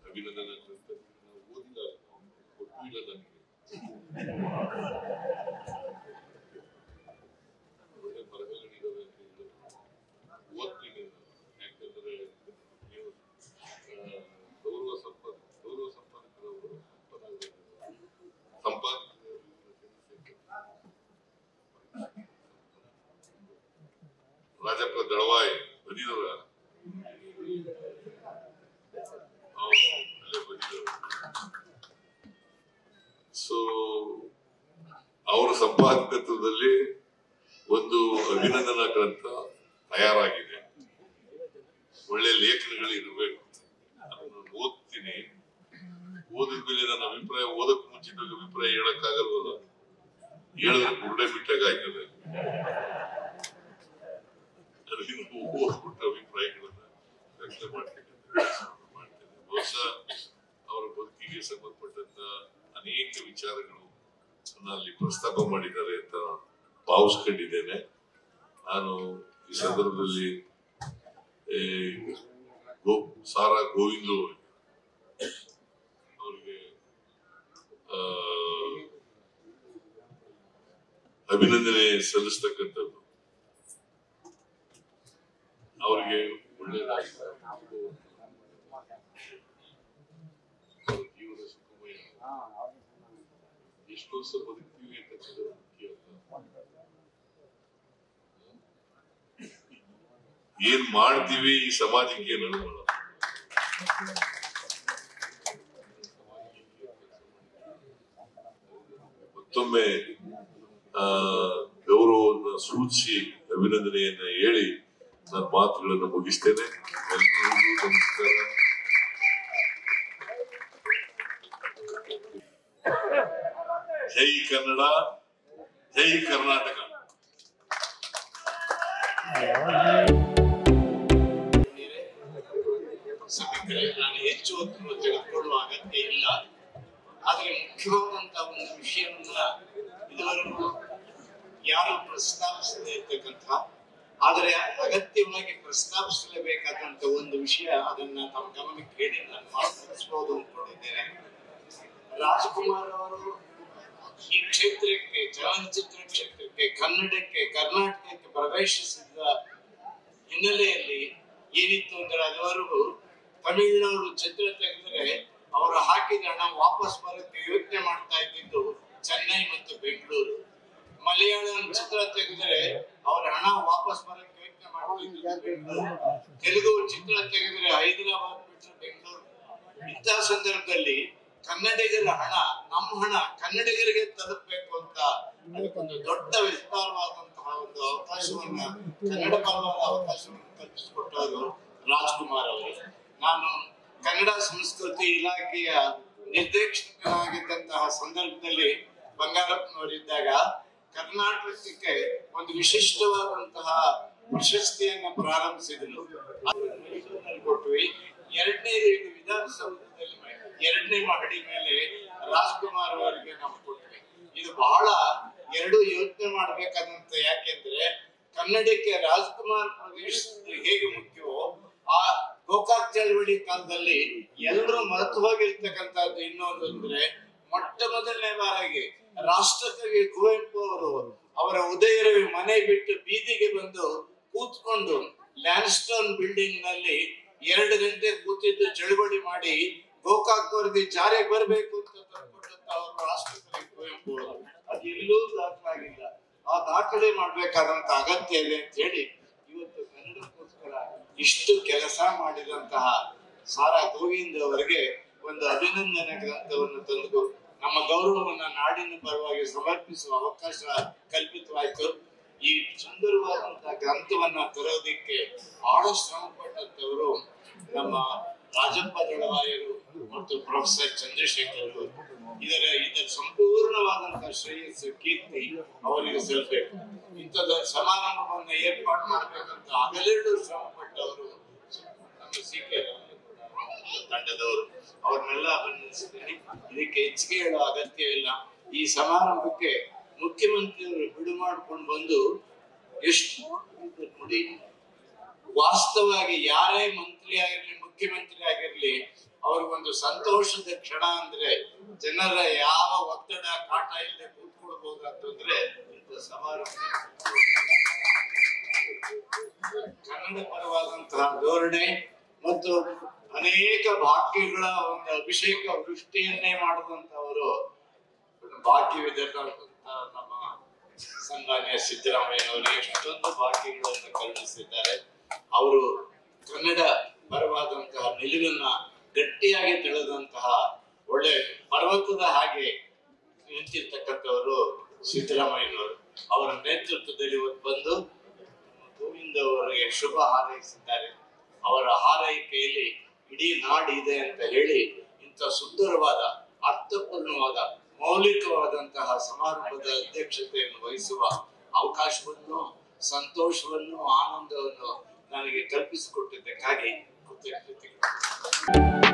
ಅಭಿನಂದನೆ ಓದಿಲ್ಲ ನನಗೆ ಒಳ್ಳೆ ಬರಹಗಳಿದ್ದಾವೆ ಅಂತ ಹೇಳಿದ್ರು ಓದ್ತೀನಿ. ಯಾಕಂದ್ರೆ ನೀವು ಗೌರವ ಸಂಪಾದಕರವರು ರಾಜಪ್ಪ ದಳವಾಯಿ ಬದಿದವ ಅಲ್ಲೇ ಬದಿದವ. ಸೊ ಅವರ ಸಂಪಾದಕತ್ವದಲ್ಲಿ ಒಂದು ಅಭಿನಂದನಾ ಗ್ರಂಥ ತಯಾರಾಗಿದೆ. ಒಳ್ಳೆ ಲೇಖನಗಳು ಇರಬೇಕು. ಅದನ್ನು ಓದ್ತೀನಿ. ಓದಿದ್ಮೇಲೆ ನನ್ನ ಅಭಿಪ್ರಾಯ ಓದಕ್ ಮುಂಚಿತ ಅಭಿಪ್ರಾಯ ಹೇಳಕ್ಕಾಗಲ್ವಲ್ಲ. ಹೇಳಿದ್ರೆ ಗುರುಡೆ ಬಿಟ್ಟಾಗ ಆಯ್ತದೆ. ಅದರಿಂದ ಓದ್ಬಿಟ್ಟ ಅಭಿಪ್ರಾಯಗಳನ್ನ ವ್ಯಕ್ತ ಮಾಡ್ತೇನೆ. ಬಹುಶಃ ಅವರ ಬದುಕಿಗೆ ಸಂಬಂಧಪಟ್ಟಂತ ಅನೇಕ ವಿಚಾರಗಳು ಅಲ್ಲಿ ಪ್ರಸ್ತಾಪ ಮಾಡಿದ್ದಾರೆ ಅಂತ ಭಾವಿಸ್ಕೊಂಡಿದ್ದೇನೆ. ನಾನು ಈ ಸಂದರ್ಭದಲ್ಲಿ ಸಾರಾ ಗೋವಿಂದು ಅವರಿಗೆ ಅಭಿನಂದನೆ ಸಲ್ಲಿಸ್ತಕ್ಕಂಥದ್ದು. ಅವರಿಗೆ ಒಳ್ಳೆಯದಾಗಿ ಜೀವನ ಸುಖಮಯ. ಎಷ್ಟು ವರ್ಷ ಬದುಕ್ತೀವಿ ಅಂತಕ್ಕಂಥದ್ದು ಮುಖ್ಯ ಅಲ್ಲ. ಏನ್ ಮಾಡ್ತೀವಿ ಈ ಸಮಾಜಕ್ಕೆ ಅನ್ನೋದು ಮತ್ತೊಮ್ಮೆ ಗೌರವವನ್ನು ಸೂಚಿಸಿ ಅಭಿನಂದನೆಯನ್ನ ಹೇಳಿ ನನ್ನ ಮಾತುಗಳನ್ನು ಮುಗಿಸ್ತೇನೆ. ಎಲ್ಲರಿಗೂ ನಮಸ್ಕಾರ. ಜೈ ಕನ್ನಡ, ಜೈ ಕರ್ನಾಟಕ. ನಾನು ಹೆಚ್ಚು ಹೊತ್ತು ತೆಗೆದುಕೊಳ್ಳುವ ಅಗತ್ಯ ಇಲ್ಲ. ಆದ್ರೆ ಮುಖ್ಯವಾದಂತಹ ಒಂದು ವಿಷಯವನ್ನ ಇದುವರೆಗೂ ಯಾರು ಪ್ರಸ್ತಾಪಿಸದೇ ಇರ್ತಕ್ಕಂಥ, ಆದರೆ ಅಗತ್ಯವಾಗಿ ಪ್ರಸ್ತಾಪಿಸಲೇಬೇಕಾದಂತ ಒಂದು ವಿಷಯ, ಅದನ್ನ ತಮ್ಮ ಗಮನಕ್ಕೆ ಹೇಳಿ ನಾನು ಮಾತನಾಡಿಸಬಹುದು ಅಂದ್ಕೊಂಡಿದ್ದೇನೆ. ರಾಜ್ಕುಮಾರ್ ಅವರು ಈ ಕ್ಷೇತ್ರಕ್ಕೆ, ಚಲನಚಿತ್ರ ಕ್ಷೇತ್ರಕ್ಕೆ, ಕನ್ನಡಕ್ಕೆ, ಕರ್ನಾಟಕಕ್ಕೆ ಪ್ರವೇಶಿಸಿದ ಹಿನ್ನೆಲೆಯಲ್ಲಿ ಏನಿತ್ತು ಅಂದ್ರೆ, ಅದುವರೆಗೂ ತಮಿಳುನಾಡು ಚಿತ್ರ ತೆಗೆದರೆ ಅವರು ಹಾಕಿದ ಹಣ ವಾಪಸ್ ಬರೋಕ್ಕೆ ಯೋಚನೆ ಮಾಡ್ತಾ ಇದ್ದಿದ್ದು ಚೆನ್ನೈ ಮತ್ತು ಬೆಂಗಳೂರು. ಮಲಯಾಳಂ ಚಿತ್ರ ತೆಗೆದರೆ ಅವರ ಹಣ ವಾಪಸ್ ಬರೋಕ್ಕೆ ಯೋಚನೆ ಮಾಡ್ತಾ ಇದ್ದಿದ್ದು ಬೆಂಗಳೂರು. ತೆಲುಗು ಚಿತ್ರ ತೆಗೆದರೆ ಹೈದರಾಬಾದ್ ಬಿಟ್ಟರೆ ಬೆಂಗಳೂರು. ಇಂತಹ ಸಂದರ್ಭದಲ್ಲಿ ಕನ್ನಡಿಗರ ಹಣ, ನಮ್ಮ ಹಣ ಕನ್ನಡಿಗರಿಗೆ ತಲುಪಬೇಕು ಅಂತ ಅದಕ್ಕೊಂದು ದೊಡ್ಡ ವಿಸ್ತಾರವಾದಂತಹ ಒಂದು ಅವಕಾಶವನ್ನ, ಕನ್ನಡ ಪರವಾದ ಅವಕಾಶವನ್ನು ಕಲ್ಪಿಸಿಕೊಟ್ಟವರು ರಾಜ್ಕುಮಾರ್ ಅವರು. ನಾನು ಕನ್ನಡ ಸಂಸ್ಕೃತಿ ಇಲಾಖೆಯ ನಿರ್ದೇಶಕರಾಗಿದ್ದಂತಹ ಸಂದರ್ಭದಲ್ಲಿ ಬಂಗಾರಪ್ಪನವರಿದ್ದಾಗ ಕರ್ನಾಟಕಕ್ಕೆ ಒಂದು ವಿಶಿಷ್ಟವಾದಂತಹ ಪ್ರಶಸ್ತಿಯನ್ನ ಪ್ರಾರಂಭಿಸಿದ್ರು. ಕೊಟ್ವಿ. ಎರಡನೇದು ಇದು ವಿಧಾನಸೌಧದಲ್ಲಿ 2ನೇ ಮಹಡಿ ಮೇಲೆ ರಾಜ್ಕುಮಾರ್ ಅವರಿಗೆ ನಾವು ಕೊಟ್ವಿ. ಕನ್ನಡಕ್ಕೆ ರಾಜ್ಕುಮಾರ್ ಪ್ರವೇಶಿಸಿದ್ದು ಹೇಗೆ ಮುಖ್ಯವೋ ಆ ಗೋಕಾಕ್ ಚಳವಳಿ ಕಾಲದಲ್ಲಿ ಎಲ್ಲರೂ ಮರೆತು ಹೋಗಿರ್ತಕ್ಕಂಥದ್ದು ಇನ್ನೊಂದು ಅಂದ್ರೆ ಮೊಟ್ಟ ಮೊದಲನೇ ಬಾರಿಗೆ ರಾಷ್ಟ್ರಕವಿ ಕುವೆಂಪು ಅವರು ಅವರ ಉದಯರವಿ ಮನೆ ಬಿಟ್ಟು ಬೀದಿಗೆ ಬಂದು ಕೂತ್ಕೊಂಡು ಲ್ಯಾಂಡ್ಸ್ಟೋನ್ ಬಿಲ್ಡಿಂಗ್ ನಲ್ಲಿ 2 ಗಂಟೆ ಕೂತಿದ್ದು ಚಳವಳಿ ಮಾಡಿ ಗೋಕಾಕ್ ವರದಿ ಜಾರಿಗೆ ಬರಬೇಕು ಅಂತ ತಂದ್ಕೊಟ್ಟಂತ ಅವರು ರಾಷ್ಟ್ರಕವಿ ಕುವೆಂಪು ಅವರು. ಅದು ಎಲ್ಲೂ ದಾಖಲಾಗಿಲ್ಲ. ಆ ದಾಖಲೆ ಮಾಡ್ಬೇಕಾದಂತ ಅಗತ್ಯ ಇದೆ ಅಂತ ಹೇಳಿ ಇವತ್ತು ಕನ್ನಡಕ್ಕೋಸ್ಕರ ಇಷ್ಟು ಕೆಲಸ ಮಾಡಿದಂತಹ ಸಾರಾ ಗೋವಿಂದ್ ಅವರಿಗೆ ಒಂದು ಅಭಿನಂದನೆ ಗ್ರಂಥವನ್ನು ತಂದು ನಮ್ಮ ಗೌರವವನ್ನ ನಾಡಿನ ಪರವಾಗಿ ಸಮರ್ಪಿಸುವ ಅವಕಾಶ ಕಲ್ಪಿತವಾಯಿತು. ಈ ಸುಂದರವಾದಂತಹ ಗ್ರಂಥವನ್ನ ತರೋದಿಕ್ಕೆ ಬಹಳ ಶ್ರಮ ಪಟ್ಟಂತವರು ನಮ್ಮ ರಾಜಪ್ಪ ದಳವಾಯರು ಮತ್ತು ಪ್ರೊಫೆಸರ್ ಚಂದ್ರಶೇಖರ್ ಇದರ ಸಂಪೂರ್ಣವಾದಂತಹ ಶ್ರೇಯಸ್ಸು ಕೀರ್ತಿ ಅವರಿಗೆ ಸಲ್ಲಬೇಕು. ಇಂಥದ ಸಮಾರಂಭವನ್ನ ಏರ್ಪಾಡು ಮಾಡ್ಬೇಕಂತ ಹಗಲಿರುಳು ಶ್ರಮ ಪಟ್ಟವರು ನಮ್ಮ ಸಿ.ಕೆ. ತಂಡದವರು, ಅವ್ರನ್ನೆಲ್ಲ ಅಭಿನಂದಿಸಿದ್ದೇನೆ. ಇದಕ್ಕೆ ಹೆಚ್ಚಿಗೆ ಹೇಳೋ ಅಗತ್ಯ ಇಲ್ಲ. ಈ ಸಮಾರಂಭಕ್ಕೆ ಮುಖ್ಯಮಂತ್ರಿಯವರು ಬಿಡು ಮಾಡ್ಕೊಂಡು ಬಂದು ಎಷ್ಟು ನೋಡಿ, ವಾಸ್ತವವಾಗಿ ಯಾರೇ ಮಂತ್ರಿ ಆಗಿರ್ಲಿ ಮುಖ್ಯಮಂತ್ರಿ ಆಗಿರ್ಲಿ ಅವ್ರಿಗೊಂದು ಸಂತೋಷದ ಕ್ಷಣ ಅಂದ್ರೆ ಜನರ ಯಾವ ಒತ್ತಡ ಕಾಟ ಇಲ್ಲದೆ ಕೂತ್ಕೊಳ್ಬಹುದು ಅಂತಂದ್ರೆ ಇಂಥ ಸಮಾರಂಭ. ಕನ್ನಡ ಪರವಾದಂತಹ ಧೋರಣೆ ಮತ್ತು ಅನೇಕ ಭಾಗ್ಯಗಳ ಒಂದು ಅಭಿಷೇಕ ವೃಷ್ಟಿಯನ್ನೇ ಮಾಡಿದಂತವರು ಭಾಗ್ಯವಿದ್ದಂತ ನಮ್ಮ ಸನ್ಮಾನ್ಯ ಸಿದ್ದರಾಮಯ್ಯನವರು ಎಷ್ಟೊಂದು ಭಾಗ್ಯಗಳನ್ನು ಕರುಣಿಸಿದ್ದಾರೆ. ಅವರು ಕನ್ನಡ ಪರವಾದಂತಹ ನಿಲುವನ್ನ ಗಟ್ಟಿಯಾಗಿ ತಿಳಿದಂತಹ ಒಳ್ಳೆ ಪರ್ವತದ ಹಾಗೆ ನಿಂತಿರ್ತಕ್ಕಂಥವರು ಸಿದ್ದರಾಮಯ್ಯನವರು. ಅವರ ನೇತೃತ್ವದಲ್ಲಿ ಬಂದು ಗೋವಿಂದ ಅವರಿಗೆ ಶುಭ ಹಾರೈಸಿದ್ದಾರೆ. ಅವರ ಹಾರೈಕೆಯಲ್ಲಿ ಇಡೀ ನಾಡಿದೆ ಅಂತ ಹೇಳಿ ಇಂಥ ಸುಂದರವಾದ ಅರ್ಥಪೂರ್ಣವಾದ ಮೌಲಿಕವಾದಂತಹ ಸಮಾರಂಭದ ಅಧ್ಯಕ್ಷತೆಯನ್ನು ವಹಿಸುವ ಅವಕಾಶವನ್ನು, ಸಂತೋಷವನ್ನು, ಆನಂದವನ್ನು ನನಗೆ ಕಲ್ಪಿಸಿಕೊಟ್ಟಿದ್ದಕ್ಕಾಗಿ ಕೃತಜ್ಞತೆಗಳು.